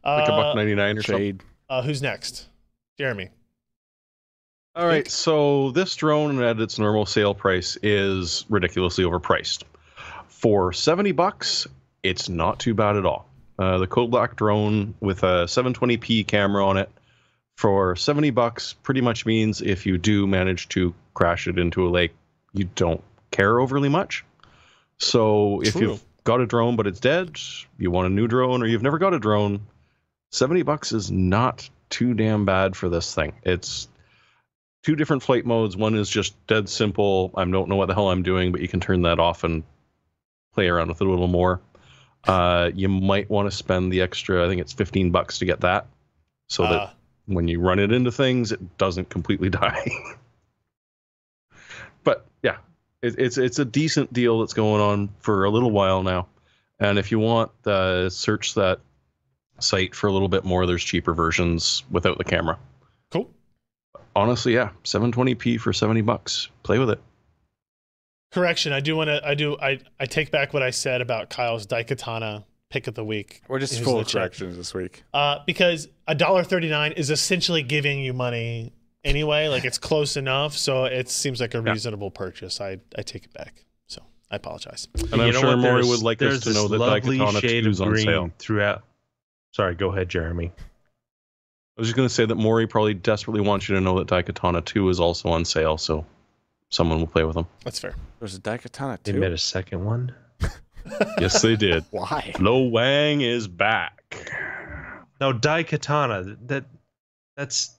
[SPEAKER 1] Like $1.99 or something.
[SPEAKER 4] Who's next? Jeremy.
[SPEAKER 1] All right, so this drone at its normal sale price is ridiculously overpriced. For $70, it's not too bad at all. the Kodak drone with a 720p camera on it for $70 pretty much means if you do manage to crash it into a lake, you don't care overly much. So if you've got a drone but it's dead, you want a new drone, or you've never got a drone, $70 is not too damn bad for this thing. It's 2 different flight modes. One is just dead simple, I don't know what the hell I'm doing, but you can turn that off and play around with it a little more. You might want to spend the extra, I think it's $15 to get that, so that when you run it into things, it doesn't completely die. But yeah, it's a decent deal that's going on for a little while now. And if you want, search that site for a little bit more. There's cheaper versions without the camera.
[SPEAKER 4] Cool.
[SPEAKER 1] Honestly, yeah, 720p for $70. Play with it.
[SPEAKER 4] Correction, I take back what I said about Kyle's Daikatana pick of the week.
[SPEAKER 6] We're just full of corrections this week.
[SPEAKER 4] Because $1.39 is essentially giving you money anyway. Like, it's close enough, so it seems like a reasonable purchase. I take it back. So I apologize.
[SPEAKER 1] And I'm sure Maury would like us to know that Daikatana 2 is on sale
[SPEAKER 7] throughout. Sorry, go ahead, Jeremy.
[SPEAKER 1] I was just going to say that Maury probably desperately wants you to know that Daikatana 2 is also on sale, so someone will play with them.
[SPEAKER 4] That's fair.
[SPEAKER 6] There's a Daikatana 2.
[SPEAKER 7] They made a second one.
[SPEAKER 1] Yes, they did.
[SPEAKER 6] Why?
[SPEAKER 1] Lo Wang is back.
[SPEAKER 7] No, Daikatana. That's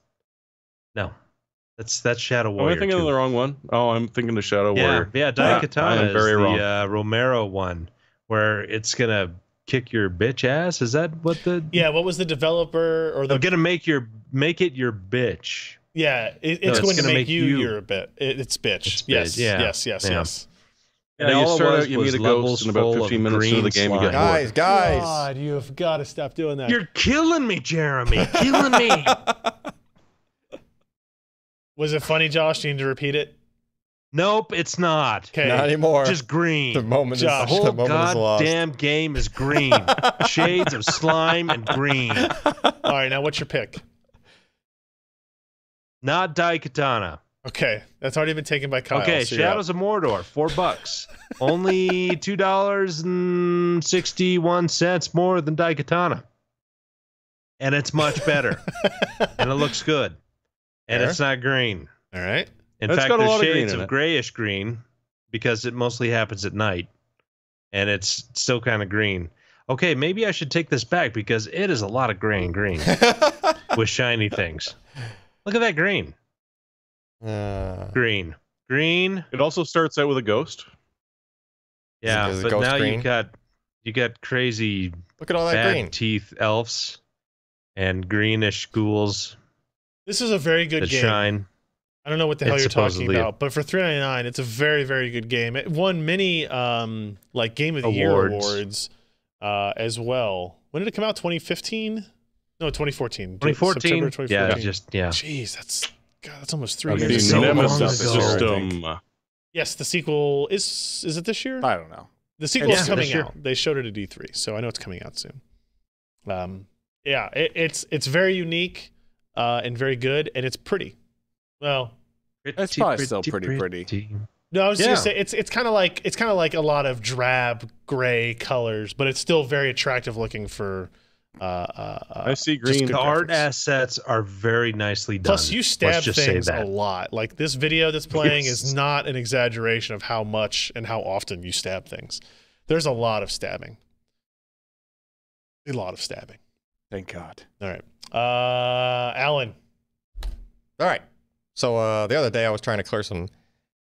[SPEAKER 7] Shadow Warrior.
[SPEAKER 1] Am I thinking of the wrong one? Oh, I'm thinking of Shadow Warrior.
[SPEAKER 7] Yeah, Daikatana is
[SPEAKER 1] very wrong.
[SPEAKER 7] The Romero one, where it's gonna kick your bitch ass. Is that what the?
[SPEAKER 4] Yeah. What was the developer or the?
[SPEAKER 7] I'm gonna make it your bitch.
[SPEAKER 4] Yeah, it's going to make you your bit. It's bitch.
[SPEAKER 7] It's
[SPEAKER 4] yes,
[SPEAKER 7] bitch, yeah.
[SPEAKER 4] yes.
[SPEAKER 1] Yeah, you start out, you meet a ghost, and about 15 minutes into the game, you get bored.
[SPEAKER 5] Guys.
[SPEAKER 4] God, you have got to stop doing that.
[SPEAKER 7] You're killing me, Jeremy. Killing me.
[SPEAKER 4] Was it funny, Josh? Do you need to repeat it?
[SPEAKER 7] Nope, it's not.
[SPEAKER 4] Okay.
[SPEAKER 5] Not anymore.
[SPEAKER 7] Just green.
[SPEAKER 5] The moment
[SPEAKER 4] Josh,
[SPEAKER 7] The whole
[SPEAKER 5] the moment is lost.
[SPEAKER 7] goddamn game is green. Shades of slime and green.
[SPEAKER 4] All right, now what's your pick?
[SPEAKER 7] Not Daikatana.
[SPEAKER 4] Okay, that's already been taken by Kyle.
[SPEAKER 7] Okay,
[SPEAKER 4] so
[SPEAKER 7] Shadows of Mordor, $4. Only $2.61 more than Daikatana. And it's much better. And it looks good. And
[SPEAKER 4] Fair.
[SPEAKER 7] it's not green.
[SPEAKER 4] All right.
[SPEAKER 7] In
[SPEAKER 1] It's
[SPEAKER 7] fact,
[SPEAKER 1] got a
[SPEAKER 7] there's
[SPEAKER 1] lot of green
[SPEAKER 7] shades
[SPEAKER 1] in
[SPEAKER 7] of
[SPEAKER 1] it.
[SPEAKER 7] grayish green because it mostly happens at night. And it's still kind of green. Okay, maybe I should take this back because it is a lot of gray and green with shiny things. Look at that green. Green.
[SPEAKER 1] It also starts out with a ghost.
[SPEAKER 7] Yeah,
[SPEAKER 5] Is it
[SPEAKER 7] but
[SPEAKER 5] ghost
[SPEAKER 7] now
[SPEAKER 5] green?
[SPEAKER 7] you got crazy
[SPEAKER 5] Look at all that
[SPEAKER 7] bad
[SPEAKER 5] green.
[SPEAKER 7] teeth elves and greenish ghouls
[SPEAKER 4] This is a very good
[SPEAKER 7] that
[SPEAKER 4] game.
[SPEAKER 7] shine.
[SPEAKER 4] I don't know what the hell
[SPEAKER 7] It's
[SPEAKER 4] you're talking
[SPEAKER 7] supposedly
[SPEAKER 4] about, but for $3.99, it's a very, very good game. It won many like Game of the Year awards as well. When did it come out? 2015? No, 2014.
[SPEAKER 7] 2014.
[SPEAKER 4] September 2014.
[SPEAKER 7] Yeah.
[SPEAKER 4] Jeez, that's almost 3
[SPEAKER 1] The
[SPEAKER 4] years.
[SPEAKER 5] so long
[SPEAKER 1] Nemesis
[SPEAKER 5] ago.
[SPEAKER 1] system.
[SPEAKER 4] Yes, the sequel is it this year?
[SPEAKER 6] I don't know.
[SPEAKER 4] The sequel
[SPEAKER 7] Yeah,
[SPEAKER 4] is coming
[SPEAKER 7] this year.
[SPEAKER 4] out. They showed it at E3, so I know it's coming out soon. Yeah, it's very unique and very good, and it's pretty. Well,
[SPEAKER 6] It's probably still pretty.
[SPEAKER 4] no, I was just
[SPEAKER 7] Yeah.
[SPEAKER 4] gonna say it's kind of like a lot of drab gray colors, but it's still very attractive looking for.
[SPEAKER 1] I see
[SPEAKER 4] just
[SPEAKER 1] green.
[SPEAKER 4] good
[SPEAKER 7] The art
[SPEAKER 4] graphics.
[SPEAKER 7] assets are very nicely done.
[SPEAKER 4] Plus, you stab
[SPEAKER 7] Let's just say
[SPEAKER 4] things a
[SPEAKER 7] that.
[SPEAKER 4] lot. Like this video that's playing
[SPEAKER 1] Yes.
[SPEAKER 4] is not an exaggeration of how much and how often you stab things. There's a lot of stabbing. A lot of stabbing.
[SPEAKER 6] Thank God.
[SPEAKER 4] All right, Alan.
[SPEAKER 5] All right. So the other day I was trying to clear some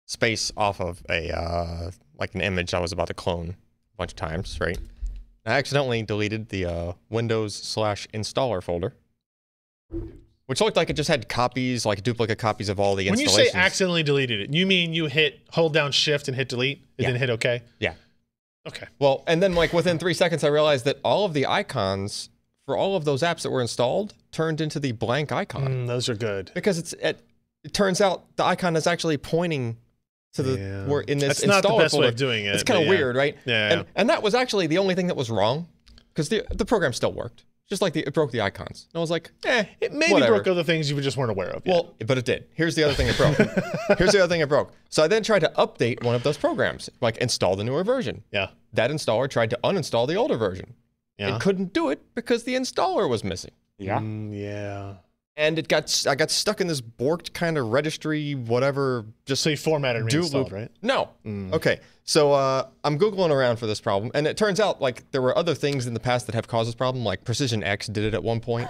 [SPEAKER 5] space off of a like an image I was about to clone a bunch of times, right? I accidentally deleted the Windows/installer folder, which looked like it just had copies, like duplicate copies of all the
[SPEAKER 4] When you
[SPEAKER 5] installations.
[SPEAKER 4] say accidentally deleted it, you mean you hold down Shift and hit delete, and
[SPEAKER 5] Yeah.
[SPEAKER 4] then hit OK?
[SPEAKER 5] Yeah.
[SPEAKER 4] Okay.
[SPEAKER 5] Well, and then like within 3 seconds, I realized that all of the icons for all of those apps that were installed turned into the blank icon
[SPEAKER 4] Those are good.
[SPEAKER 5] because it turns out the icon is actually pointing to the
[SPEAKER 4] Yeah.
[SPEAKER 5] where in this
[SPEAKER 4] That's not the
[SPEAKER 5] installer
[SPEAKER 4] best way
[SPEAKER 5] folder.
[SPEAKER 4] of doing it.
[SPEAKER 5] It's kind
[SPEAKER 4] but
[SPEAKER 5] of
[SPEAKER 4] yeah.
[SPEAKER 5] weird, right?
[SPEAKER 4] Yeah.
[SPEAKER 5] And that was actually the only thing that was wrong because the program still worked. Just like it broke the icons. And I was like,
[SPEAKER 4] It maybe
[SPEAKER 5] whatever.
[SPEAKER 4] broke other things you just weren't aware of.
[SPEAKER 5] Well, but it did. Here's the other thing it broke. Here's the other thing it broke. So I then tried to update one of those programs, like install the newer version.
[SPEAKER 4] yeah.
[SPEAKER 5] That installer tried to uninstall the older version. it couldn't do it because the installer was missing.
[SPEAKER 6] Yeah.
[SPEAKER 4] Yeah.
[SPEAKER 5] And I got stuck in this borked kind of registry, whatever. Just
[SPEAKER 4] So you formatted and
[SPEAKER 5] do
[SPEAKER 4] reinstalled,
[SPEAKER 5] loop.
[SPEAKER 4] right?
[SPEAKER 5] No. Okay. So I'm Googling around for this problem, and it turns out like there were other things in the past that have caused this problem. Like Precision X did it at one point.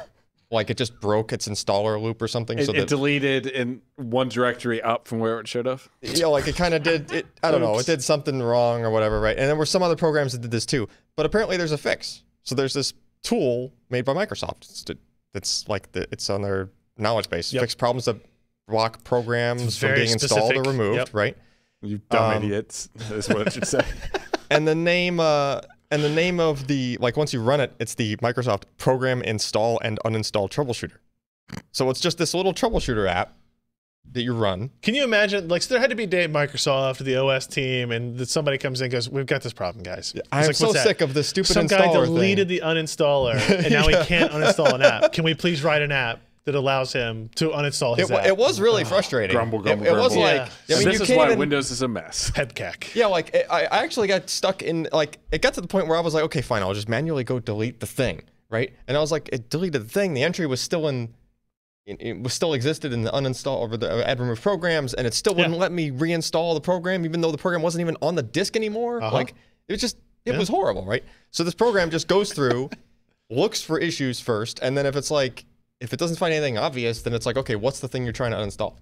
[SPEAKER 5] Like it just broke its installer loop or something.
[SPEAKER 6] It deleted in one directory up from where it should have.
[SPEAKER 5] Yeah, like it kind of did. I don't know. It did something wrong or whatever, right? And there were some other programs that did this too. But apparently there's a fix. So there's this tool made by Microsoft. It's like it's on their knowledge base. Fix problems that block programs from being installed or removed, right?
[SPEAKER 6] You dumb idiots, is what it should say.
[SPEAKER 5] And the name of the, like, once you run it, it's the Microsoft Program Install and Uninstall Troubleshooter. So it's just this little troubleshooter app that you run.
[SPEAKER 4] Can you imagine, like, so there had to be a day at Microsoft, the OS team, and somebody comes in and goes, we've got this problem, guys.
[SPEAKER 5] I'm
[SPEAKER 4] like,
[SPEAKER 5] so sick of this stupid
[SPEAKER 4] Some
[SPEAKER 5] installer
[SPEAKER 4] guy deleted the uninstaller, and now he can't uninstall an app. Can we please write an app that allows him to uninstall his app?
[SPEAKER 5] It was really frustrating.
[SPEAKER 6] Grumble.
[SPEAKER 5] It was like, I mean,
[SPEAKER 6] this is why Windows is a mess.
[SPEAKER 4] Pepcac.
[SPEAKER 5] Yeah, like I actually got stuck in, like, it got to the point where I was like, okay, fine, I'll just manually go delete the thing, right? And I was like, it deleted the thing. The entry was still still existed in the uninstall over the add remove programs, and it still wouldn't let me reinstall the program, even though the program wasn't even on the disk anymore. Like, it was horrible, right? So this program just goes through, looks for issues first, and then if it doesn't find anything obvious, then it's like, okay, what's the thing you're trying to uninstall?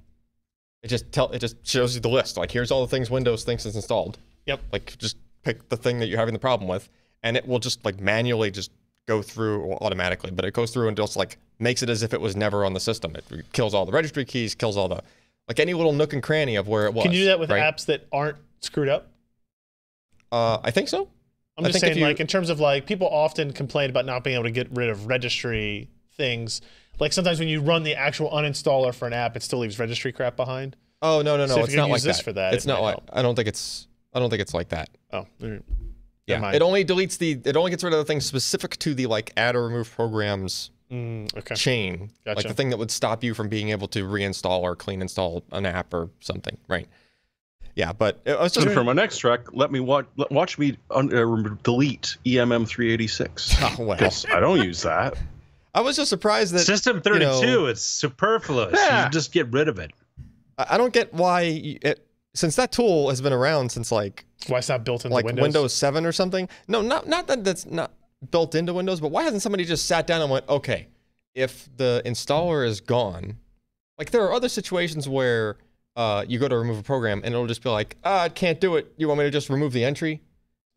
[SPEAKER 5] It just shows you the list. Like, here's all the things Windows thinks is installed.
[SPEAKER 4] Yep.
[SPEAKER 5] Like, just pick the thing that you're having the problem with, and it will just like manually just go through automatically. But it goes through and just like makes it as if it was never on the system. It kills all the registry keys, kills all the, like, any little nook and cranny of where it was.
[SPEAKER 4] Can you do that with
[SPEAKER 5] right?
[SPEAKER 4] apps that aren't screwed up?
[SPEAKER 5] I think so.
[SPEAKER 4] I'm just saying, like, in terms of, like, people often complain about not being able to get rid of registry things. Like, sometimes when you run the actual uninstaller for an app, it still leaves registry crap behind.
[SPEAKER 5] Oh, no,
[SPEAKER 4] So if
[SPEAKER 5] it's
[SPEAKER 4] you
[SPEAKER 5] not
[SPEAKER 4] use
[SPEAKER 5] like
[SPEAKER 4] this
[SPEAKER 5] that.
[SPEAKER 4] for that,
[SPEAKER 5] It's
[SPEAKER 4] it
[SPEAKER 5] not
[SPEAKER 4] might
[SPEAKER 5] like,
[SPEAKER 4] help.
[SPEAKER 5] I don't think it's like that.
[SPEAKER 4] Oh,
[SPEAKER 5] Yeah,
[SPEAKER 4] mind.
[SPEAKER 5] it only deletes it only gets rid of the things specific to the, like, add or remove programs
[SPEAKER 4] okay.
[SPEAKER 5] chain.
[SPEAKER 4] Gotcha.
[SPEAKER 5] Like the thing that would stop you from being able to reinstall or clean install an app or something, right? Yeah, but I was just
[SPEAKER 1] And for my next track, let me watch me delete EMM 386.
[SPEAKER 5] Oh, wow.
[SPEAKER 1] 'Cause I don't use that.
[SPEAKER 5] I was just surprised that
[SPEAKER 7] System 32,
[SPEAKER 5] you know,
[SPEAKER 7] it's superfluous.
[SPEAKER 1] Yeah.
[SPEAKER 7] You just get rid of it.
[SPEAKER 5] I don't get why since that tool has been around since like
[SPEAKER 4] Why it's not built into
[SPEAKER 5] like
[SPEAKER 4] Windows?
[SPEAKER 5] Windows 7 or something. No, not that that's not built into Windows, but why hasn't somebody just sat down and went, okay, if the installer is gone, like there are other situations where you go to remove a program and it'll just be like, I can't do it. You want me to just remove the entry?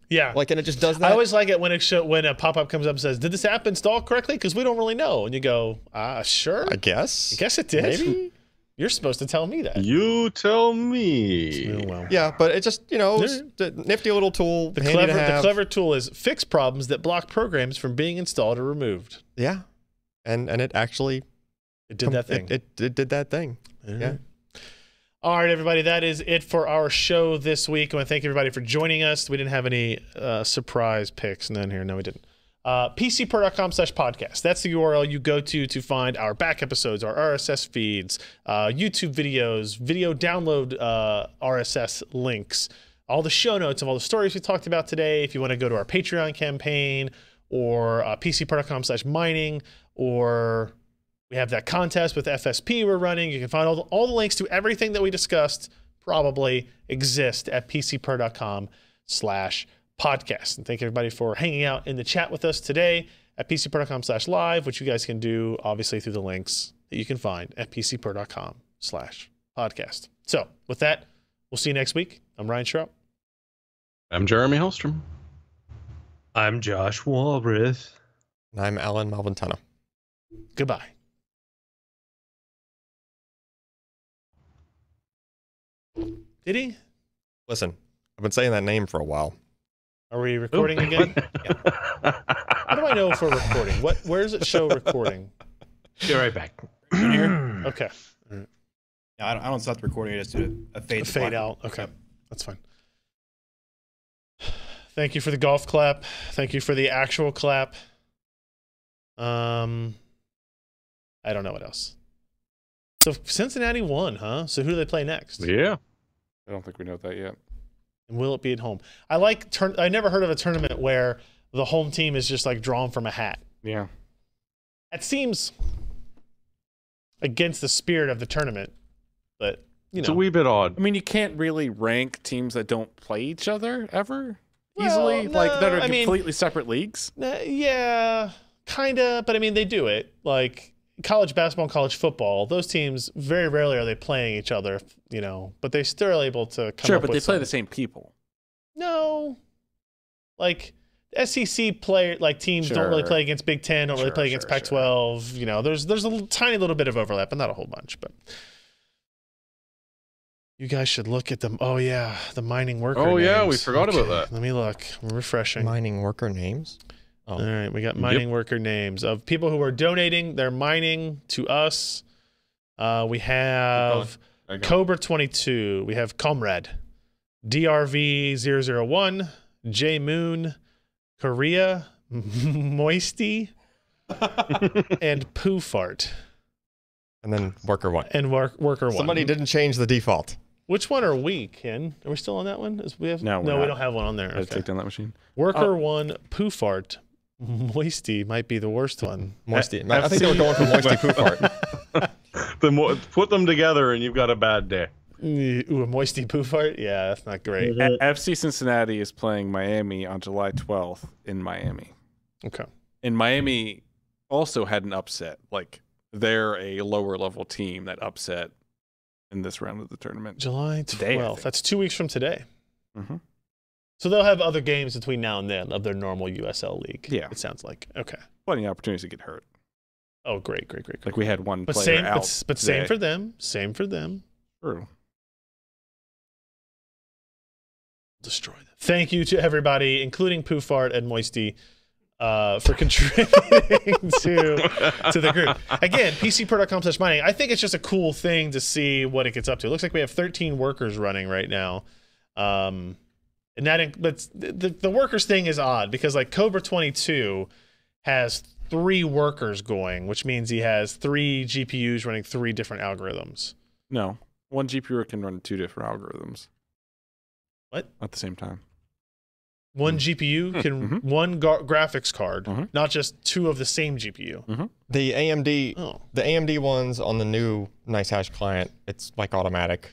[SPEAKER 4] Yeah.
[SPEAKER 5] Like, and it just does that.
[SPEAKER 4] I always like it when when a pop-up comes up and says, did this app install correctly? Because we don't really know. And you go, sure.
[SPEAKER 5] I guess.
[SPEAKER 4] I guess it did.
[SPEAKER 5] Maybe.
[SPEAKER 4] You're supposed to tell me that.
[SPEAKER 1] You tell me.
[SPEAKER 4] Oh, well.
[SPEAKER 5] Yeah, but it just, it's a nifty little tool.
[SPEAKER 4] The
[SPEAKER 5] handy to
[SPEAKER 4] the
[SPEAKER 5] have.
[SPEAKER 4] clever tool is fix problems that block programs from being installed or removed.
[SPEAKER 5] Yeah. And it actually
[SPEAKER 4] It did that thing.
[SPEAKER 5] It did that thing.
[SPEAKER 4] All
[SPEAKER 5] Yeah.
[SPEAKER 4] right. All right, everybody. That is it for our show this week. I want to thank everybody for joining us. We didn't have any surprise picks. None here. No, we didn't. PCPro.com/podcast. That's the URL you go to find our back episodes, our RSS feeds, YouTube videos, video download RSS links, all the show notes of all the stories we talked about today. If you want to go to our Patreon campaign or PCPro.com/mining, or we have that contest with FSP we're running. You can find all the links to everything that we discussed probably exist at PCPro.com/podcast. And thank everybody for hanging out in the chat with us today at PCPro.com/live, which you guys can do obviously through the links that you can find at PCPro.com/podcast. So with that, we'll see you next week. I'm Ryan Schrupp.
[SPEAKER 1] I'm Jeremy Hellstrom.
[SPEAKER 7] I'm Josh Walrath.
[SPEAKER 5] And I'm Alan Malventano.
[SPEAKER 4] Goodbye. Did he?
[SPEAKER 5] Listen, I've been saying that name for a while.
[SPEAKER 4] Are we recording again? How do I know if we're recording? Where does it show recording?
[SPEAKER 7] Be right back.
[SPEAKER 4] Okay.
[SPEAKER 2] Yeah, I don't stop the recording. I just do a fade. to
[SPEAKER 4] Fade
[SPEAKER 2] black.
[SPEAKER 4] out. Okay. That's fine. Thank you for the golf clap. Thank you for the actual clap. I don't know what else. So Cincinnati won, huh? So who do they play next?
[SPEAKER 1] Yeah.
[SPEAKER 6] I don't think we know that yet.
[SPEAKER 4] And will it be at home? I never heard of a tournament where the home team is just like drawn from a hat.
[SPEAKER 6] Yeah.
[SPEAKER 4] It seems against the spirit of the tournament, but
[SPEAKER 1] it's a wee bit odd.
[SPEAKER 6] I mean, you can't really rank teams that don't play each other ever
[SPEAKER 4] Well,
[SPEAKER 6] easily,
[SPEAKER 4] no,
[SPEAKER 6] like that are
[SPEAKER 4] I mean-
[SPEAKER 6] completely separate leagues.
[SPEAKER 4] Yeah, kind of, but I mean, they do it. Like college basketball and college football, those teams, very rarely are they playing each other, you know, but they're still able to come
[SPEAKER 6] Sure,
[SPEAKER 4] up
[SPEAKER 6] but
[SPEAKER 4] with
[SPEAKER 6] they play
[SPEAKER 4] some-
[SPEAKER 6] the same people.
[SPEAKER 4] No. Like SEC player like teams don't really
[SPEAKER 6] Sure.
[SPEAKER 4] play against Big Ten, don't really
[SPEAKER 6] Sure,
[SPEAKER 4] play against
[SPEAKER 6] sure,
[SPEAKER 4] Pac-12. You know, there's tiny little bit of overlap, but not a whole bunch. But you guys should look at them. Oh yeah, the mining worker.
[SPEAKER 1] Oh, yeah, we
[SPEAKER 4] names.
[SPEAKER 1] forgot about that.
[SPEAKER 4] Let me look. I'm refreshing.
[SPEAKER 5] Mining worker names.
[SPEAKER 4] All right, we got mining worker names of people who are donating their mining to us. We have Cobra 22. We have Comrade, DRV 001, J Moon, Korea, Moisty, and Poo Fart,
[SPEAKER 5] And then worker 1.
[SPEAKER 4] and worker 1.
[SPEAKER 5] Somebody didn't change the default.
[SPEAKER 4] Which one are we, Ken? Are we still on that one? We have
[SPEAKER 6] No, we're
[SPEAKER 4] we
[SPEAKER 6] not.
[SPEAKER 4] don't have one on there.
[SPEAKER 6] Let's
[SPEAKER 4] Okay.
[SPEAKER 6] take down that machine.
[SPEAKER 4] Worker 1, Poo Fart. Moisty might be the worst one.
[SPEAKER 5] Moisty. I think they were going for Moisty Poo Fart.
[SPEAKER 1] Put them together and you've got a bad day.
[SPEAKER 4] Ooh, a Moisty Poo Fart? Yeah, that's not great.
[SPEAKER 6] FC Cincinnati is playing Miami on July 12th in Miami.
[SPEAKER 4] Okay.
[SPEAKER 6] And Miami also had an upset. Like, they're a lower level team that upset in this round of the tournament.
[SPEAKER 4] July
[SPEAKER 6] Today, I
[SPEAKER 4] 12th.
[SPEAKER 6] think.
[SPEAKER 4] That's 2 weeks from today.
[SPEAKER 6] Mhm.
[SPEAKER 4] So they'll have other games between now and then of their normal USL league.
[SPEAKER 6] Yeah.
[SPEAKER 4] It sounds like. Okay.
[SPEAKER 6] Plenty of opportunities to get hurt.
[SPEAKER 4] Oh, great.
[SPEAKER 6] Like, we had one
[SPEAKER 4] But
[SPEAKER 6] player
[SPEAKER 4] same,
[SPEAKER 6] out.
[SPEAKER 4] but same
[SPEAKER 6] today.
[SPEAKER 4] for them. Same for them.
[SPEAKER 6] True.
[SPEAKER 4] Destroy them. Thank you to everybody, including Poo Fart and Moisty, for contributing to the group. Again, PCPro.com/mining. I think it's just a cool thing to see what it gets up to. It looks like we have 13 workers running right now. And that, but the workers thing is odd because like Cobra 22 has 3 workers going, which means he has 3 GPUs running 3 different algorithms.
[SPEAKER 6] No. One GPU can run 2 different algorithms.
[SPEAKER 4] What?
[SPEAKER 6] At the same time.
[SPEAKER 4] One GPU can one graphics card, not just 2 of the same GPU.
[SPEAKER 5] The AMD,
[SPEAKER 4] Oh,
[SPEAKER 5] the AMD ones on the new NiceHash client, it's like automatic.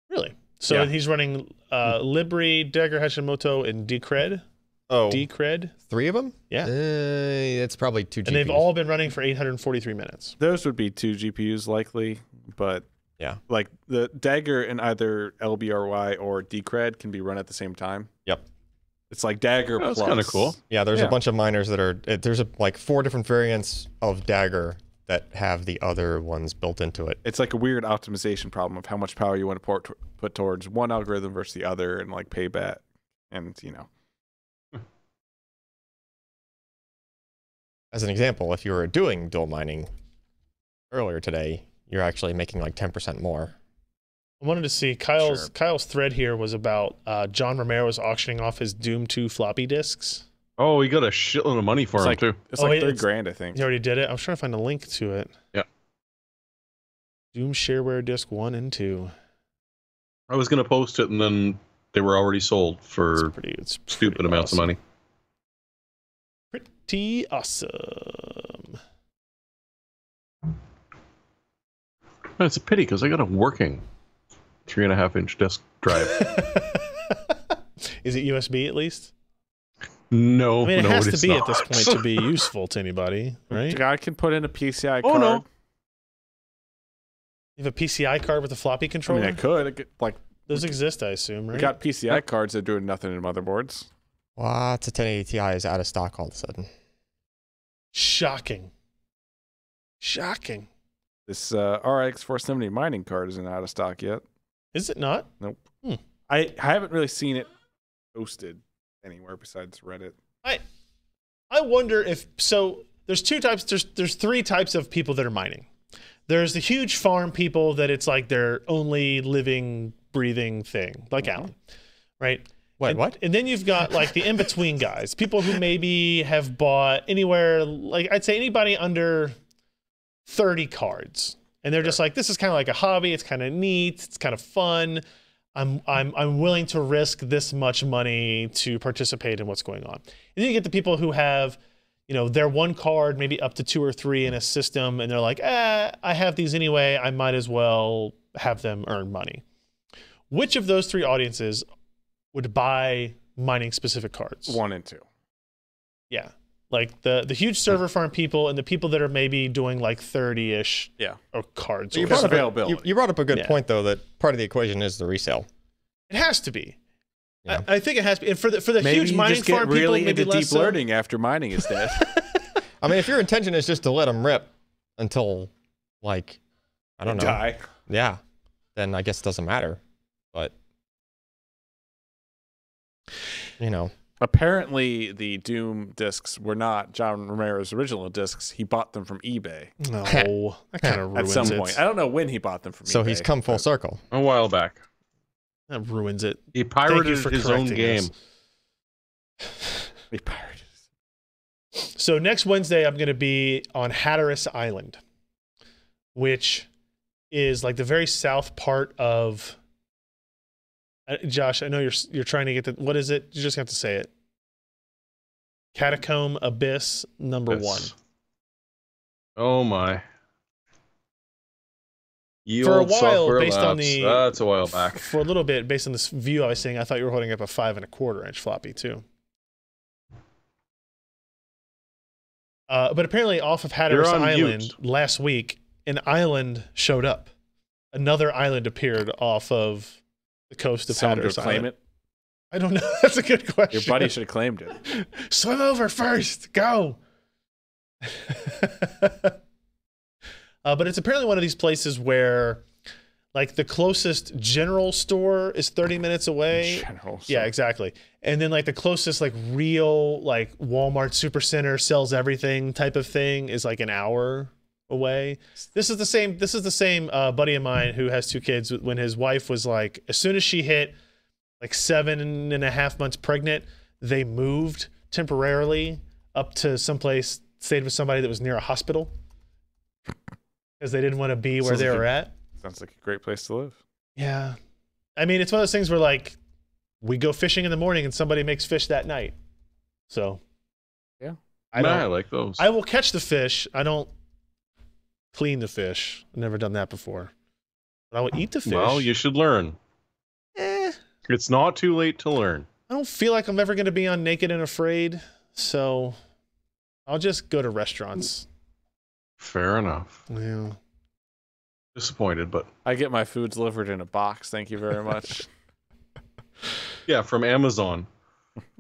[SPEAKER 4] really? So
[SPEAKER 6] Yeah.
[SPEAKER 4] he's running Libri, Dagger Hashimoto, and Decred.
[SPEAKER 5] Oh,
[SPEAKER 4] Decred.
[SPEAKER 5] 3 of them?
[SPEAKER 4] Yeah.
[SPEAKER 5] It's probably 2 GPUs.
[SPEAKER 4] And they've all been running for 843 minutes.
[SPEAKER 6] Those would be 2 GPUs likely, but
[SPEAKER 5] Yeah.
[SPEAKER 6] like the Dagger and either LBRY or Decred can be run at the same time.
[SPEAKER 5] Yep.
[SPEAKER 6] It's like Dagger
[SPEAKER 1] That's
[SPEAKER 6] plus.
[SPEAKER 1] kind of cool.
[SPEAKER 5] Yeah, there's
[SPEAKER 6] Yeah.
[SPEAKER 5] a bunch of miners that are, there's like 4 different variants of Dagger that have the other ones built into it.
[SPEAKER 6] It's like a weird optimization problem of how much power you want to put towards one algorithm versus the other and like payback and, you know.
[SPEAKER 5] As an example, if you were doing dual mining earlier today, you're actually making like 10% more.
[SPEAKER 4] I wanted to see Kyle's thread here was about John Romero was auctioning off his Doom 2 floppy disks.
[SPEAKER 1] Oh, he got a shitload of money for
[SPEAKER 6] It's
[SPEAKER 1] him
[SPEAKER 6] like,
[SPEAKER 1] too.
[SPEAKER 6] it's
[SPEAKER 4] Oh,
[SPEAKER 6] like
[SPEAKER 4] wait,
[SPEAKER 6] $3,000, I think.
[SPEAKER 4] He already did it. I was trying to find a link to it.
[SPEAKER 1] Yeah.
[SPEAKER 4] Doom shareware disc 1 and 2.
[SPEAKER 1] I was gonna post it and then they were already sold for
[SPEAKER 4] It's
[SPEAKER 1] stupid
[SPEAKER 4] pretty
[SPEAKER 1] amounts of
[SPEAKER 4] awesome.
[SPEAKER 1] money.
[SPEAKER 4] Pretty awesome.
[SPEAKER 1] It's a pity because I got a working 3.5-inch disk drive.
[SPEAKER 4] Is it USB at least?
[SPEAKER 1] No,
[SPEAKER 4] I mean, it
[SPEAKER 1] no,
[SPEAKER 4] has
[SPEAKER 1] is
[SPEAKER 4] to be
[SPEAKER 1] not.
[SPEAKER 4] at this point to be useful to anybody, right?
[SPEAKER 6] The guy can put in a PCI
[SPEAKER 1] Oh,
[SPEAKER 6] card.
[SPEAKER 1] no.
[SPEAKER 4] You have a PCI card with a floppy
[SPEAKER 6] I
[SPEAKER 4] controller?
[SPEAKER 6] mean, I could. Like,
[SPEAKER 4] Those exist, I assume,
[SPEAKER 6] we
[SPEAKER 4] right?
[SPEAKER 6] got PCI cards that are doing nothing in motherboards.
[SPEAKER 5] Lots of 1080 Ti is out of stock all of a sudden.
[SPEAKER 4] Shocking. Shocking.
[SPEAKER 6] This RX 470 mining card isn't out of stock yet.
[SPEAKER 4] Is it not?
[SPEAKER 6] I haven't really seen it posted anywhere besides Reddit.
[SPEAKER 4] I wonder if so. There's 2 types. There's 3 types of people that are mining. There's the huge farm people that it's like their only living, breathing thing, like Alan, right?
[SPEAKER 5] Wait, what?
[SPEAKER 4] And then you've got like the in-between guys, people who maybe have bought anywhere, like I'd say anybody under 30 cards. And they're just like, this is kind of like a hobby. It's kind of neat. It's kind of fun. I'm willing to risk this much money to participate in what's going on. And then you get the people who have, you know, their one card, maybe up to 2 or 3 in a system, and they're like, I have these anyway, I might as well have them earn money. Which of those 3 audiences would buy mining specific cards?
[SPEAKER 6] 1 and 2.
[SPEAKER 4] Yeah. Like the huge server farm people and the people that are maybe doing like 30-ish cards.
[SPEAKER 5] You brought up a good point, though, that part of the equation is the resale. It
[SPEAKER 4] has to be.
[SPEAKER 5] Yeah.
[SPEAKER 4] I think it has to be. And for the
[SPEAKER 6] maybe
[SPEAKER 4] huge mining farm people,
[SPEAKER 6] really
[SPEAKER 4] maybe
[SPEAKER 6] into
[SPEAKER 4] less
[SPEAKER 6] deep learning after mining is dead.
[SPEAKER 5] I mean, if your intention is just to let them rip until, like, I don't know.
[SPEAKER 6] Die.
[SPEAKER 5] Yeah. Then I guess it doesn't matter. But, you know.
[SPEAKER 6] Apparently, the Doom discs were not John Romero's original discs. He bought them from eBay.
[SPEAKER 4] No, that kind of ruins
[SPEAKER 6] it. At some point. I don't know when he bought them from eBay.
[SPEAKER 5] So he's come full circle.
[SPEAKER 1] A while back.
[SPEAKER 4] That ruins it.
[SPEAKER 1] He pirated his own game.
[SPEAKER 6] He pirated.
[SPEAKER 4] So next Wednesday, I'm going to be on Hatteras Island, which is like the very south part of... Josh, I know you're trying to get the... What is it? You just have to say it. Catacomb Abyss number 1.
[SPEAKER 1] Oh my.
[SPEAKER 4] For a while, based on
[SPEAKER 1] the... That's a while back.
[SPEAKER 4] For a little bit, based on this view I was saying, I thought you were holding up a 5¼ inch floppy too. But apparently off of Hatteras Island last week, an island showed up. Another island appeared off of the coast of Hatteras Island. Claim it? I don't know. That's a good question.
[SPEAKER 6] Your buddy should have claimed it.
[SPEAKER 4] Swim over first. Go. But it's apparently one of these places where, like, the closest general store is 30 minutes away.
[SPEAKER 6] General store.
[SPEAKER 4] Yeah, exactly. And then, like, the closest, like, real, like, Walmart Supercenter sells everything type of thing is like an hour away. This is the same buddy of mine who has 2 kids. When his wife was like, as soon as she hit like 7.5 months pregnant, they moved temporarily up to someplace, stayed with somebody that was near a hospital because they didn't want to be where they were at.
[SPEAKER 6] Sounds like a great place to live.
[SPEAKER 4] Yeah. I mean, it's one of those things where, like, we go fishing in the morning and somebody makes fish that night. So
[SPEAKER 6] yeah,
[SPEAKER 1] I like those.
[SPEAKER 4] I will catch the fish. I don't clean the fish. I've never done that before. But I will eat the fish.
[SPEAKER 1] Well, you should learn. It's not too late to learn.
[SPEAKER 4] I don't feel like I'm ever going to be on Naked and Afraid, so I'll just go to restaurants.
[SPEAKER 1] Fair enough.
[SPEAKER 4] Yeah.
[SPEAKER 1] Disappointed, but
[SPEAKER 6] I get my food delivered in a box. Thank you very much.
[SPEAKER 1] Yeah, from Amazon.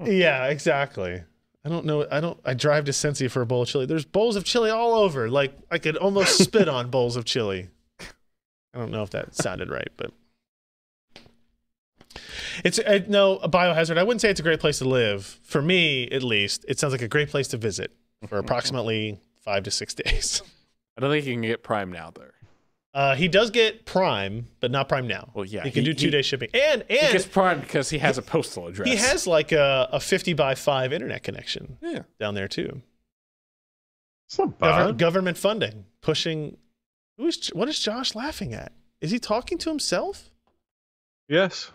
[SPEAKER 4] Yeah, exactly. I don't know. I drive to Cincy for a bowl of chili. There's bowls of chili all over. Like, I could almost spit on bowls of chili. I don't know if that sounded right, but it's no, a Biohazard. I wouldn't say it's a great place to live. For me, at least, it sounds like a great place to visit for approximately 5 to 6 days.
[SPEAKER 6] I don't think you can get Prime now there.
[SPEAKER 4] He does get Prime, but not Prime now.
[SPEAKER 6] Well, yeah,
[SPEAKER 4] he can do 2-day shipping, and
[SPEAKER 6] he gets Prime because he has a postal address.
[SPEAKER 4] He has like a 50 by 5 internet connection.
[SPEAKER 6] Yeah,
[SPEAKER 4] down there too.
[SPEAKER 1] It's not bad.
[SPEAKER 4] Government funding pushing. What is Josh laughing at? Is he talking to himself?
[SPEAKER 1] Yes,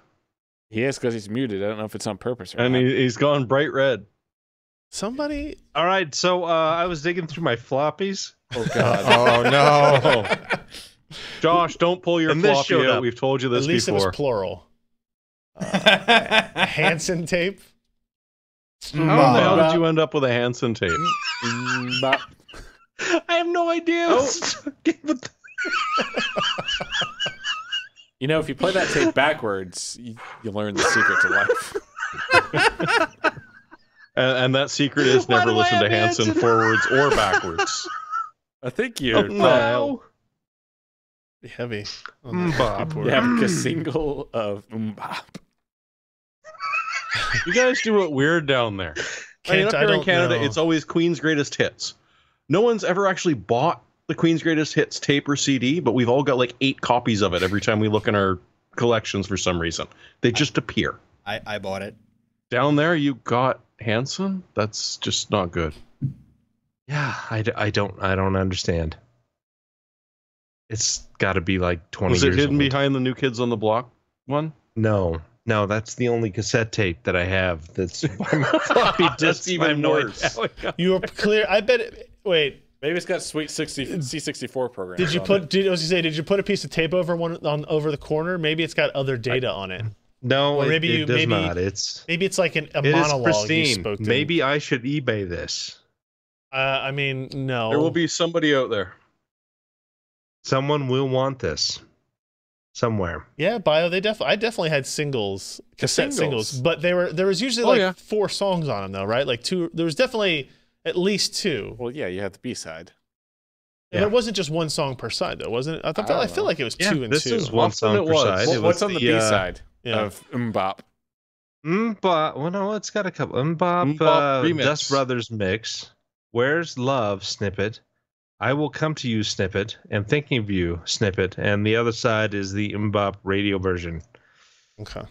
[SPEAKER 6] he is, because he's muted. I don't know if it's on purpose or
[SPEAKER 1] not. And he's gone bright red.
[SPEAKER 4] Somebody.
[SPEAKER 7] All right, so I was digging through my floppies.
[SPEAKER 6] Oh God!
[SPEAKER 5] Oh no!
[SPEAKER 1] Josh, don't pull your floppy out. We've told you this before.
[SPEAKER 4] At least it was plural. Hansen tape.
[SPEAKER 1] How the hell did you end up with a Hansen tape?
[SPEAKER 7] I have no idea.
[SPEAKER 6] You know, if you play that tape backwards, you learn the secret to life.
[SPEAKER 1] And that secret is never listen to Hansen forwards or backwards.
[SPEAKER 6] I think you're
[SPEAKER 4] heavy.
[SPEAKER 6] You have a single of Mbop.
[SPEAKER 1] You guys do it weird down there. Up here in Canada, it's always Queen's Greatest Hits. No one's ever actually bought the Queen's Greatest Hits tape or CD, but we've all got like 8 copies of it every time we look in our collections for some reason. They just appear.
[SPEAKER 2] I bought it.
[SPEAKER 1] Down there, you got Hansen? That's just not good.
[SPEAKER 7] Yeah, I don't understand. It's got to be like 20 years old.
[SPEAKER 1] Was it hidden behind the New Kids on the Block one?
[SPEAKER 7] No, that's the only cassette tape that I have. That's floppy disk.
[SPEAKER 1] even worse.
[SPEAKER 4] You were clear. I bet. Wait.
[SPEAKER 6] Maybe it's got sweet C64 program.
[SPEAKER 4] Did you put? Did you put a piece of tape over over the corner? Maybe it's got other data on it.
[SPEAKER 7] No,
[SPEAKER 4] or maybe
[SPEAKER 7] it does not.
[SPEAKER 4] Maybe it's like a
[SPEAKER 7] it
[SPEAKER 4] monologue
[SPEAKER 7] is pristine.
[SPEAKER 4] you spoke to.
[SPEAKER 7] Maybe I should eBay this.
[SPEAKER 4] I mean, no.
[SPEAKER 1] There will be somebody out there.
[SPEAKER 7] Someone will want this somewhere.
[SPEAKER 4] Yeah, Bio. I definitely had cassette singles, but there was usually 4 songs on them though, right? Like 2. There was definitely at least 2.
[SPEAKER 6] Well, yeah, you had the B-side.
[SPEAKER 4] Yeah. It wasn't just 1 song per side though, wasn't it? I feel like it was 2 and 2.
[SPEAKER 7] This is 1 song per side.
[SPEAKER 6] What's on the B-side of Mbop?
[SPEAKER 7] Mbop. Well, no, it's got a couple. Mbop
[SPEAKER 1] remix.
[SPEAKER 7] Dust Brothers mix. Where's Love snippet. I Will Come to You snippet, and Thinking of You snippet, and the other side is the Mbop radio version.
[SPEAKER 4] Okay.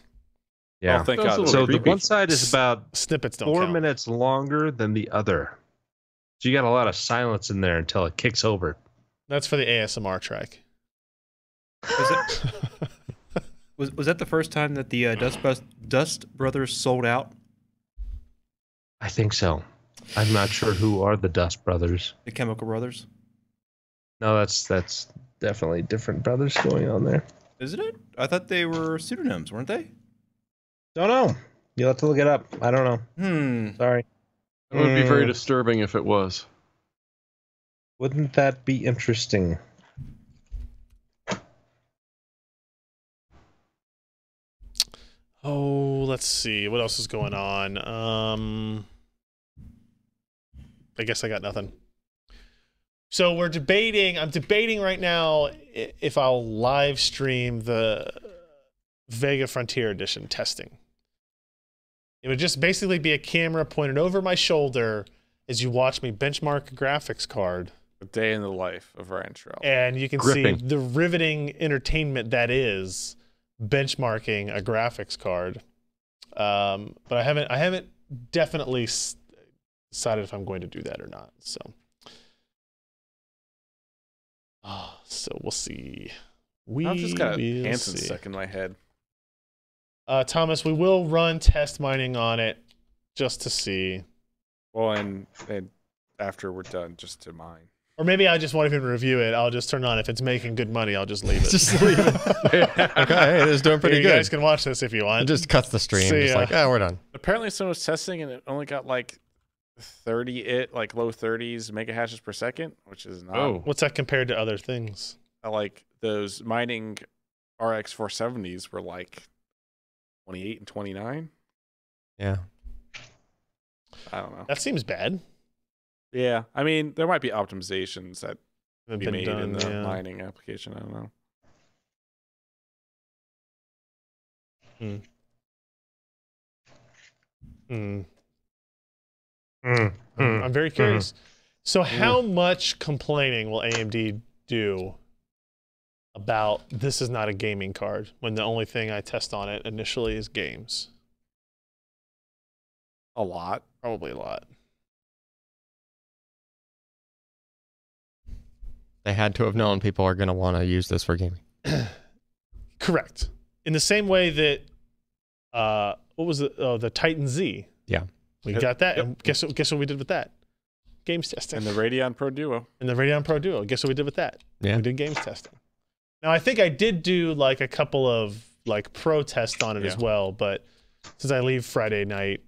[SPEAKER 7] Yeah.
[SPEAKER 6] Oh, thank God.
[SPEAKER 7] So the one side is about
[SPEAKER 4] snippets don't
[SPEAKER 7] 4
[SPEAKER 4] count.
[SPEAKER 7] minutes longer than the other. So you got a lot of silence in there until it kicks over.
[SPEAKER 4] That's for the ASMR track.
[SPEAKER 2] Was that the first time that the Dust Brothers sold out?
[SPEAKER 7] I think so. I'm not sure who are the Dust Brothers.
[SPEAKER 2] The Chemical Brothers?
[SPEAKER 7] No, that's definitely different brothers going on there.
[SPEAKER 2] Isn't it? I thought they were pseudonyms, weren't they?
[SPEAKER 7] Don't know. You'll have to look it up. I don't know. Sorry.
[SPEAKER 1] It would be very disturbing if it was.
[SPEAKER 7] Wouldn't that be interesting?
[SPEAKER 4] Oh, let's see. What else is going on? I guess I got nothing. So I'm debating right now if I'll live stream the Vega Frontier Edition testing. It would just basically be a camera pointed over my shoulder as you watch me benchmark a graphics card.
[SPEAKER 6] A day in the life of Ryan Trell.
[SPEAKER 4] And you can see the riveting entertainment that is benchmarking a graphics card. But I haven't definitely decided if I'm going to do that or not. So we'll see.
[SPEAKER 6] I've just got Hanson stuck in my head.
[SPEAKER 4] Thomas, we will run test mining on it just to see.
[SPEAKER 6] Well, and after we're done, just to mine.
[SPEAKER 4] Or maybe I just won't even review it. I'll just turn on. If it's making good money, I'll just leave it.
[SPEAKER 5] Just leave it. Okay, it is doing pretty good.
[SPEAKER 4] You guys can watch this if you want.
[SPEAKER 5] It just cuts the stream.
[SPEAKER 4] See,
[SPEAKER 5] just like, we're done.
[SPEAKER 6] Apparently someone was testing and it only got like 30, like low 30s megahashes per second, which is not.
[SPEAKER 1] Oh.
[SPEAKER 4] What's that compared to other things?
[SPEAKER 6] Like those mining RX 470s were like 28 and 29.
[SPEAKER 5] Yeah.
[SPEAKER 6] I don't know.
[SPEAKER 4] That seems bad.
[SPEAKER 6] Yeah, I mean, there might be optimizations that
[SPEAKER 4] Have
[SPEAKER 6] be
[SPEAKER 4] been
[SPEAKER 6] made
[SPEAKER 4] done,
[SPEAKER 6] in the
[SPEAKER 4] yeah.
[SPEAKER 6] mining application. I don't know.
[SPEAKER 4] I'm very curious. So how much complaining will AMD do about this is not a gaming card when the only thing I test on it initially is games?
[SPEAKER 6] A lot.
[SPEAKER 4] Probably a lot.
[SPEAKER 5] They had to have known people are going to want to use this for gaming.
[SPEAKER 4] Correct. In the same way that, what was it? Oh, the Titan Z.
[SPEAKER 5] Yeah.
[SPEAKER 4] We got that. And guess what we did with that? Games testing.
[SPEAKER 6] And the Radeon Pro Duo.
[SPEAKER 4] And the Radeon Pro Duo. Guess what we did with that?
[SPEAKER 5] Yeah.
[SPEAKER 4] We did games testing. Now, I think I did do like a couple of like pro tests on it as well, but since I leave Friday night,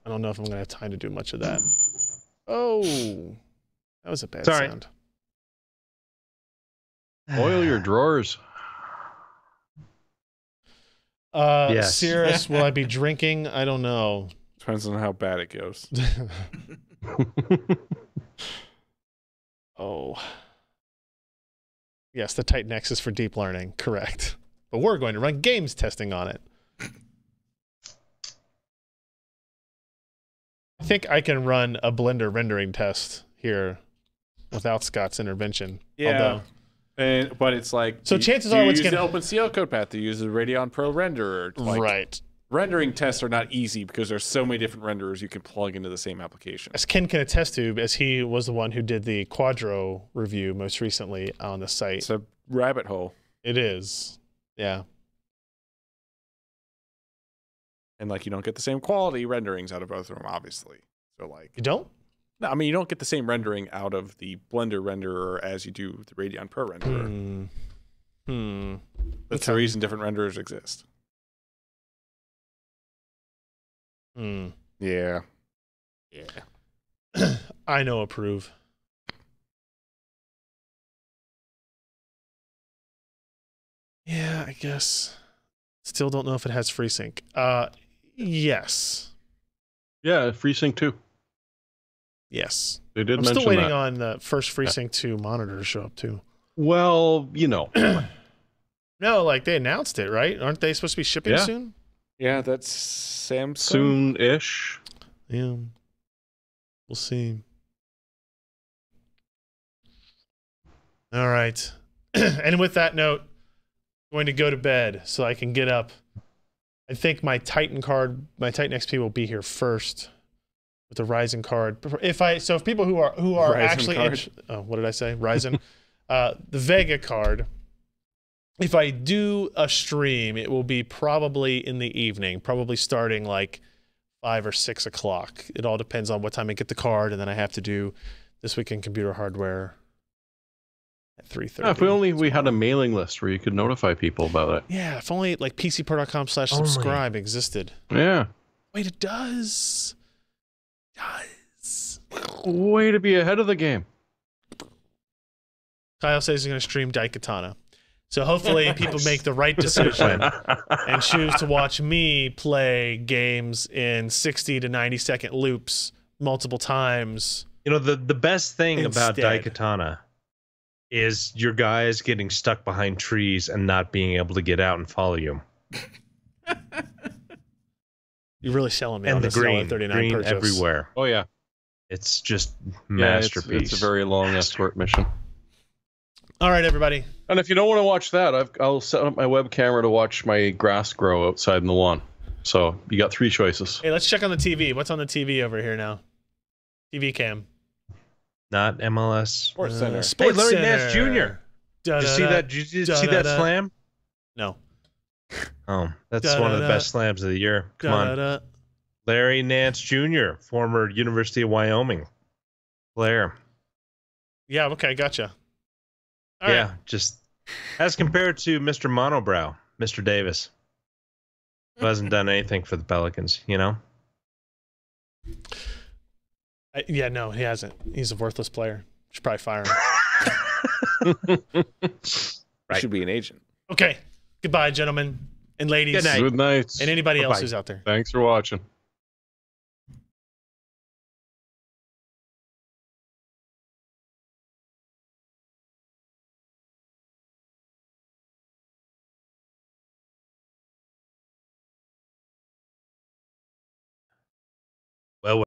[SPEAKER 4] I don't know if I'm going to have time to do much of that. Oh, that was a bad sound.
[SPEAKER 1] Oil your drawers.
[SPEAKER 7] Yes.
[SPEAKER 4] Cirrus, will I be drinking? I don't know.
[SPEAKER 6] Depends on how bad it goes.
[SPEAKER 4] Oh. Yes, the Titan X is for deep learning. Correct. But we're going to run games testing on it. I think I can run a Blender rendering test here without Scott's intervention.
[SPEAKER 6] Yeah. But it's like,
[SPEAKER 4] so chances are what's
[SPEAKER 6] going to open CL code path to use the Radeon Pro renderer. Like,
[SPEAKER 4] right.
[SPEAKER 6] Rendering tests are not easy because there's so many different renderers you can plug into the same application.
[SPEAKER 4] As Ken can attest to, as he was the one who did the Quadro review most recently on the site.
[SPEAKER 6] It's a rabbit hole.
[SPEAKER 4] It is. Yeah.
[SPEAKER 6] And like you don't get the same quality renderings out of both of them, obviously. So like
[SPEAKER 4] You don't?
[SPEAKER 6] no, I mean you don't get the same rendering out of the Blender renderer as you do the Radeon Pro renderer. That's the reason different renderers exist. Yeah.
[SPEAKER 4] I know approve. Yeah, I guess. Still don't know if it has FreeSync. Yes.
[SPEAKER 1] Yeah, FreeSync 2.
[SPEAKER 4] Yes.
[SPEAKER 1] They did
[SPEAKER 4] I'm
[SPEAKER 1] mention
[SPEAKER 4] still waiting
[SPEAKER 1] that.
[SPEAKER 4] on the first FreeSync 2 monitor to show up too.
[SPEAKER 1] Well, you know.
[SPEAKER 4] No, like they announced it, right? Aren't they supposed to be shipping
[SPEAKER 1] Yeah.
[SPEAKER 4] soon?
[SPEAKER 6] Yeah, that's Samsung.
[SPEAKER 1] Soon-ish.
[SPEAKER 4] Yeah. We'll see. All right. And with that note, I'm going to go to bed so I can get up. I think my Titan card, my Titan XP will be here first with the Ryzen card. If people who are
[SPEAKER 6] Ryzen
[SPEAKER 4] actually
[SPEAKER 6] card.
[SPEAKER 4] what did I say? Ryzen. The Vega card. If I do a stream, it will be probably in the evening, probably starting like 5 or 6 o'clock. It all depends on what time I get the card, and then I have to do This Week in Computer Hardware at 3:30.
[SPEAKER 1] Yeah, if we had a mailing list where you could notify people about it.
[SPEAKER 4] Yeah, if only like PCPro.com/subscribe existed.
[SPEAKER 1] Yeah.
[SPEAKER 4] Wait, it does.
[SPEAKER 1] Way to be ahead of the game.
[SPEAKER 4] Kyle says he's going to stream Daikatana. So hopefully people make the right decision and choose to watch me play games in 60 to 90 second loops multiple times.
[SPEAKER 7] You know, the best thing about
[SPEAKER 4] Instead.
[SPEAKER 7] Daikatana is your guys getting stuck behind trees and not being able to get out and follow you.
[SPEAKER 4] You're really selling me
[SPEAKER 7] And
[SPEAKER 4] on
[SPEAKER 7] the
[SPEAKER 4] this
[SPEAKER 7] green
[SPEAKER 4] $39 purchase.
[SPEAKER 7] everywhere.
[SPEAKER 1] Oh, yeah.
[SPEAKER 7] It's just
[SPEAKER 1] Yeah,
[SPEAKER 7] masterpiece.
[SPEAKER 1] it's a very long escort mission.
[SPEAKER 4] All right, everybody.
[SPEAKER 1] And if you don't want to watch that, I'll set up my web camera to watch my grass grow outside in the lawn. So you got 3 choices.
[SPEAKER 4] Hey, let's check on the TV. What's on the TV over here now? TV cam.
[SPEAKER 7] Not MLS.
[SPEAKER 6] Sports Center.
[SPEAKER 7] Hey,
[SPEAKER 4] Sports
[SPEAKER 7] Larry
[SPEAKER 4] Center.
[SPEAKER 7] Nance Jr. Did you see that? Did you see that slam?
[SPEAKER 4] No.
[SPEAKER 7] Oh, that's one of the best slams of the year. Come on. Larry Nance Jr., former University of Wyoming player.
[SPEAKER 4] Yeah, okay, gotcha. All
[SPEAKER 7] Yeah,
[SPEAKER 4] right.
[SPEAKER 7] just as compared to Mr. Monobrow, Mr. Davis, who hasn't done anything for the Pelicans, you know?
[SPEAKER 4] Yeah, no, he hasn't. He's a worthless player. Should probably fire him.
[SPEAKER 6] Right. Should be an agent.
[SPEAKER 4] Okay. Goodbye, gentlemen and ladies.
[SPEAKER 7] Good night.
[SPEAKER 1] Good night.
[SPEAKER 4] And anybody else
[SPEAKER 7] Bye-bye.
[SPEAKER 4] who's out there.
[SPEAKER 1] Thanks for watching.